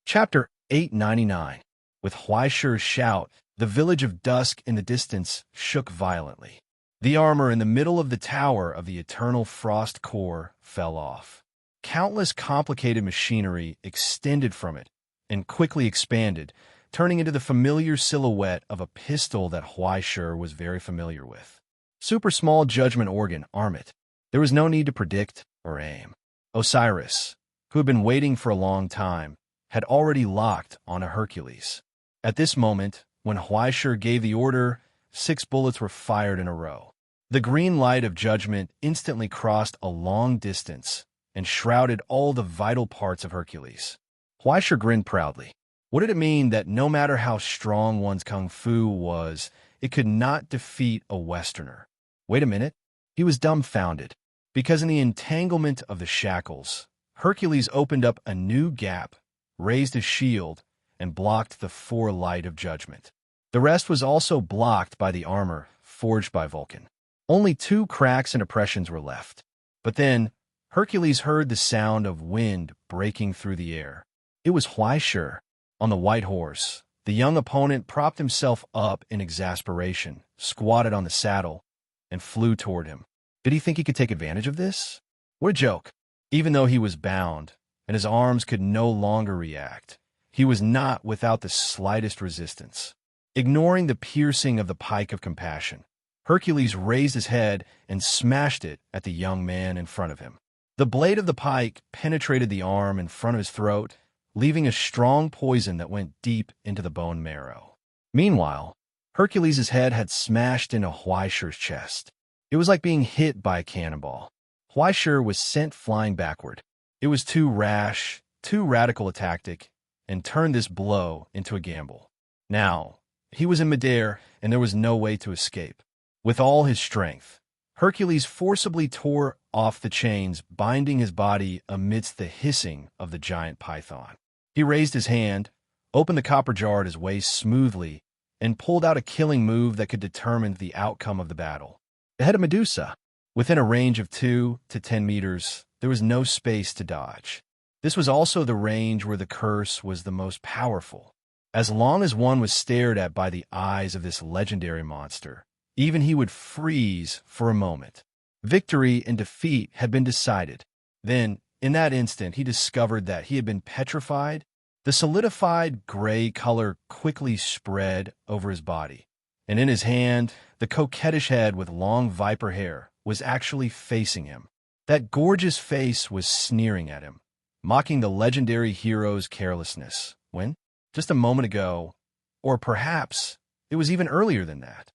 Chapter 899. With Huaishur's shout, the village of dusk in the distance shook violently. The armor in the middle of the tower of the eternal frost core fell off. Countless complicated machinery extended from it and quickly expanded, turning into the familiar silhouette of a pistol that Huaishur was very familiar with. Super small judgment organ, arm it. There was no need to predict or aim. Osiris, who had been waiting for a long time, had already locked on a Hercules. At this moment, when Huaishur gave the order, 6 bullets were fired in a row. The green light of judgment instantly crossed a long distance and shrouded all the vital parts of Hercules. Huaishur grinned proudly. What did it mean that no matter how strong one's kung fu was, it could not defeat a Westerner? Wait a minute. He was dumbfounded, because in the entanglement of the shackles, Hercules opened up a new gap, raised his shield, and blocked the 4 light of judgment. The rest was also blocked by the armor forged by Vulcan. Only 2 cracks and impressions were left. But then, Hercules heard the sound of wind breaking through the air. It was Huaishur, on the white horse. The young opponent propped himself up in exasperation, squatted on the saddle, and flew toward him. Did he think he could take advantage of this? What a joke! Even though he was bound, and his arms could no longer react, he was not without the slightest resistance. Ignoring the piercing of the pike of compassion, Hercules raised his head and smashed it at the young man in front of him. The blade of the pike penetrated the arm in front of his throat, leaving a strong poison that went deep into the bone marrow. Meanwhile, Hercules' head had smashed into Huaishur's chest. It was like being hit by a cannonball. Huaishur was sent flying backward. It was too rash, too radical a tactic, and turned this blow into a gamble. Now, he was in midair, and there was no way to escape. With all his strength, Hercules forcibly tore off the chains binding his body amidst the hissing of the giant python. He raised his hand, opened the copper jar at his waist smoothly, and pulled out a killing move that could determine the outcome of the battle. The head of Medusa. Within a range of 2 to 10 meters, there was no space to dodge. This was also the range where the curse was the most powerful. As long as one was stared at by the eyes of this legendary monster, even he would freeze for a moment. Victory and defeat had been decided. Then, In that instant, he discovered that he had been petrified. The solidified gray color quickly spread over his body, and in his hand, the coquettish head with long viper hair was actually facing him. That gorgeous face was sneering at him, mocking the legendary hero's carelessness, when, just a moment ago, or perhaps it was even earlier than that.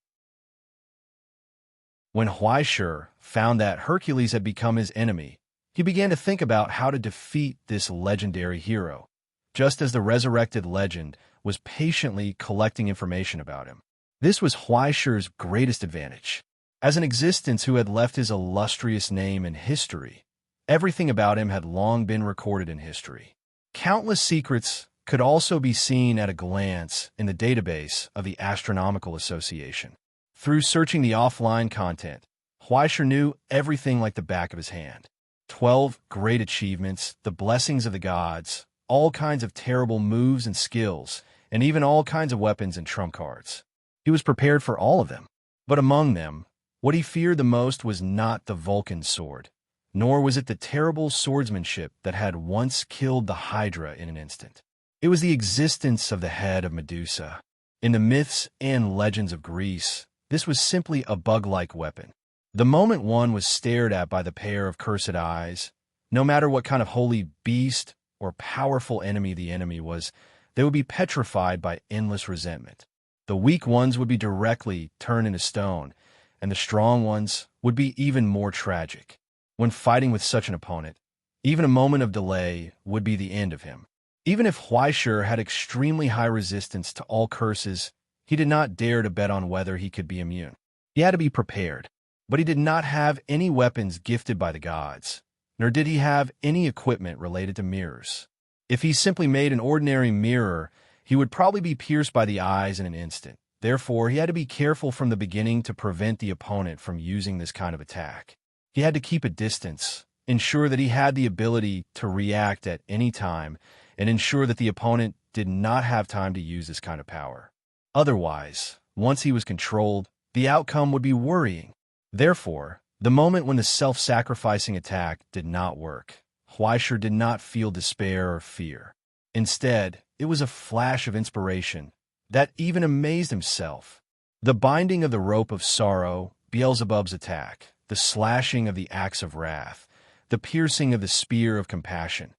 When Huaishur found that Hercules had become his enemy, he began to think about how to defeat this legendary hero, just as the resurrected legend was patiently collecting information about him. This was Huaishur's greatest advantage. As an existence who had left his illustrious name in history, everything about him had long been recorded in history. Countless secrets could also be seen at a glance in the database of the Astronomical Association. Through searching the offline content, Huaishur knew everything like the back of his hand. 12 great achievements, the blessings of the gods, all kinds of terrible moves and skills, and even all kinds of weapons and trump cards. He was prepared for all of them. But among them, what he feared the most was not the Vulcan sword, nor was it the terrible swordsmanship that had once killed the Hydra in an instant. It was the existence of the head of Medusa. In the myths and legends of Greece, this was simply a bug-like weapon. The moment one was stared at by the pair of cursed eyes, no matter what kind of holy beast or powerful enemy the enemy was, they would be petrified by endless resentment. The weak ones would be directly turned into stone, and the strong ones would be even more tragic. When fighting with such an opponent, even a moment of delay would be the end of him. Even if Huaishur had extremely high resistance to all curses, he did not dare to bet on whether he could be immune. He had to be prepared, but he did not have any weapons gifted by the gods, nor did he have any equipment related to mirrors. If he simply made an ordinary mirror, he would probably be pierced by the eyes in an instant. Therefore, he had to be careful from the beginning to prevent the opponent from using this kind of attack. He had to keep a distance, ensure that he had the ability to react at any time, and ensure that the opponent did not have time to use this kind of power. Otherwise, once he was controlled, the outcome would be worrying. Therefore, the moment when the self-sacrificing attack did not work, Huaishur did not feel despair or fear. Instead, it was a flash of inspiration that even amazed himself. The binding of the rope of sorrow, Beelzebub's attack, the slashing of the axe of wrath, the piercing of the spear of compassion,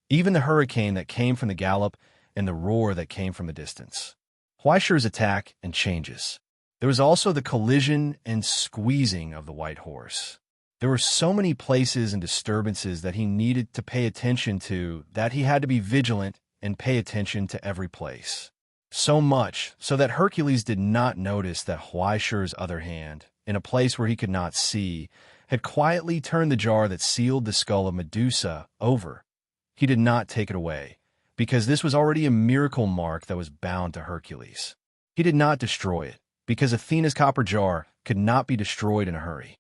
even the hurricane that came from the gallop and the roar that came from the distance. Huaishur's attack and changes. There was also the collision and squeezing of the white horse. There were so many places and disturbances that he needed to pay attention to that he had to be vigilant and pay attention to every place. So much so that Hercules did not notice that Huaishur's other hand, in a place where he could not see, had quietly turned the jar that sealed the skull of Medusa over. He did not take it away, because this was already a miracle mark that was bound to Hercules. He did not destroy it, because Athena's copper jar could not be destroyed in a hurry.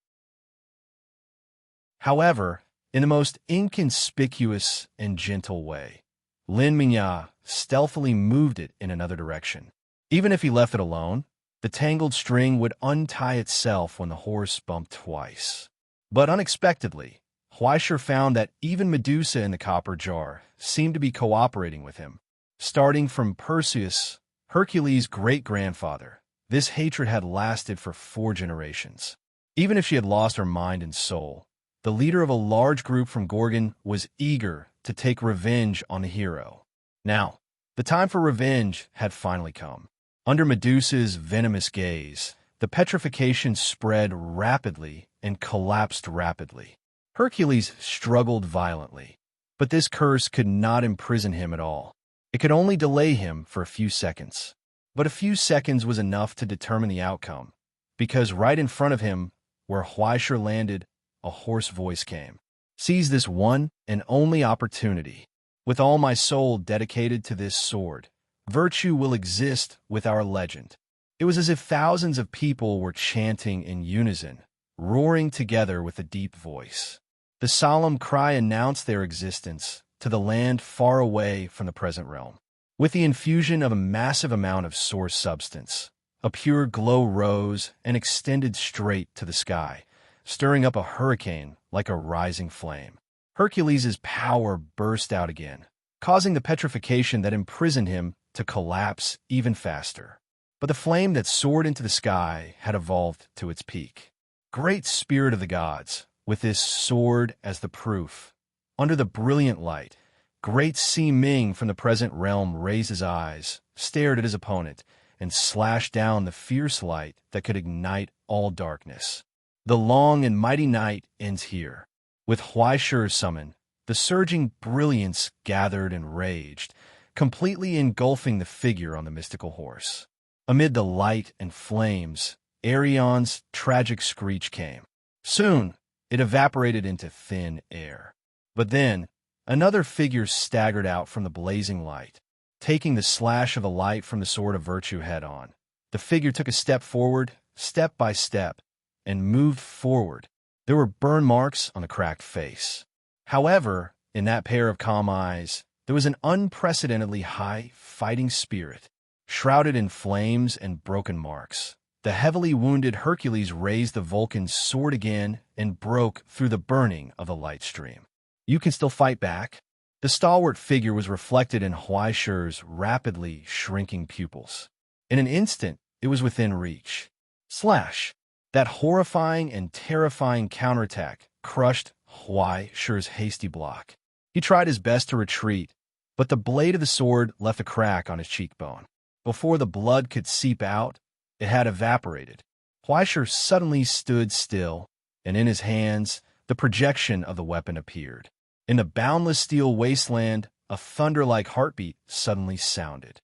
However, in the most inconspicuous and gentle way, Lin Mingya stealthily moved it in another direction. Even if he left it alone, the tangled string would untie itself when the horse bumped twice. But unexpectedly, Huaishur found that even Medusa in the copper jar seemed to be cooperating with him. Starting from Perseus, Hercules' great-grandfather, this hatred had lasted for 4 generations. Even if she had lost her mind and soul, the leader of a large group from Gorgon was eager to take revenge on the hero. Now, the time for revenge had finally come. Under Medusa's venomous gaze, the petrification spread rapidly and collapsed rapidly. Hercules struggled violently, but this curse could not imprison him at all. It could only delay him for a few seconds. But a few seconds was enough to determine the outcome, because right in front of him, where Huaishur landed, a hoarse voice came. "Seize this one and only opportunity. With all my soul dedicated to this sword, virtue will exist with our legend." It was as if thousands of people were chanting in unison, roaring together with a deep voice. The solemn cry announced their existence to the land far away from the present realm. With the infusion of a massive amount of source substance, a pure glow rose and extended straight to the sky, stirring up a hurricane like a rising flame. Hercules' power burst out again, causing the petrification that imprisoned him to collapse even faster. But the flame that soared into the sky had evolved to its peak. Great spirit of the gods, with this sword as the proof. Under the brilliant light, great Si Ming from the present realm raised his eyes, stared at his opponent, and slashed down the fierce light that could ignite all darkness. The long and mighty night ends here. With Huaishur's summon, the surging brilliance gathered and raged, completely engulfing the figure on the mystical horse. Amid the light and flames, Arion's tragic screech came. Soon, it evaporated into thin air. But then, another figure staggered out from the blazing light, taking the slash of the light from the sword of virtue head-on. The figure took a step forward, step by step, and moved forward. There were burn marks on the cracked face. However, in that pair of calm eyes, there was an unprecedentedly high fighting spirit, shrouded in flames and broken marks. The heavily wounded Hercules raised the Vulcan's sword again and broke through the burning of the light stream. "You can still fight back?" The stalwart figure was reflected in Huaishur's rapidly shrinking pupils. In an instant, it was within reach. Slash! That horrifying and terrifying counterattack crushed Huaishur's hasty block. He tried his best to retreat, but the blade of the sword left a crack on his cheekbone. Before the blood could seep out, it had evaporated. Huaishur suddenly stood still, and in his hands, the projection of the weapon appeared. In the boundless steel wasteland, a thunder-like heartbeat suddenly sounded.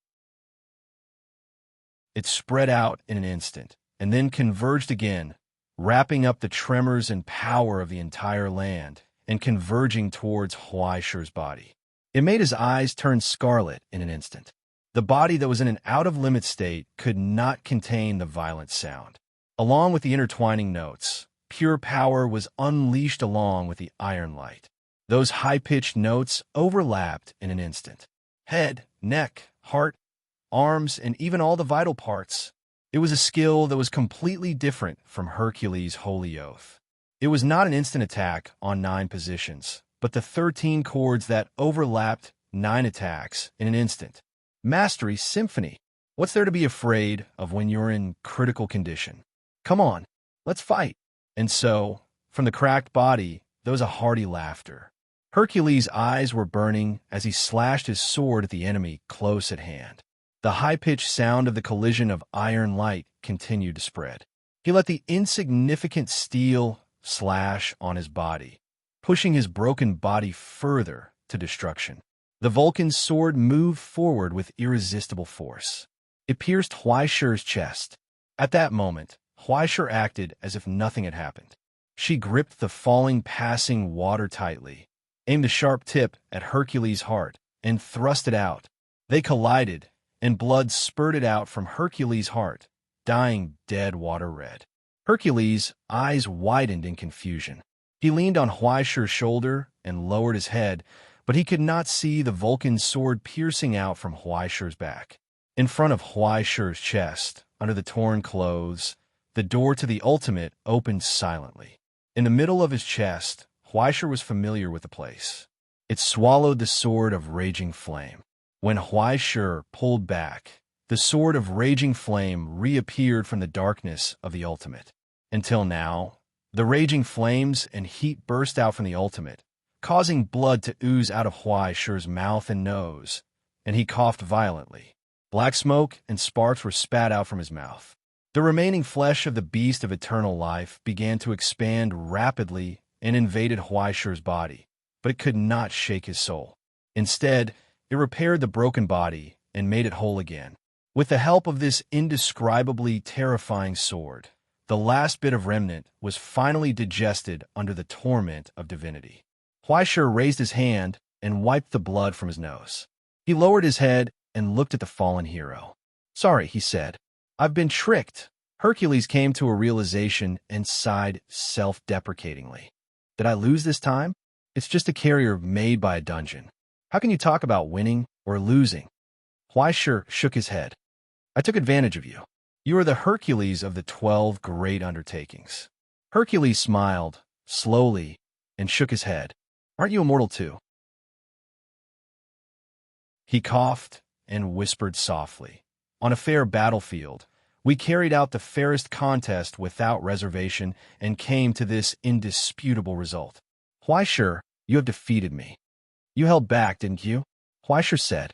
It spread out in an instant, and then converged again, wrapping up the tremors and power of the entire land and converging towards Huaishur's body. It made his eyes turn scarlet in an instant. The body that was in an out-of-limit state could not contain the violent sound. Along with the intertwining notes, pure power was unleashed along with the iron light. Those high-pitched notes overlapped in an instant. Head, neck, heart, arms, and even all the vital parts. It was a skill that was completely different from Hercules' holy oath. It was not an instant attack on 9 positions, but the 13 chords that overlapped 9 attacks in an instant. Mastery symphony. What's there to be afraid of when you're in critical condition? Come on, let's fight. And so, from the cracked body, there was a hearty laughter. Hercules' eyes were burning as he slashed his sword at the enemy close at hand. The high-pitched sound of the collision of iron light continued to spread. He let the insignificant steel slash on his body, pushing his broken body further to destruction. The Vulcan's sword moved forward with irresistible force. It pierced Huaishur's chest. At that moment, Huaishur acted as if nothing had happened. She gripped the falling, passing water tightly, aimed a sharp tip at Hercules' heart, and thrust it out. They collided, and blood spurted out from Hercules' heart, dyeing dead water red. Hercules' eyes widened in confusion. He leaned on Huaishur's shoulder and lowered his head, but he could not see the Vulcan's sword piercing out from Huaishur's back. In front of Huaishur's chest, under the torn clothes, the door to the ultimate opened silently. In the middle of his chest, Huaishur was familiar with the place. It swallowed the sword of raging flame. When Huaishur pulled back, the sword of raging flame reappeared from the darkness of the ultimate. Until now, the raging flames and heat burst out from the ultimate, causing blood to ooze out of Huaishur's mouth and nose, and he coughed violently. Black smoke and sparks were spat out from his mouth. The remaining flesh of the beast of eternal life began to expand rapidly and invaded Huaishur's body, but it could not shake his soul. Instead, it repaired the broken body and made it whole again. With the help of this indescribably terrifying sword, the last bit of remnant was finally digested under the torment of divinity. Huaishur raised his hand and wiped the blood from his nose. He lowered his head and looked at the fallen hero. "Sorry," he said. "I've been tricked." Hercules came to a realization and sighed self-deprecatingly. "Did I lose this time? It's just a carrier made by a dungeon. How can you talk about winning or losing?" Huaishur shook his head. "I took advantage of you. You are the Hercules of the 12 great undertakings." Hercules smiled, slowly, and shook his head. Aren't you immortal too? He coughed and whispered softly. On a fair battlefield, we carried out the fairest contest without reservation and came to this indisputable result. Why sure, you have defeated me. You held back, didn't you? Huaisher said.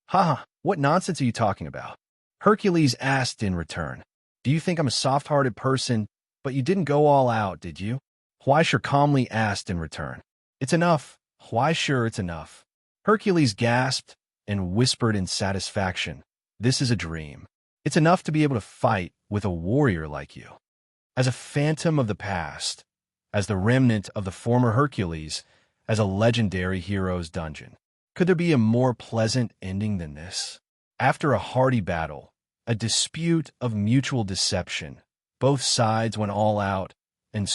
Ha! What nonsense are you talking about? Hercules asked in return. Do you think I'm a soft-hearted person, but you didn't go all out, did you? Huaisher calmly asked in return. It's enough. Huaisher, it's enough. Hercules gasped and whispered in satisfaction. This is a dream. It's enough to be able to fight with a warrior like you. As a phantom of the past, as the remnant of the former Hercules, as a legendary hero's dungeon. Could there be a more pleasant ending than this? After a hearty battle, a dispute of mutual deception, both sides went all out, and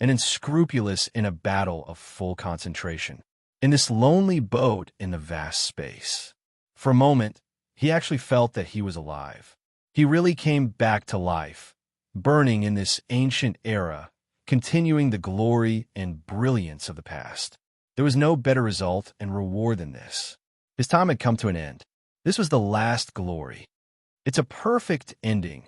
unscrupulous in a battle of full concentration. In this lonely boat in the vast space. For a moment, he actually felt that he was alive. He really came back to life, burning in this ancient era, continuing the glory and brilliance of the past. There was no better result and reward than this. His time had come to an end. This was the last glory. It's a perfect ending.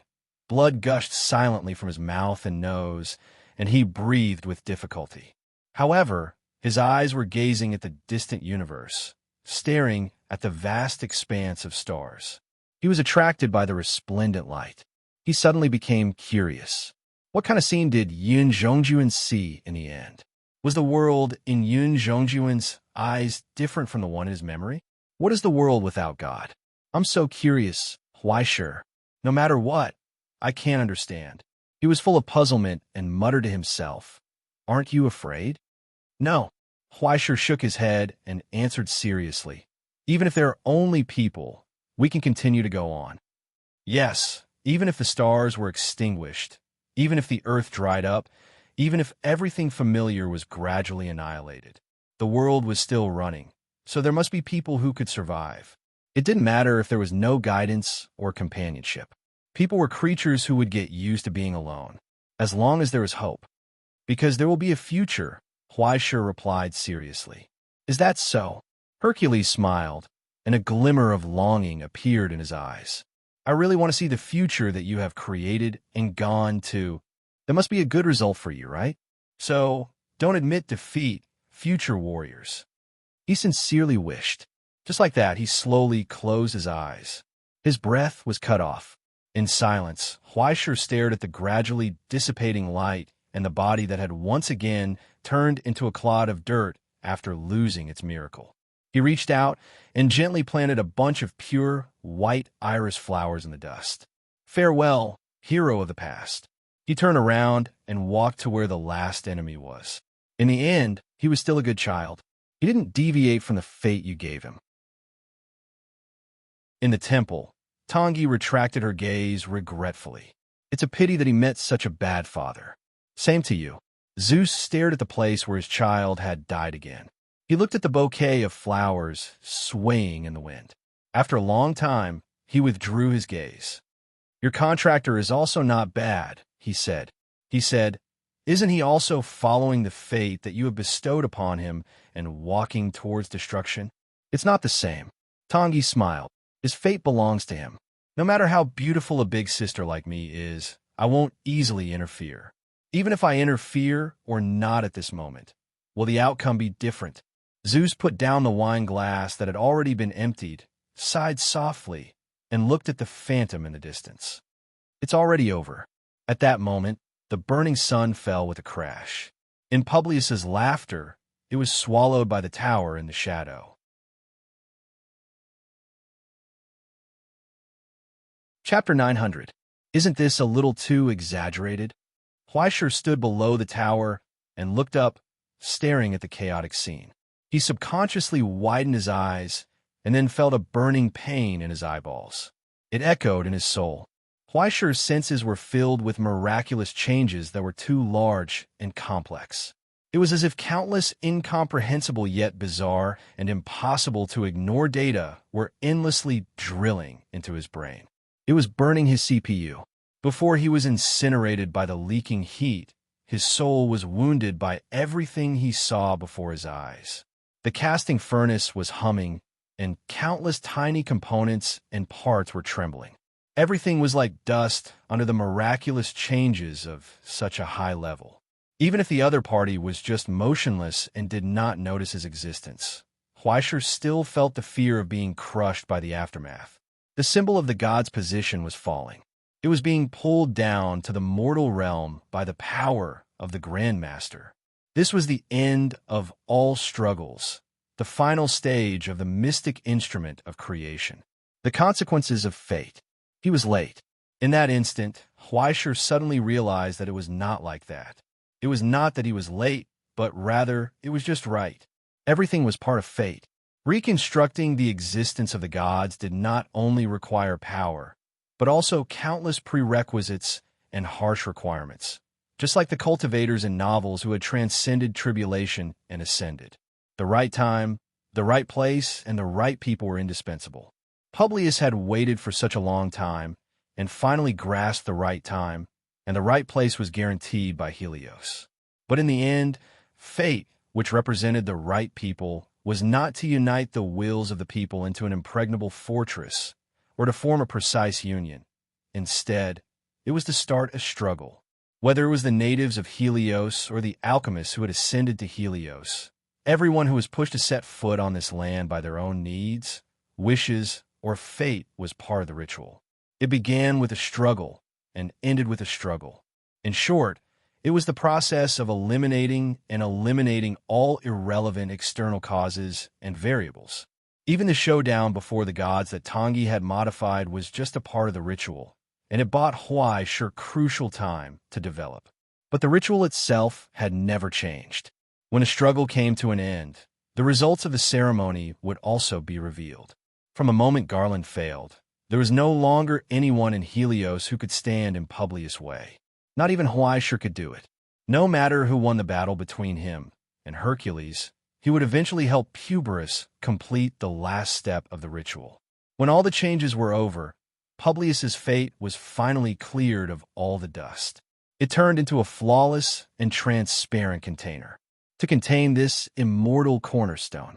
Blood gushed silently from his mouth and nose, and he breathed with difficulty. However, his eyes were gazing at the distant universe, staring at the vast expanse of stars. He was attracted by the resplendent light. He suddenly became curious. What kind of scene did Yun Zhongjuan see in the end? Was the world in Yun Zhongjuan's eyes different from the one in his memory? What is the world without God? I'm so curious. Why sure? No matter what, I can't understand. He was full of puzzlement and muttered to himself, Aren't you afraid? No. Huaisher shook his head and answered seriously. Even if there are only people, we can continue to go on. Yes, even if the stars were extinguished, even if the earth dried up, even if everything familiar was gradually annihilated, the world was still running, so there must be people who could survive. It didn't matter if there was no guidance or companionship. People were creatures who would get used to being alone, as long as there was hope. Because there will be a future, Huaisher replied seriously. Is that so? Hercules smiled, and a glimmer of longing appeared in his eyes. I really want to see the future that you have created and gone to. That must be a good result for you, right? So, don't admit defeat, future warriors. He sincerely wished. Just like that, he slowly closed his eyes. His breath was cut off. In silence, Huaisher stared at the gradually dissipating light and the body that had once again turned into a clod of dirt after losing its miracle. He reached out and gently planted a bunch of pure, white iris flowers in the dust. Farewell, hero of the past. He turned around and walked to where the last enemy was. In the end, he was still a good child. He didn't deviate from the fate you gave him. In the temple, Tangi retracted her gaze regretfully. It's a pity that he met such a bad father. Same to you. Zeus stared at the place where his child had died again. He looked at the bouquet of flowers swaying in the wind. After a long time, he withdrew his gaze. Your contractor is also not bad, he said. He said, Isn't he also following the fate that you have bestowed upon him and walking towards destruction? It's not the same. Tangi smiled. His fate belongs to him. No matter how beautiful a big sister like me is, I won't easily interfere. Even if I interfere or not at this moment, will the outcome be different? Zeus put down the wine glass that had already been emptied, sighed softly, and looked at the phantom in the distance. It's already over. At that moment, the burning sun fell with a crash. In Publius's laughter, it was swallowed by the tower in the shadow. Chapter 900. Isn't this a little too exaggerated? Huaisher stood below the tower and looked up, staring at the chaotic scene. He subconsciously widened his eyes and then felt a burning pain in his eyeballs. It echoed in his soul. Huaisher's senses were filled with miraculous changes that were too large and complex. It was as if countless incomprehensible yet bizarre and impossible to ignore data were endlessly drilling into his brain. It was burning his CPU. Before he was incinerated by the leaking heat, his soul was wounded by everything he saw before his eyes. The casting furnace was humming, and countless tiny components and parts were trembling. Everything was like dust under the miraculous changes of such a high level. Even if the other party was just motionless and did not notice his existence, Huaisher still felt the fear of being crushed by the aftermath. The symbol of the god's position was falling. It was being pulled down to the mortal realm by the power of the Grandmaster. This was the end of all struggles, the final stage of the mystic instrument of creation. The consequences of fate. He was late. In that instant, Huaisher suddenly realized that it was not like that. It was not that he was late, but rather it was just right. Everything was part of fate. Reconstructing the existence of the gods did not only require power, but also countless prerequisites and harsh requirements, just like the cultivators in novels who had transcended tribulation and ascended. The right time, the right place, and the right people were indispensable. Publius had waited for such a long time, and finally grasped the right time, and the right place was guaranteed by Helios. But in the end, fate, which represented the right people, was not to unite the wills of the people into an impregnable fortress, or to form a precise union. Instead, it was to start a struggle. Whether it was the natives of Helios or the alchemists who had ascended to Helios, everyone who was pushed to set foot on this land by their own needs, wishes, or fate was part of the ritual. It began with a struggle and ended with a struggle. In short, it was the process of eliminating all irrelevant external causes and variables. Even the showdown before the gods that Tangi had modified was just a part of the ritual, and it bought Huaisher crucial time to develop. But the ritual itself had never changed. When a struggle came to an end, the results of the ceremony would also be revealed. From the moment Garland failed, there was no longer anyone in Helios who could stand in Publius' way. Not even Huaisher could do it. No matter who won the battle between him and Hercules, he would eventually help Puberus complete the last step of the ritual. When all the changes were over, Publius's fate was finally cleared of all the dust. It turned into a flawless and transparent container to contain this immortal cornerstone.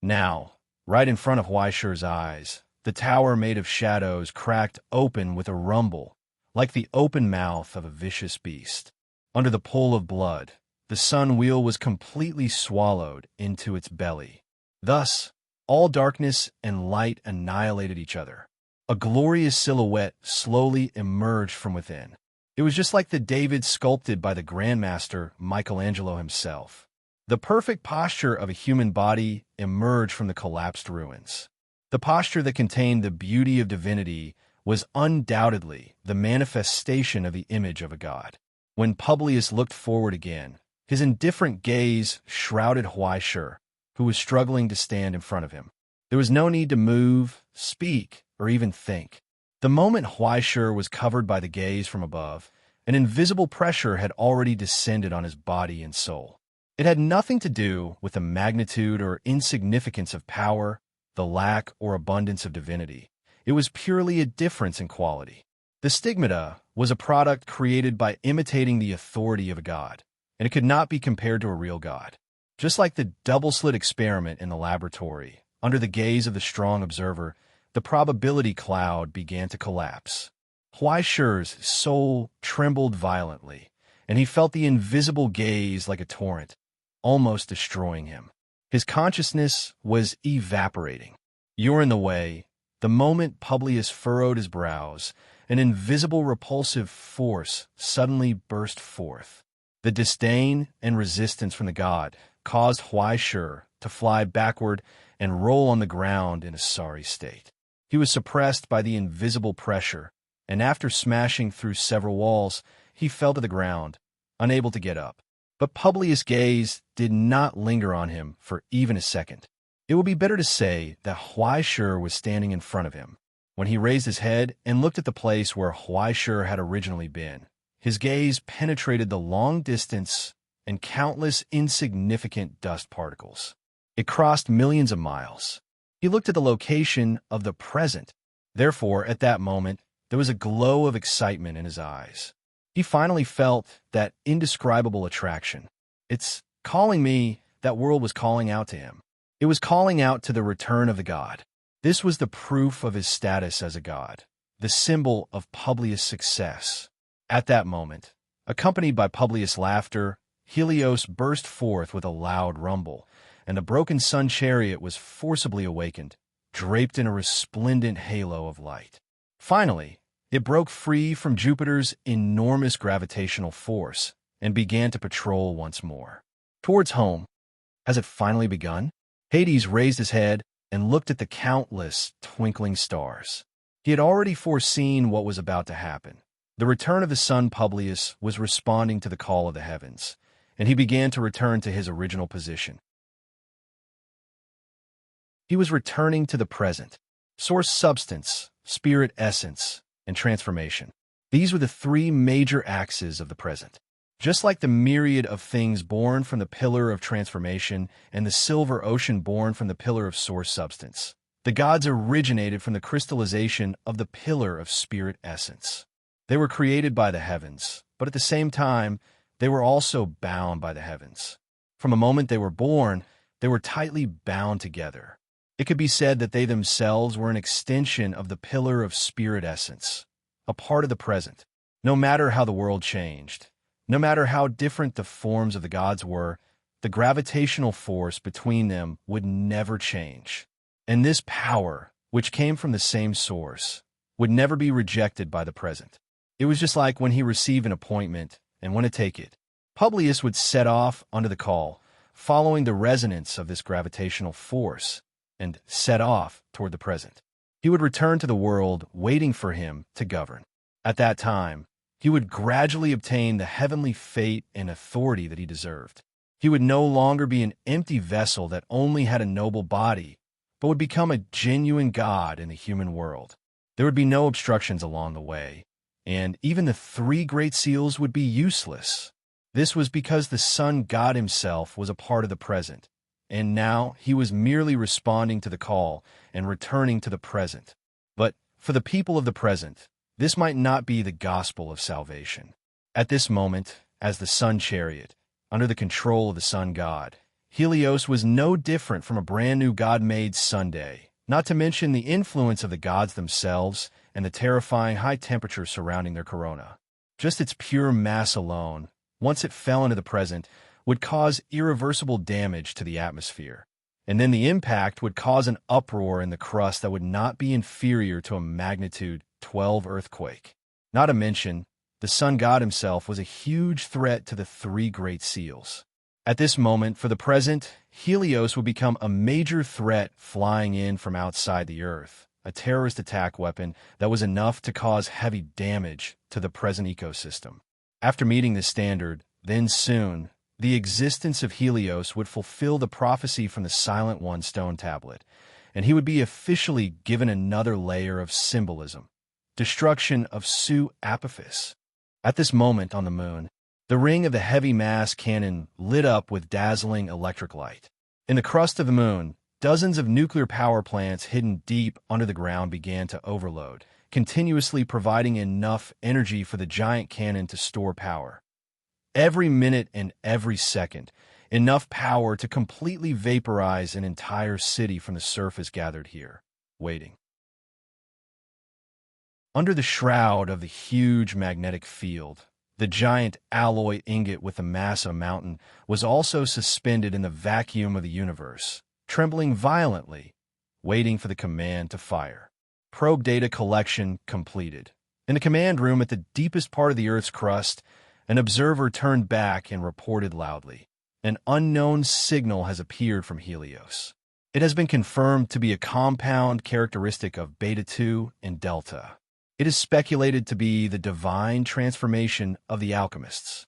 Now, right in front of Huaisher's eyes, the tower made of shadows cracked open with a rumble, like the open mouth of a vicious beast. Under the pull of blood, the sun wheel was completely swallowed into its belly. Thus, all darkness and light annihilated each other. A glorious silhouette slowly emerged from within. It was just like the David sculpted by the Grandmaster Michelangelo himself. The perfect posture of a human body emerged from the collapsed ruins. The posture that contained the beauty of divinity was undoubtedly the manifestation of the image of a god. When Publius looked forward again, his indifferent gaze shrouded Huaisher, who was struggling to stand in front of him. There was no need to move, speak, or even think. The moment Huaisher was covered by the gaze from above, an invisible pressure had already descended on his body and soul. It had nothing to do with the magnitude or insignificance of power, the lack or abundance of divinity. It was purely a difference in quality. The stigmata was a product created by imitating the authority of a god, and it could not be compared to a real god. Just like the double-slit experiment in the laboratory, under the gaze of the strong observer, the probability cloud began to collapse. Huaisher's soul trembled violently, and he felt the invisible gaze like a torrent, almost destroying him. His consciousness was evaporating. "You're in the way." The moment Publius furrowed his brows, an invisible repulsive force suddenly burst forth. The disdain and resistance from the god caused Huaisher to fly backward and roll on the ground in a sorry state. He was suppressed by the invisible pressure, and after smashing through several walls, he fell to the ground, unable to get up. But Publius' gaze did not linger on him for even a second. It would be better to say that Huaisher was standing in front of him. When he raised his head and looked at the place where Huaisher had originally been, his gaze penetrated the long distance and countless insignificant dust particles. It crossed millions of miles. He looked at the location of the present. Therefore, at that moment, there was a glow of excitement in his eyes. He finally felt that indescribable attraction. It's calling me, that world was calling out to him. It was calling out to the return of the god. This was the proof of his status as a god, the symbol of Publius' success. At that moment, accompanied by Publius' laughter, Helios burst forth with a loud rumble, and the broken sun chariot was forcibly awakened, draped in a resplendent halo of light. Finally, it broke free from Jupiter's enormous gravitational force and began to patrol once more. Towards home, has it finally begun? Hades raised his head and looked at the countless twinkling stars. He had already foreseen what was about to happen. The return of the sun Publius was responding to the call of the heavens, and he began to return to his original position. He was returning to the present, source substance, spirit essence, and transformation. These were the three major axes of the present. Just like the myriad of things born from the pillar of transformation and the silver ocean born from the pillar of source substance, the gods originated from the crystallization of the pillar of spirit essence. They were created by the heavens, but at the same time, they were also bound by the heavens. From the moment they were born, they were tightly bound together. It could be said that they themselves were an extension of the pillar of spirit essence, a part of the present. No matter how the world changed, no matter how different the forms of the gods were, the gravitational force between them would never change. And this power, which came from the same source, would never be rejected by the present. It was just like when he received an appointment and went to take it. Publius would set off under the call, following the resonance of this gravitational force, and set off toward the present. He would return to the world waiting for him to govern. At that time, he would gradually obtain the heavenly fate and authority that he deserved. He would no longer be an empty vessel that only had a noble body, but would become a genuine god in the human world. There would be no obstructions along the way, and even the three great seals would be useless. This was because the sun god himself was a part of the present, and now he was merely responding to the call and returning to the present. But for the people of the present, this might not be the gospel of salvation. At this moment, as the sun chariot, under the control of the sun god, Helios was no different from a brand new god-made Sunday, not to mention the influence of the gods themselves and the terrifying high temperature surrounding their corona. Just its pure mass alone, once it fell into the present, would cause irreversible damage to the atmosphere. And then the impact would cause an uproar in the crust that would not be inferior to a magnitude 12 earthquake. Not to mention, the sun god himself was a huge threat to the three great seals. At this moment, for the present, Helios would become a major threat flying in from outside the Earth, a terrorist attack weapon that was enough to cause heavy damage to the present ecosystem. After meeting this standard, then soon, the existence of Helios would fulfill the prophecy from the Silent One stone tablet, and he would be officially given another layer of symbolism, destruction of Su Apophis. At this moment on the moon, the ring of the heavy mass cannon lit up with dazzling electric light. In the crust of the moon, dozens of nuclear power plants hidden deep under the ground began to overload, continuously providing enough energy for the giant cannon to store power. Every minute and every second, enough power to completely vaporize an entire city from the surface gathered here, waiting. Under the shroud of the huge magnetic field, the giant alloy ingot with the mass of a mountain was also suspended in the vacuum of the universe, trembling violently, waiting for the command to fire. Probe data collection completed. In the command room at the deepest part of the Earth's crust, an observer turned back and reported loudly, "An unknown signal has appeared from Helios. It has been confirmed to be a compound characteristic of Beta 2 and Delta. It is speculated to be the divine transformation of the alchemists."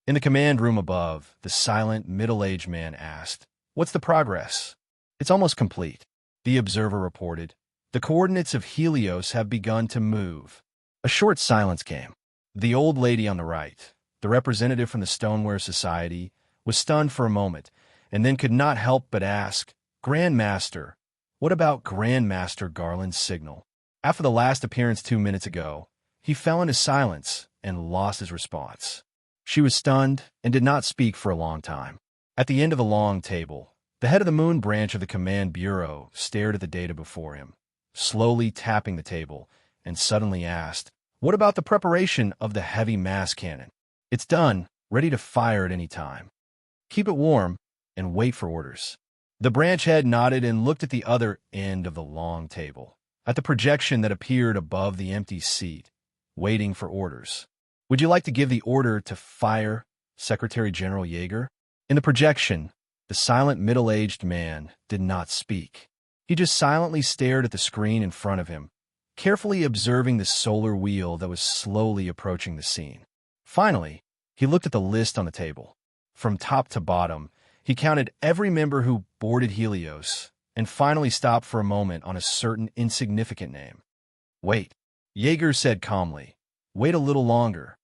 In the command room above, the silent, middle-aged man asked, "What's the progress?" "It's almost complete," the observer reported. "The coordinates of Helios have begun to move." A short silence came. The old lady on the right, the representative from the Stoneware Society, was stunned for a moment, and then could not help but ask, "Grandmaster, what about Grandmaster Garland's signal?" After the last appearance 2 minutes ago, he fell into silence, and lost his response. She was stunned and did not speak for a long time. At the end of the long table, the head of the Moon branch of the Command Bureau stared at the data before him, slowly tapping the table, and suddenly asked, "What about the preparation of the heavy mass cannon? It's done, ready to fire at any time. Keep it warm and wait for orders." The branch head nodded and looked at the other end of the long table, at the projection that appeared above the empty seat, waiting for orders. "Would you like to give the order to fire, Secretary General Yeager?" In the projection, the silent middle-aged man did not speak. He just silently stared at the screen in front of him, carefully observing the solar wheel that was slowly approaching the scene. Finally, he looked at the list on the table. From top to bottom, he counted every member who boarded Helios, and finally stopped for a moment on a certain insignificant name. "Wait," Yeager said calmly. "Wait a little longer."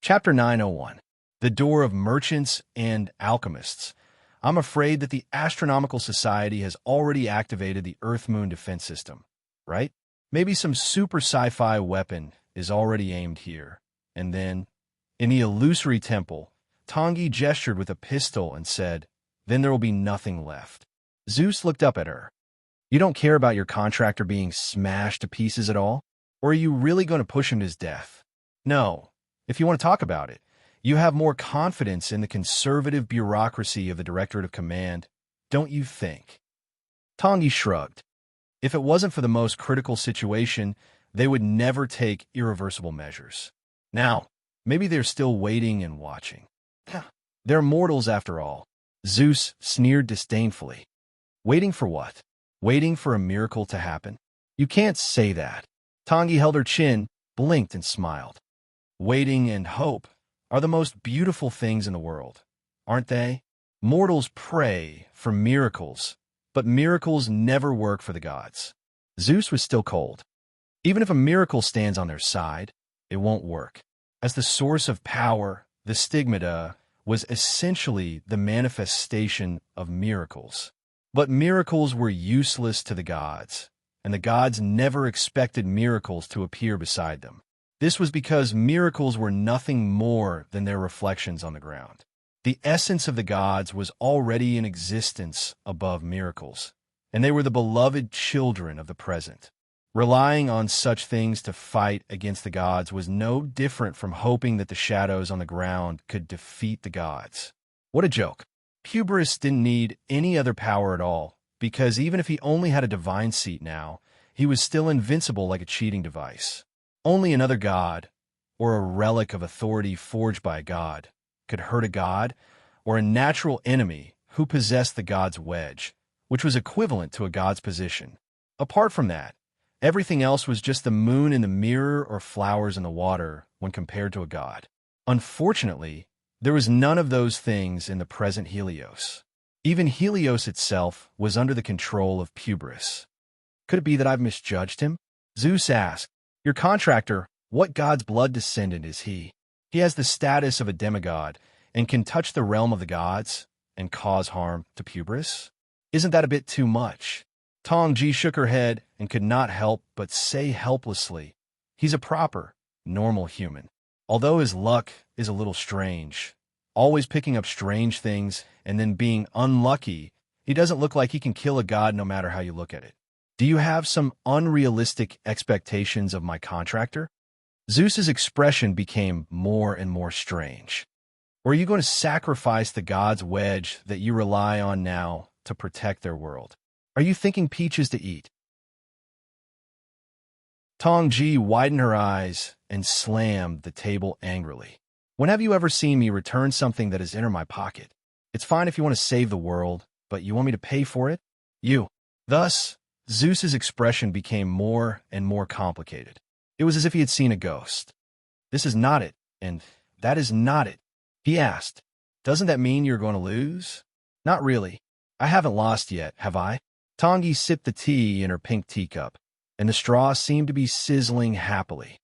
Chapter 901. The Door of Merchants and Alchemists. I'm afraid that the Astronomical Society has already activated the Earth-Moon defense system, right? Maybe some super sci-fi weapon is already aimed here. And then, in the illusory temple, Tangi gestured with a pistol and said, "Then there will be nothing left." Zeus looked up at her. "You don't care about your contractor being smashed to pieces at all? Or are you really going to push him to his death?" "No. If you want to talk about it, you have more confidence in the conservative bureaucracy of the Directorate of Command, don't you think?" Tangi shrugged. If it wasn't for the most critical situation, they would never take irreversible measures. Now, maybe they're still waiting and watching. They're mortals after all. Zeus sneered disdainfully. Waiting for what? Waiting for a miracle to happen? You can't say that. Tangi held her chin, blinked, and smiled. Waiting and hope are the most beautiful things in the world, aren't they? Mortals pray for miracles, but miracles never work for the gods. Zeus was still cold. Even if a miracle stands on their side, it won't work. As the source of power, the stigmata was essentially the manifestation of miracles. But miracles were useless to the gods, and the gods never expected miracles to appear beside them. This was because miracles were nothing more than their reflections on the ground. The essence of the gods was already in existence above miracles, and they were the beloved children of the present. Relying on such things to fight against the gods was no different from hoping that the shadows on the ground could defeat the gods. What a joke. Hubris didn't need any other power at all, because even if he only had a divine seat now, he was still invincible like a cheating device. Only another god, or a relic of authority forged by a god, could hurt a god, or a natural enemy who possessed the god's wedge, which was equivalent to a god's position. Apart from that, everything else was just the moon in the mirror or flowers in the water when compared to a god. Unfortunately, there was none of those things in the present Helios. Even Helios itself was under the control of Hubris. Could it be that I've misjudged him? Zeus asked, "Your contractor, what god's blood descendant is he? He has the status of a demigod and can touch the realm of the gods and cause harm to Hubris? Isn't that a bit too much?" Tongji shook her head and could not help but say helplessly, "He's a proper, normal human. Although his luck is a little strange, always picking up strange things and then being unlucky, he doesn't look like he can kill a god no matter how you look at it. Do you have some unrealistic expectations of my contractor?" Zeus's expression became more and more strange. "Or are you going to sacrifice the god's wedge that you rely on now to protect their world? Are you thinking peaches to eat?" Tongji widened her eyes and slammed the table angrily. "When have you ever seen me return something that has entered my pocket? It's fine if you want to save the world, but you want me to pay for it? You." Thus, Zeus's expression became more and more complicated. It was as if he had seen a ghost. "This is not it, and that is not it," he asked. "Doesn't that mean you're going to lose?" "Not really. I haven't lost yet, have I?" Tangi sipped the tea in her pink teacup, and the straw seemed to be sizzling happily.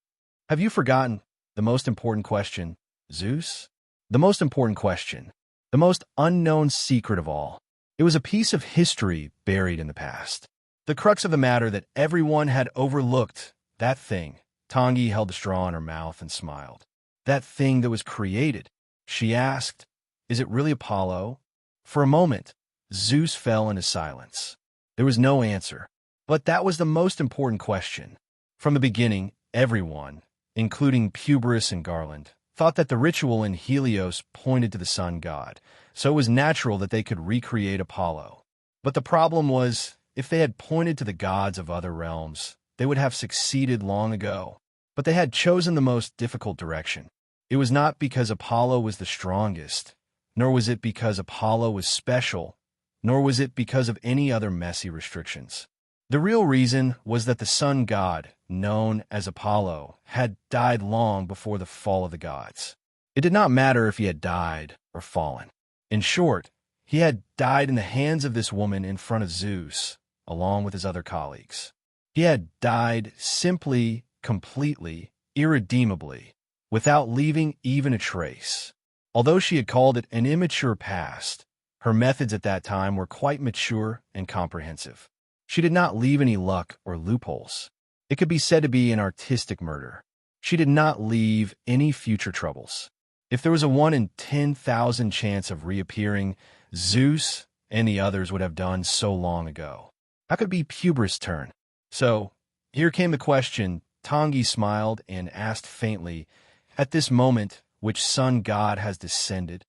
"Have you forgotten the most important question, Zeus? The most important question, the most unknown secret of all. It was a piece of history buried in the past. The crux of the matter that everyone had overlooked, that thing. Tangi held the straw in her mouth and smiled. That thing that was created. She asked, "Is it really Apollo?" For a moment, Zeus fell into silence. There was no answer. But that was the most important question. From the beginning, everyone, including Puberus and Garland, thought that the ritual in Helios pointed to the sun god, so it was natural that they could recreate Apollo. But the problem was, if they had pointed to the gods of other realms, they would have succeeded long ago. But they had chosen the most difficult direction. It was not because Apollo was the strongest, nor was it because Apollo was special, nor was it because of any other messy restrictions. The real reason was that the sun god, known as Apollo, had died long before the fall of the gods. It did not matter if he had died or fallen. In short, he had died in the hands of this woman in front of Zeus, along with his other colleagues. He had died simply, completely, irredeemably, without leaving even a trace. Although she had called it an immature past, her methods at that time were quite mature and comprehensive. She did not leave any luck or loopholes. It could be said to be an artistic murder. She did not leave any future troubles. If there was a 1 in 10,000 chance of reappearing, Zeus and the others would have done so long ago. How could it be Puberus' turn? So, here came the question. Tangi smiled and asked faintly, "At this moment, which sun god has descended?"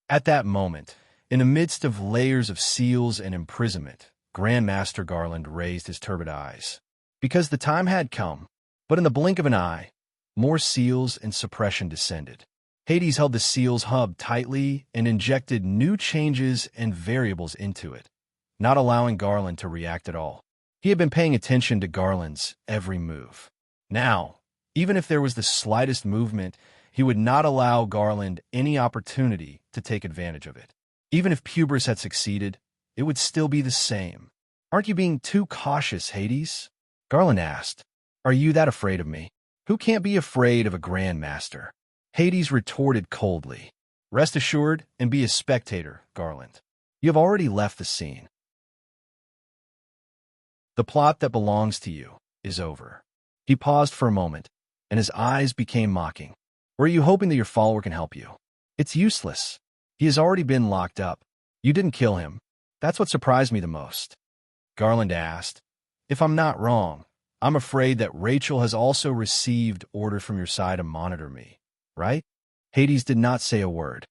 At that moment, in the midst of layers of seals and imprisonment, Grandmaster Garland raised his turbid eyes. Because the time had come, but in the blink of an eye, more seals and suppression descended. Hades held the seals hub tightly and injected new changes and variables into it, not allowing Garland to react at all. He had been paying attention to Garland's every move. Now, even if there was the slightest movement, he would not allow Garland any opportunity to take advantage of it. Even if Puberus had succeeded, it would still be the same. "Aren't you being too cautious, Hades?" Garland asked. "Are you that afraid of me? Who can't be afraid of a Grandmaster?" Hades retorted coldly. "Rest assured and be a spectator, Garland. You have already left the scene. The plot that belongs to you is over." He paused for a moment, and his eyes became mocking. "Or are you hoping that your follower can help you? It's useless. He has already been locked up. You didn't kill him. That's what surprised me the most." Garland asked, "If I'm not wrong, I'm afraid that Rachel has also received orders from your side to monitor me, right?" Hades did not say a word.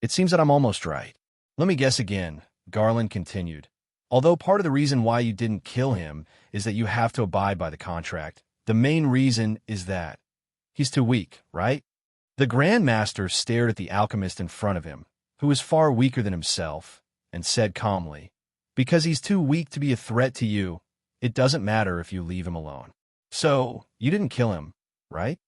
"It seems that I'm almost right." "Let me guess again," Garland continued. "Although part of the reason why you didn't kill him is that you have to abide by the contract, the main reason is that he's too weak, right?" The Grandmaster stared at the alchemist in front of him, who was far weaker than himself, and said calmly, "Because he's too weak to be a threat to you, it doesn't matter if you leave him alone. So, you didn't kill him, right?"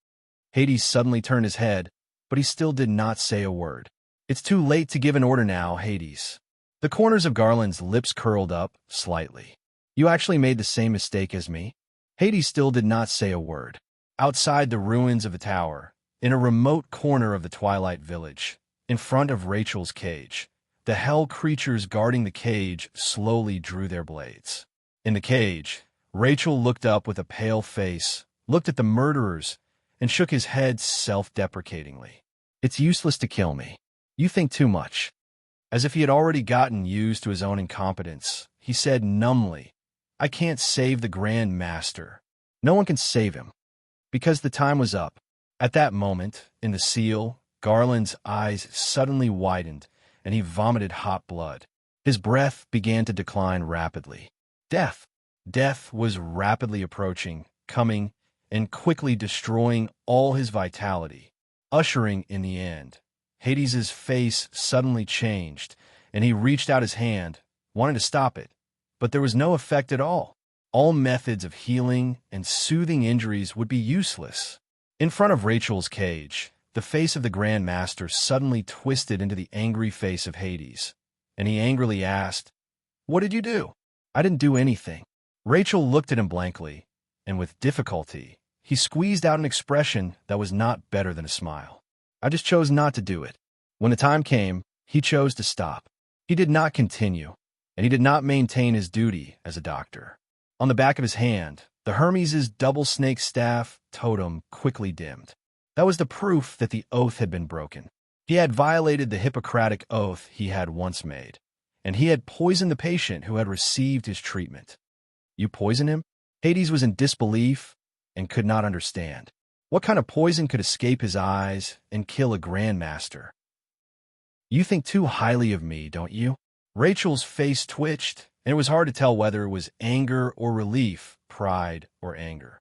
Hades suddenly turned his head, but he still did not say a word. "It's too late to give an order now, Hades." The corners of Garland's lips curled up slightly. "You actually made the same mistake as me?" Hades still did not say a word. Outside the ruins of the tower, in a remote corner of the Twilight Village, in front of Rachel's cage, the hell creatures guarding the cage slowly drew their blades. In the cage, Rachel looked up with a pale face, looked at the murderers, and shook his head self-deprecatingly. "It's useless to kill me. You think too much." As if he had already gotten used to his own incompetence, he said numbly, "I can't save the Grand Master. No one can save him." Because the time was up. At that moment, in the seal, Garland's eyes suddenly widened, and he vomited hot blood. His breath began to decline rapidly. Death. Death was rapidly approaching, coming, and quickly destroying all his vitality, ushering in the end. Hades's face suddenly changed, and he reached out his hand, wanting to stop it, but there was no effect at all. All methods of healing and soothing injuries would be useless. In front of Rachel's cage, the face of the Grand Master suddenly twisted into the angry face of Hades, and he angrily asked, "What did you do?" "I didn't do anything." Rachel looked at him blankly, and with difficulty, he squeezed out an expression that was not better than a smile. "I just chose not to do it." When the time came, he chose to stop. He did not continue, and he did not maintain his duty as a doctor. On the back of his hand, the Hermes' double snake staff totem quickly dimmed. That was the proof that the oath had been broken. He had violated the Hippocratic oath he had once made, and he had poisoned the patient who had received his treatment. You poison him? Hades was in disbelief and could not understand. What kind of poison could escape his eyes and kill a grandmaster? You think too highly of me, don't you? Rachel's face twitched, and it was hard to tell whether it was anger or relief, pride or anger.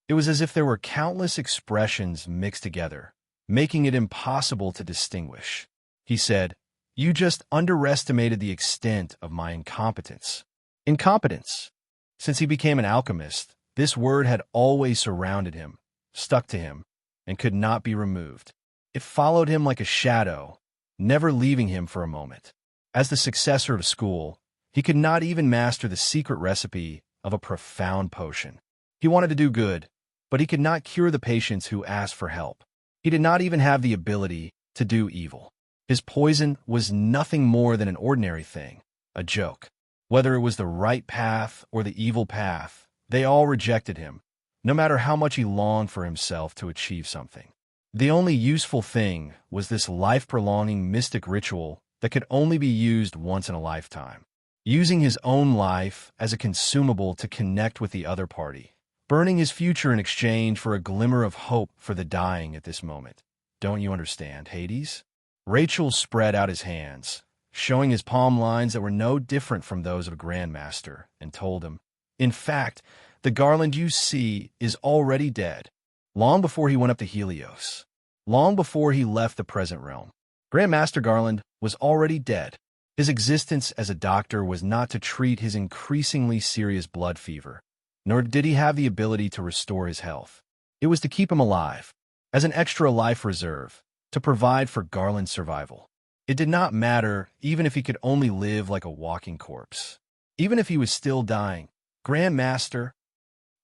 It was as if there were countless expressions mixed together, making it impossible to distinguish. He said, "You just underestimated the extent of my incompetence." Incompetence. Since he became an alchemist, this word had always surrounded him, stuck to him, and could not be removed. It followed him like a shadow, never leaving him for a moment. As the successor of school, he could not even master the secret recipe of a profound potion. He wanted to do good, but he could not cure the patients who asked for help. He did not even have the ability to do evil. His poison was nothing more than an ordinary thing, a joke. Whether it was the right path or the evil path, they all rejected him, no matter how much he longed for himself to achieve something. The only useful thing was this life-prolonging mystic ritual that could only be used once in a lifetime. Using his own life as a consumable to connect with the other party, burning his future in exchange for a glimmer of hope for the dying at this moment. Don't you understand, Hades? Rachel spread out his hands, showing his palm lines that were no different from those of a grandmaster, and told him, "In fact, the Garland you see is already dead, long before he went up to Helios, long before he left the present realm. Grandmaster Garland was already dead. His existence as a doctor was not to treat his increasingly serious blood fever, nor did he have the ability to restore his health. It was to keep him alive, as an extra life reserve, to provide for Garland's survival. It did not matter even if he could only live like a walking corpse. Even if he was still dying, Grandmaster..."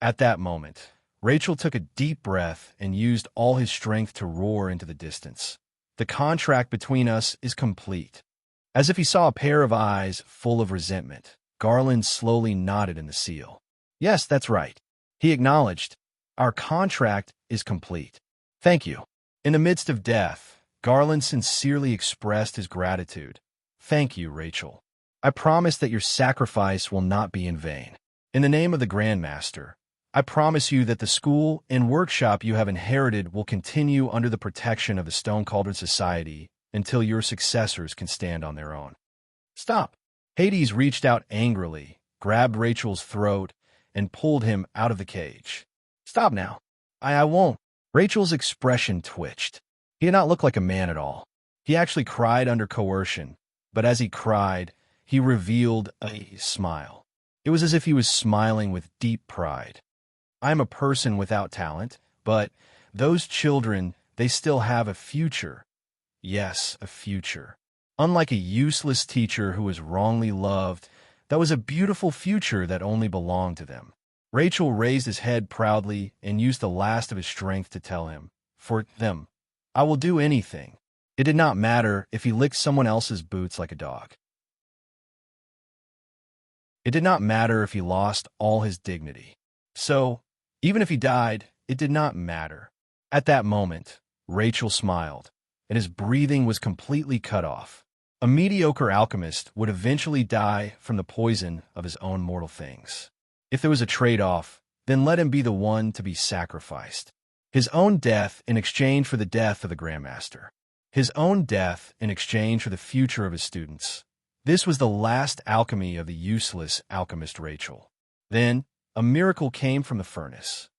At that moment, Rachel took a deep breath and used all his strength to roar into the distance. "The contract between us is complete." As if he saw a pair of eyes full of resentment, Garland slowly nodded in the seal. "Yes, that's right," he acknowledged. "Our contract is complete. Thank you." In the midst of death, Garland sincerely expressed his gratitude. "Thank you, Rachel. I promise that your sacrifice will not be in vain. In the name of the Grandmaster, I promise you that the school and workshop you have inherited will continue under the protection of the Stone Cauldron Society until your successors can stand on their own." "Stop!" Hades reached out angrily, grabbed Rachel's throat, and pulled him out of the cage. "Stop now." I won't." Rachel's expression twitched. He did not look like a man at all. He actually cried under coercion, but as he cried, he revealed a smile. It was as if he was smiling with deep pride. "I am a person without talent, but those children, they still have a future. Yes, a future. Unlike a useless teacher who was wrongly loved, that was a beautiful future that only belonged to them." Rachel raised his head proudly and used the last of his strength to tell him, "For them, I will do anything." It did not matter if he licked someone else's boots like a dog. It did not matter if he lost all his dignity. So, even if he died, it did not matter. At that moment, Rachel smiled, and his breathing was completely cut off. A mediocre alchemist would eventually die from the poison of his own mortal things. If there was a trade-off, then let him be the one to be sacrificed. His own death in exchange for the death of the Grandmaster. His own death in exchange for the future of his students. This was the last alchemy of the useless alchemist Rachel. Then, a miracle came from the furnace.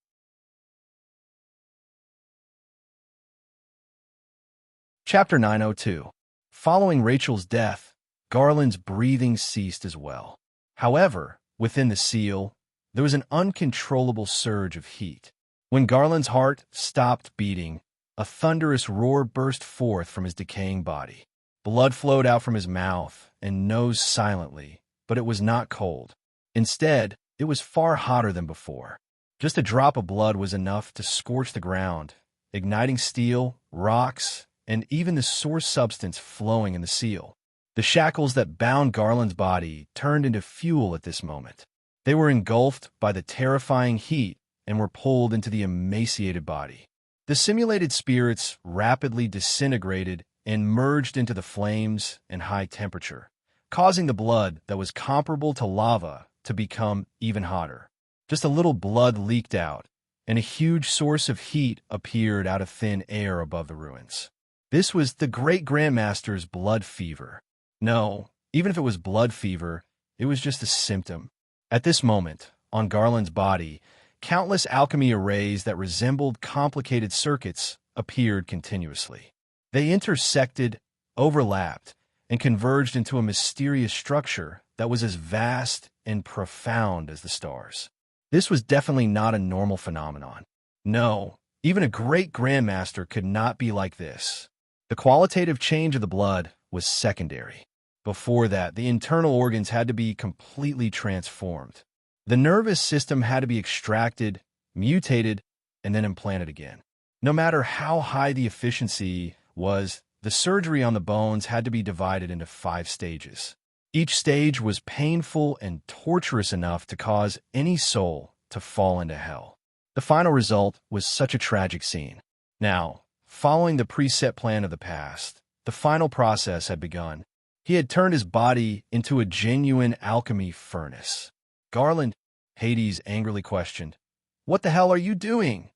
Chapter 902. Following Rachel's death, Garland's breathing ceased as well. However, within the seal, there was an uncontrollable surge of heat. When Garland's heart stopped beating, a thunderous roar burst forth from his decaying body. Blood flowed out from his mouth and nose silently, but it was not cold. Instead, it was far hotter than before. Just a drop of blood was enough to scorch the ground, igniting steel, rocks, and even the source substance flowing in the seal. The shackles that bound Garland's body turned into fuel at this moment. They were engulfed by the terrifying heat and were pulled into the emaciated body. The simulated spirits rapidly disintegrated and merged into the flames and high temperature, causing the blood that was comparable to lava to become even hotter. Just a little blood leaked out, and a huge source of heat appeared out of thin air above the ruins. This was the great Grandmaster's blood fever. No, even if it was blood fever, it was just a symptom. At this moment, on Garland's body, countless alchemy arrays that resembled complicated circuits appeared continuously. They intersected, overlapped, and converged into a mysterious structure that was as vast and profound as the stars. This was definitely not a normal phenomenon. No, even a great Grandmaster could not be like this. The qualitative change of the blood was secondary. Before that, the internal organs had to be completely transformed. The nervous system had to be extracted, mutated, and then implanted again. No matter how high the efficiency was, the surgery on the bones had to be divided into 5 stages. Each stage was painful and torturous enough to cause any soul to fall into hell. The final result was such a tragic scene. Now, following the preset plan of the past, the final process had begun. He had turned his body into a genuine alchemy furnace. Garland, Hades angrily questioned, "What the hell are you doing?"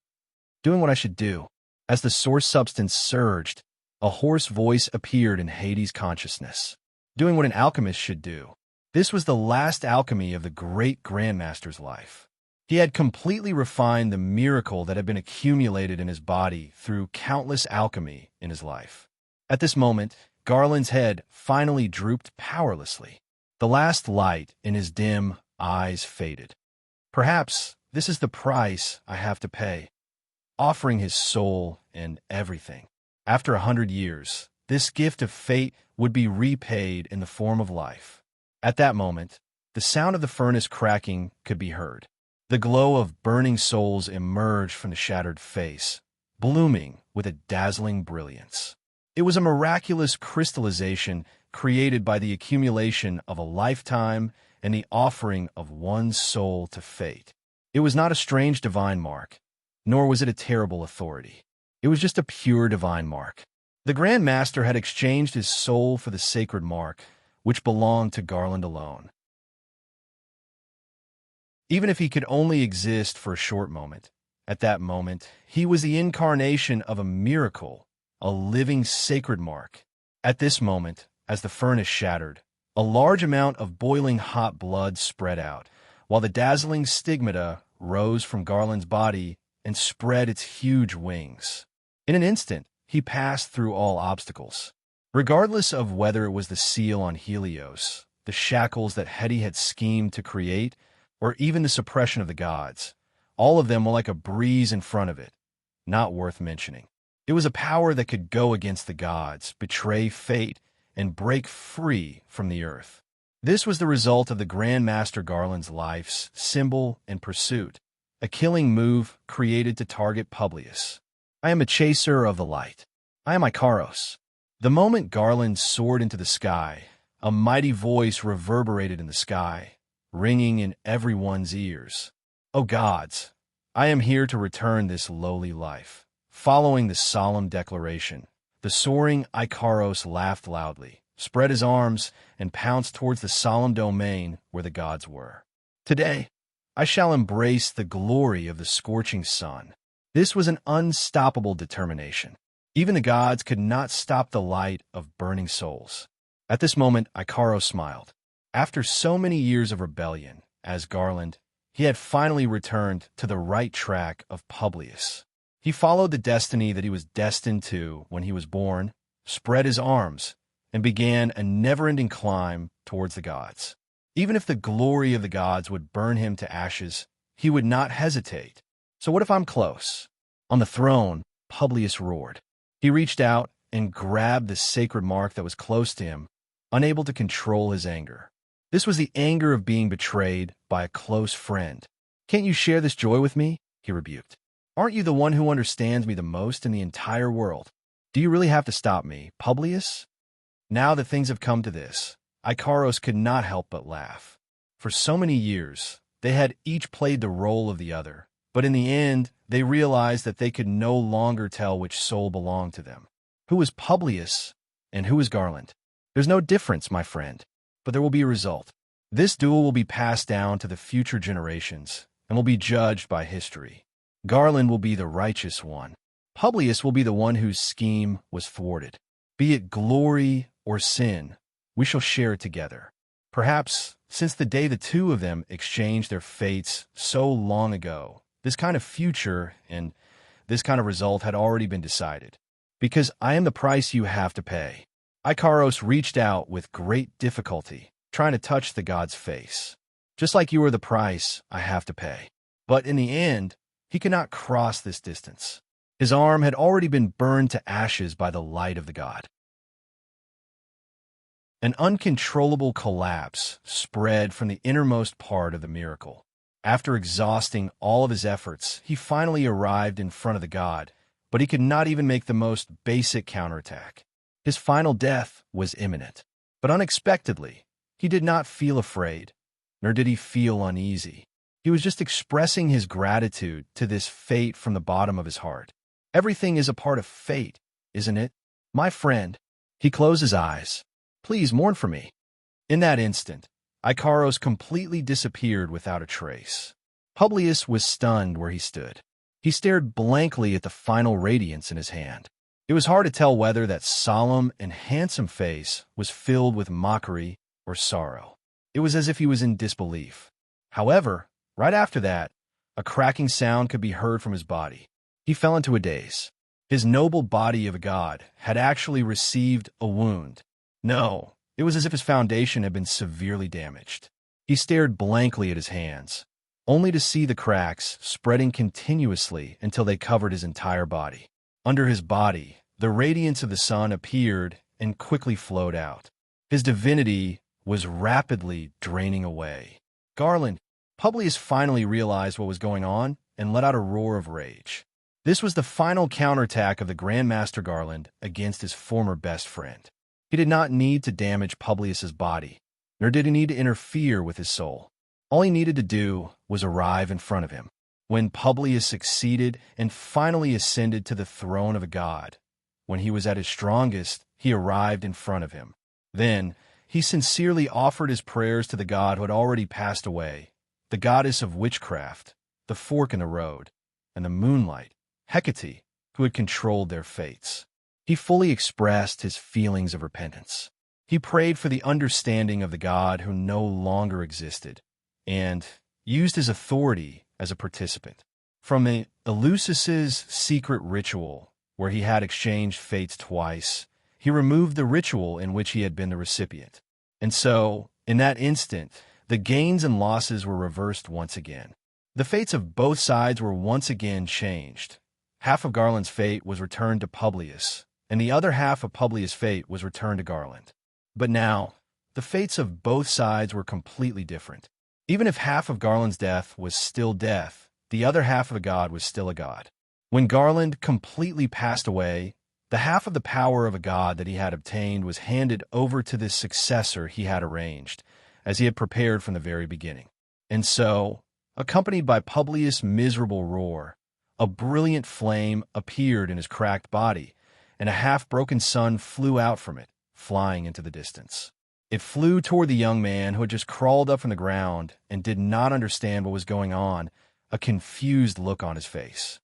"Doing what I should do." As the source substance surged, a hoarse voice appeared in Hades' consciousness. "Doing what an alchemist should do." This was the last alchemy of the great Grandmaster's life. He had completely refined the miracle that had been accumulated in his body through countless alchemy in his life. At this moment, Garland's head finally drooped powerlessly. The last light in his dim eyes faded. Perhaps this is the price I have to pay, offering his soul and everything. After 100 years, this gift of fate would be repaid in the form of life. At that moment, the sound of the furnace cracking could be heard. The glow of burning souls emerged from the shattered face, blooming with a dazzling brilliance. It was a miraculous crystallization created by the accumulation of a lifetime and the offering of one soul to fate. It was not a strange divine mark, nor was it a terrible authority. It was just a pure divine mark. The Grand Master had exchanged his soul for the sacred mark, which belonged to Garland alone. Even if he could only exist for a short moment, at that moment, he was the incarnation of a miracle, a living sacred mark. At this moment, as the furnace shattered, a large amount of boiling hot blood spread out, while the dazzling stigmata rose from Garland's body and spread its huge wings. In an instant, he passed through all obstacles. Regardless of whether it was the seal on Helios, the shackles that Hedy had schemed to create, or even the suppression of the gods, all of them were like a breeze in front of it, not worth mentioning. It was a power that could go against the gods, betray fate, and break free from the earth. This was the result of the Grand Master Garland's life's symbol and pursuit, a killing move created to target Publius. "I am a chaser of the light. I am Icaros." The moment Garland soared into the sky, a mighty voice reverberated in the sky, ringing in everyone's ears. "O gods, I am here to return this lowly life." Following the solemn declaration, the soaring Icaros laughed loudly, spread his arms, and pounced towards the solemn domain where the gods were. "Today, I shall embrace the glory of the scorching sun." This was an unstoppable determination. Even the gods could not stop the light of burning souls. At this moment, Icaros smiled. After so many years of rebellion, as Garland, he had finally returned to the right track of Publius. He followed the destiny that he was destined to when he was born, spread his arms, and began a never-ending climb towards the gods. Even if the glory of the gods would burn him to ashes, he would not hesitate. "So what if I'm close?" On the throne, Publius roared. He reached out and grabbed the sacred mark that was close to him, unable to control his anger. This was the anger of being betrayed by a close friend. "Can't you share this joy with me?" he rebuked. "Aren't you the one who understands me the most in the entire world? Do you really have to stop me, Publius?" Now that things have come to this, Ikaros could not help but laugh. For so many years, they had each played the role of the other, but in the end, they realized that they could no longer tell which soul belonged to them. Who was Publius and who was Garland? There's no difference, my friend, but there will be a result. This duel will be passed down to the future generations and will be judged by history. Garland will be the righteous one. Publius will be the one whose scheme was thwarted. Be it glory or sin, we shall share it together. Perhaps, since the day the two of them exchanged their fates so long ago, this kind of future and this kind of result had already been decided. Because I am the price you have to pay. Ikaros reached out with great difficulty, trying to touch the god's face. Just like you are the price I have to pay. But in the end, he could not cross this distance. His arm had already been burned to ashes by the light of the god. An uncontrollable collapse spread from the innermost part of the miracle. After exhausting all of his efforts, he finally arrived in front of the god, but he could not even make the most basic counterattack. His final death was imminent. But unexpectedly, he did not feel afraid, nor did he feel uneasy. He was just expressing his gratitude to this fate from the bottom of his heart. Everything is a part of fate, isn't it? My friend. He closed his eyes. Please mourn for me. In that instant, Ikaros completely disappeared without a trace. Publius was stunned where he stood. He stared blankly at the final radiance in his hand. It was hard to tell whether that solemn and handsome face was filled with mockery or sorrow. It was as if he was in disbelief. However, right after that, a cracking sound could be heard from his body. He fell into a daze. His noble body of a god had actually received a wound. No, it was as if his foundation had been severely damaged. He stared blankly at his hands, only to see the cracks spreading continuously until they covered his entire body. Under his body, the radiance of the sun appeared and quickly flowed out. His divinity was rapidly draining away. Garland, Publius finally realized what was going on and let out a roar of rage. This was the final counterattack of the Grandmaster Garland against his former best friend. He did not need to damage Publius's body, nor did he need to interfere with his soul. All he needed to do was arrive in front of him. When Publius succeeded and finally ascended to the throne of a god, when he was at his strongest, he arrived in front of him. Then, he sincerely offered his prayers to the god who had already passed away, the goddess of witchcraft, the fork in the road, and the moonlight, Hecate, who had controlled their fates. He fully expressed his feelings of repentance. He prayed for the understanding of the god who no longer existed, and used his authority as a participant. From Eleusis' secret ritual, where he had exchanged fates twice, he removed the ritual in which he had been the recipient. And so, in that instant, the gains and losses were reversed once again. The fates of both sides were once again changed. Half of Garland's fate was returned to Publius, and the other half of Publius' fate was returned to Garland. But now, the fates of both sides were completely different. Even if half of Garland's death was still death, the other half of a god was still a god. When Garland completely passed away, the half of the power of a god that he had obtained was handed over to this successor he had arranged, as he had prepared from the very beginning. And so, accompanied by Publius' miserable roar, a brilliant flame appeared in his cracked body, and a half-broken sun flew out from it, flying into the distance. It flew toward the young man who had just crawled up from the ground and did not understand what was going on, a confused look on his face.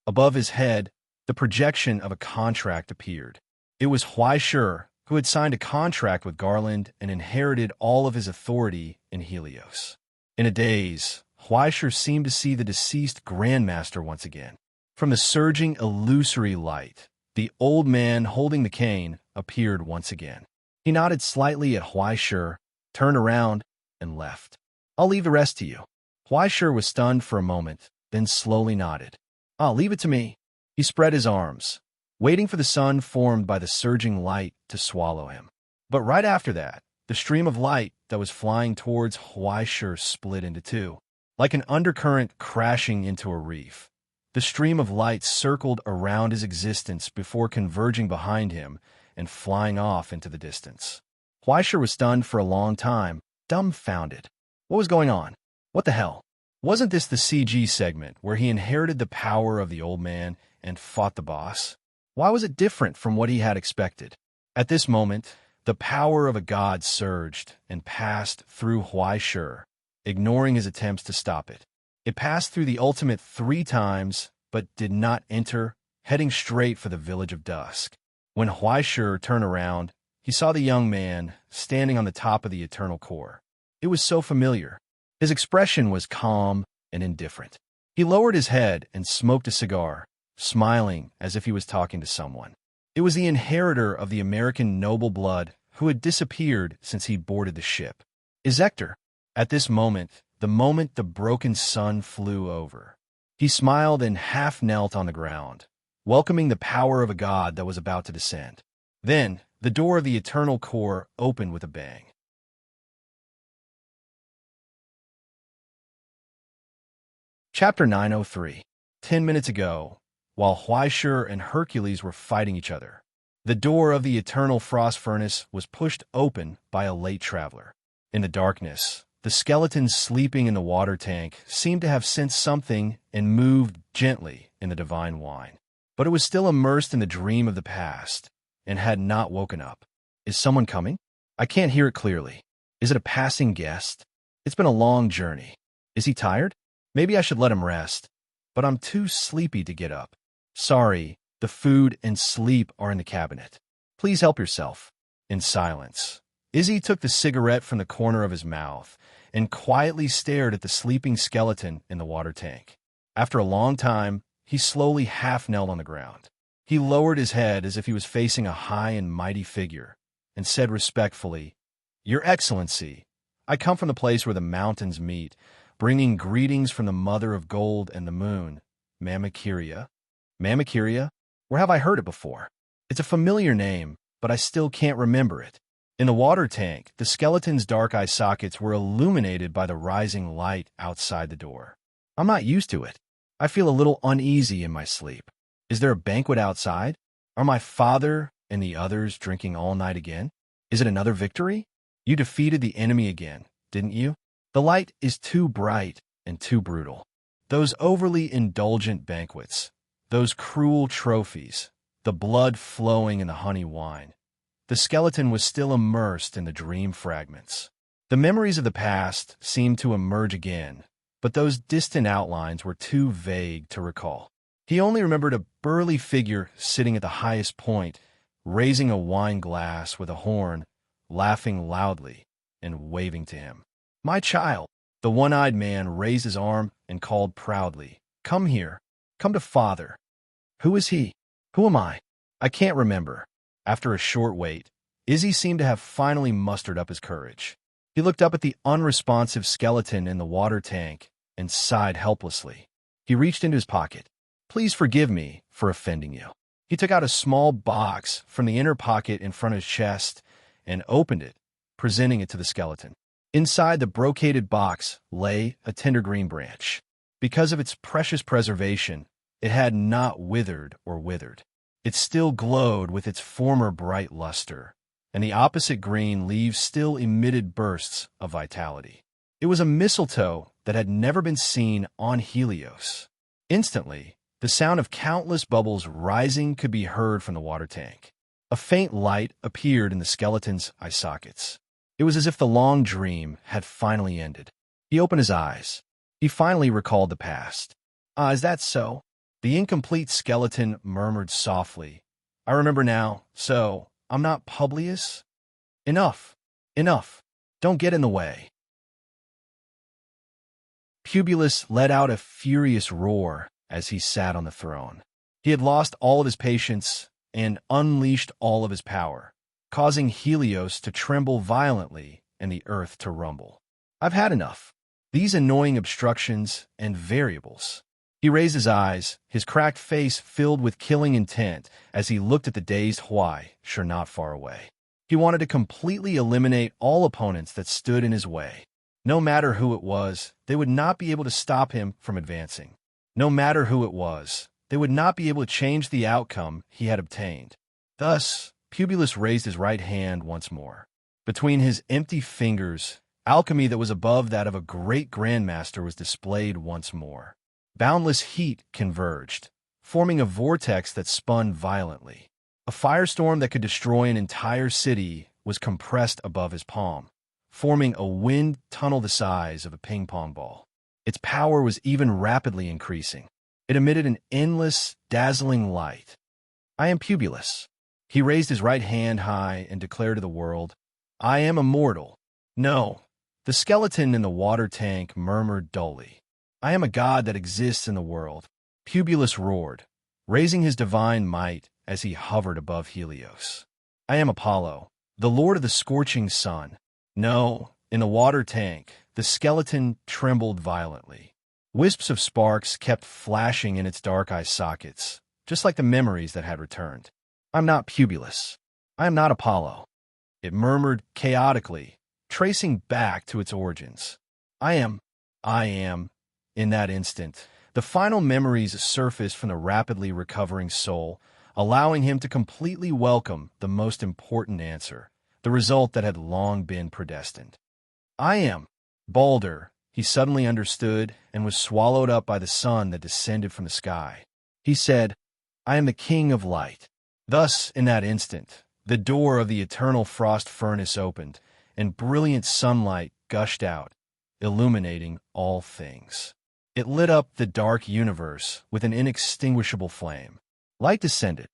Above his head, the projection of a contract appeared. It was Huaishur, who had signed a contract with Garland and inherited all of his authority in Helios. In a daze, Huaishur seemed to see the deceased Grandmaster once again. From the surging illusory light, the old man holding the cane appeared once again. He nodded slightly at Huaishur, turned around, and left. I'll leave the rest to you. Huaishur was stunned for a moment, then slowly nodded. I'll leave it to me. He spread his arms, waiting for the sun formed by the surging light to swallow him. But right after that, the stream of light that was flying towards Huaishur split into two. Like an undercurrent crashing into a reef, The stream of light circled around his existence before converging behind him and flying off into the distance. Huaisha was stunned for a long time, dumbfounded. What was going on? What the hell? Wasn't this the CG segment where he inherited the power of the old man and fought the boss? Why was it different from what he had expected? At this moment, the power of a god surged and passed through Huaisha, ignoring his attempts to stop it. It passed through the ultimate 3 times, but did not enter, heading straight for the village of dusk. When Huaisha turned around, he saw the young man standing on the top of the eternal core. It was so familiar. His expression was calm and indifferent. He lowered his head and smoked a cigar, smiling as if he was talking to someone. It was the inheritor of the American noble blood who had disappeared since he boarded the ship. Ezektor. At this moment, the broken sun flew over. He smiled and half knelt on the ground, welcoming the power of a god that was about to descend. Then, the door of the eternal core opened with a bang. Chapter 903. 10 minutes ago, while Huaisha and Hercules were fighting each other, the door of the eternal frost furnace was pushed open by a late traveler. In the darkness, the skeleton sleeping in the water tank seemed to have sensed something and moved gently in the divine wine. But it was still immersed in the dream of the past and had not woken up. Is someone coming? I can't hear it clearly. Is it a passing guest? It's been a long journey. Is he tired? Maybe I should let him rest, but I'm too sleepy to get up. Sorry, the food and sleep are in the cabinet. Please help yourself. In silence, Izzy took the cigarette from the corner of his mouth and quietly stared at the sleeping skeleton in the water tank. After a long time, he slowly half-knelt on the ground. He lowered his head as if he was facing a high and mighty figure and said respectfully, "Your Excellency, I come from the place where the mountains meet, bringing greetings from the Mother of Gold and the Moon, Mamakiria." Mamakiria? Where have I heard it before? It's a familiar name, but I still can't remember it. In the water tank, the skeleton's dark eye sockets were illuminated by the rising light outside the door. I'm not used to it. I feel a little uneasy in my sleep. Is there a banquet outside? Are my father and the others drinking all night again? Is it another victory? You defeated the enemy again, didn't you? The light is too bright and too brutal. Those overly indulgent banquets, those cruel trophies, the blood flowing in the honey wine. The skeleton was still immersed in the dream fragments. The memories of the past seemed to emerge again, but those distant outlines were too vague to recall. He only remembered a burly figure sitting at the highest point, raising a wine glass with a horn, laughing loudly, and waving to him. "My child!" The one-eyed man raised his arm and called proudly, "Come here. Come to father." Who is he? Who am I? I can't remember. After a short wait, Izzy seemed to have finally mustered up his courage. He looked up at the unresponsive skeleton in the water tank and sighed helplessly. He reached into his pocket. "Please forgive me for offending you." He took out a small box from the inner pocket in front of his chest and opened it, presenting it to the skeleton. Inside the brocaded box lay a tender green branch. Because of its precious preservation, it had not withered or withered. It still glowed with its former bright luster, and the opposite green leaves still emitted bursts of vitality. It was a mistletoe that had never been seen on Helios. Instantly, the sound of countless bubbles rising could be heard from the water tank. A faint light appeared in the skeleton's eye sockets. It was as if the long dream had finally ended. He opened his eyes. He finally recalled the past. "Ah, is that so?" The incomplete skeleton murmured softly. "I remember now. So, I'm not Publius? Enough. Enough. Don't get in the way." Publius let out a furious roar as he sat on the throne. He had lost all of his patience and unleashed all of his power, causing Helios to tremble violently and the earth to rumble. "I've had enough. These annoying obstructions and variables." He raised his eyes, his cracked face filled with killing intent as he looked at the dazed Huaisha not far away. He wanted to completely eliminate all opponents that stood in his way. No matter who it was, they would not be able to stop him from advancing. No matter who it was, they would not be able to change the outcome he had obtained. Thus, Publius raised his right hand once more. Between his empty fingers, alchemy that was above that of a great grandmaster was displayed once more. Boundless heat converged, forming a vortex that spun violently. A firestorm that could destroy an entire city was compressed above his palm, forming a wind tunnel the size of a ping-pong ball. Its power was even rapidly increasing. It emitted an endless, dazzling light. I am Publius. He raised his right hand high and declared to the world, I am immortal. No, the skeleton in the water tank murmured dully. I am a god that exists in the world. Publius roared, raising his divine might as he hovered above Helios. I am Apollo, the lord of the scorching sun. No, in the water tank, the skeleton trembled violently. Wisps of sparks kept flashing in its dark eye sockets, just like the memories that had returned. I'm not Publius. I am not Apollo. It murmured chaotically, tracing back to its origins. I am. In that instant, the final memories surfaced from the rapidly recovering soul, allowing him to completely welcome the most important answer, the result that had long been predestined. I am. Balder, he suddenly understood and was swallowed up by the sun that descended from the sky. He said, I am the king of light. Thus, in that instant, the door of the eternal frost furnace opened, and brilliant sunlight gushed out, illuminating all things. It lit up the dark universe with an inextinguishable flame. Light descended.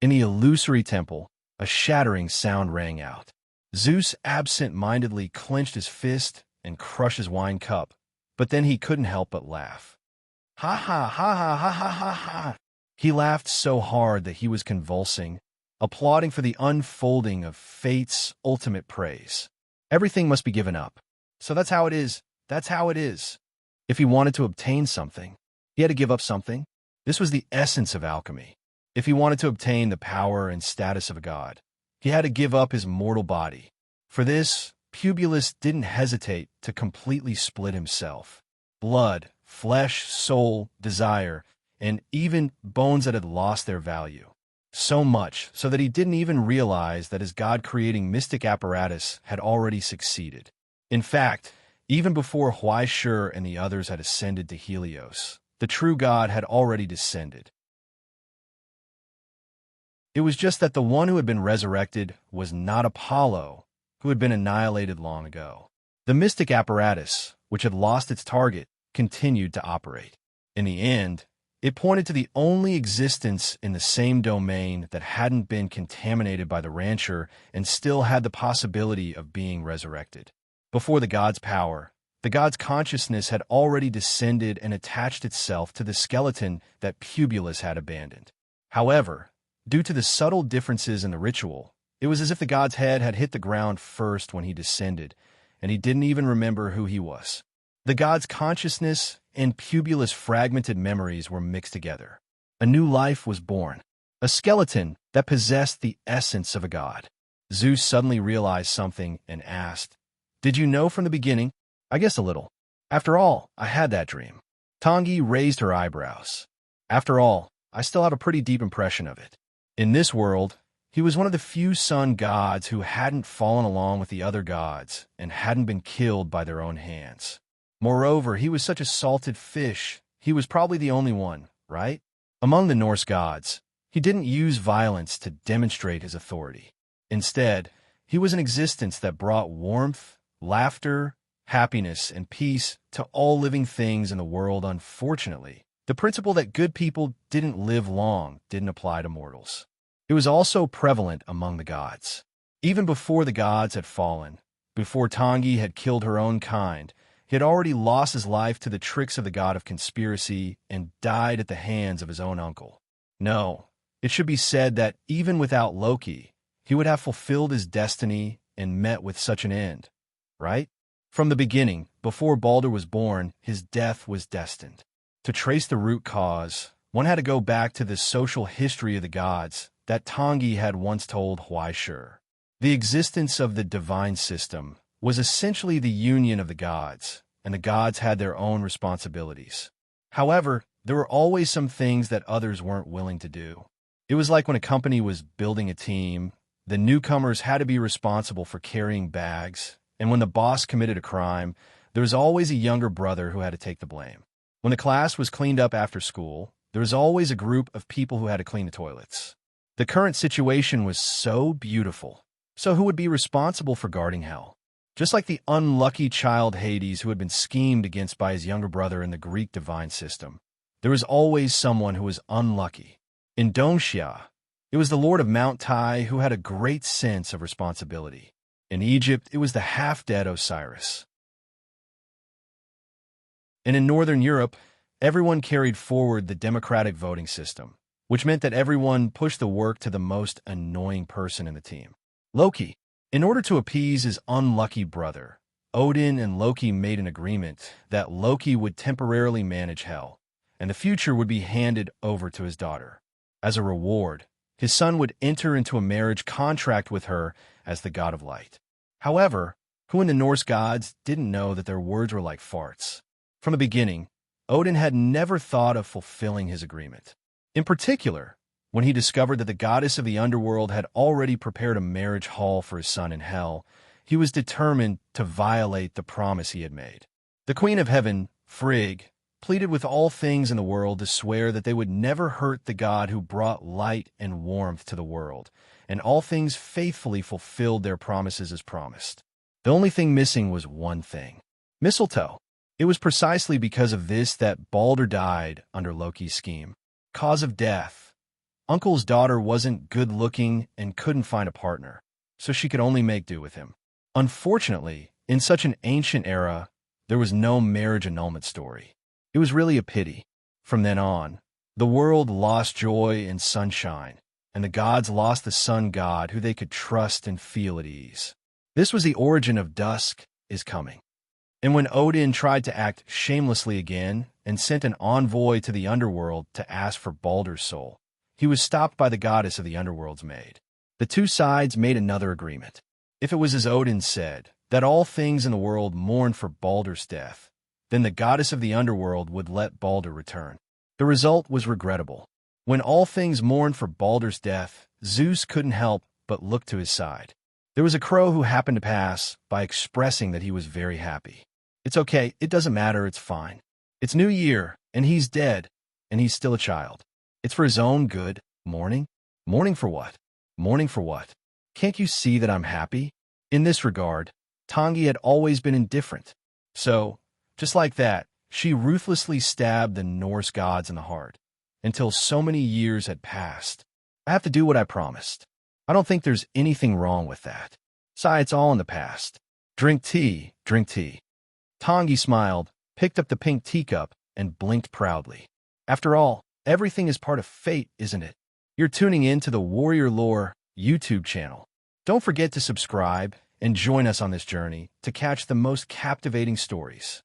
In the illusory temple, a shattering sound rang out. Zeus absent-mindedly clenched his fist and crushed his wine cup, but then he couldn't help but laugh. Ha ha ha ha ha ha ha ha! He laughed so hard that he was convulsing, applauding for the unfolding of fate's ultimate praise. Everything must be given up. So that's how it is. That's how it is. If he wanted to obtain something, he had to give up something. This was the essence of alchemy. If he wanted to obtain the power and status of a god, he had to give up his mortal body. For this, Publius didn't hesitate to completely split himself. Blood, flesh, soul, desire, and even bones that had lost their value. So much so that he didn't even realize that his god-creating mystic apparatus had already succeeded. In fact, even before Huaishur and the others had ascended to Helios, the true god had already descended. It was just that the one who had been resurrected was not Apollo, who had been annihilated long ago. The mystic apparatus, which had lost its target, continued to operate. In the end, it pointed to the only existence in the same domain that hadn't been contaminated by the rancher and still had the possibility of being resurrected. Before the god's power, the god's consciousness had already descended and attached itself to the skeleton that Publius had abandoned. However, due to the subtle differences in the ritual, it was as if the god's head had hit the ground first when he descended, and he didn't even remember who he was. The god's consciousness and Publius' fragmented memories were mixed together. A new life was born, a skeleton that possessed the essence of a god. Zeus suddenly realized something and asked, "Did you know from the beginning?" "I guess a little. After all, I had that dream." Tangi raised her eyebrows. "After all, I still have a pretty deep impression of it." In this world, he was one of the few sun gods who hadn't fallen along with the other gods and hadn't been killed by their own hands. Moreover, he was such a salted fish, he was probably the only one, right? Among the Norse gods, he didn't use violence to demonstrate his authority. Instead, he was an existence that brought warmth, laughter, happiness, and peace to all living things in the world. Unfortunately, the principle that good people didn't live long didn't apply to mortals. It was also prevalent among the gods. Even before the gods had fallen, before Tangi had killed her own kind, he had already lost his life to the tricks of the god of conspiracy and died at the hands of his own uncle. No, it should be said that even without Loki, he would have fulfilled his destiny and met with such an end, right? From the beginning, before Balder was born, his death was destined. To trace the root cause, one had to go back to the social history of the gods that Tangi had once told Huaishur. The existence of the divine system was essentially the union of the gods, and the gods had their own responsibilities. However, there were always some things that others weren't willing to do. It was like when a company was building a team, the newcomers had to be responsible for carrying bags, and when the boss committed a crime, there was always a younger brother who had to take the blame. When the class was cleaned up after school, there was always a group of people who had to clean the toilets. The current situation was so beautiful. So who would be responsible for guarding hell? Just like the unlucky child Hades who had been schemed against by his younger brother in the Greek divine system, there was always someone who was unlucky. In Doomsday, it was the Lord of Mount Tai who had a great sense of responsibility. In Egypt, it was the half-dead Osiris. And in Northern Europe, everyone carried forward the democratic voting system, which meant that everyone pushed the work to the most annoying person in the team. Loki. In order to appease his unlucky brother, Odin and Loki made an agreement that Loki would temporarily manage hell, and the future would be handed over to his daughter. As a reward, his son would enter into a marriage contract with her as the god of light. However, who in the Norse gods didn't know that their words were like farts? From the beginning, Odin had never thought of fulfilling his agreement. In particular, when he discovered that the goddess of the underworld had already prepared a marriage hall for his son in hell, he was determined to violate the promise he had made. The queen of heaven, Frigg, pleaded with all things in the world to swear that they would never hurt the god who brought light and warmth to the world, and all things faithfully fulfilled their promises as promised. The only thing missing was one thing: mistletoe. It was precisely because of this that Balder died under Loki's scheme. Cause of death: Uncle's daughter wasn't good-looking and couldn't find a partner, so she could only make do with him. Unfortunately, in such an ancient era, there was no marriage annulment story. It was really a pity. From then on, the world lost joy and sunshine, and the gods lost the sun god who they could trust and feel at ease. This was the origin of Dusk is Coming. And when Odin tried to act shamelessly again and sent an envoy to the underworld to ask for Balder's soul, he was stopped by the goddess of the underworld's maid. The two sides made another agreement. If it was as Odin said, that all things in the world mourn for Balder's death, then the goddess of the underworld would let Balder return. The result was regrettable. When all things mourned for Balder's death, Zeus couldn't help but look to his side. There was a crow who happened to pass by expressing that he was very happy. It's okay, it doesn't matter, it's fine. It's New Year, and he's dead, and he's still a child. It's for his own good. Mourning? Mourning for what? Mourning for what? Can't you see that I'm happy? In this regard, Tangi had always been indifferent. So, just like that, she ruthlessly stabbed the Norse gods in the heart, until so many years had passed. I have to do what I promised. I don't think there's anything wrong with that. Besides, it's all in the past. Drink tea, drink tea. Tangi smiled, picked up the pink teacup, and blinked proudly. After all, everything is part of fate, isn't it? You're tuning in to the Warrior Lore YouTube channel. Don't forget to subscribe and join us on this journey to catch the most captivating stories.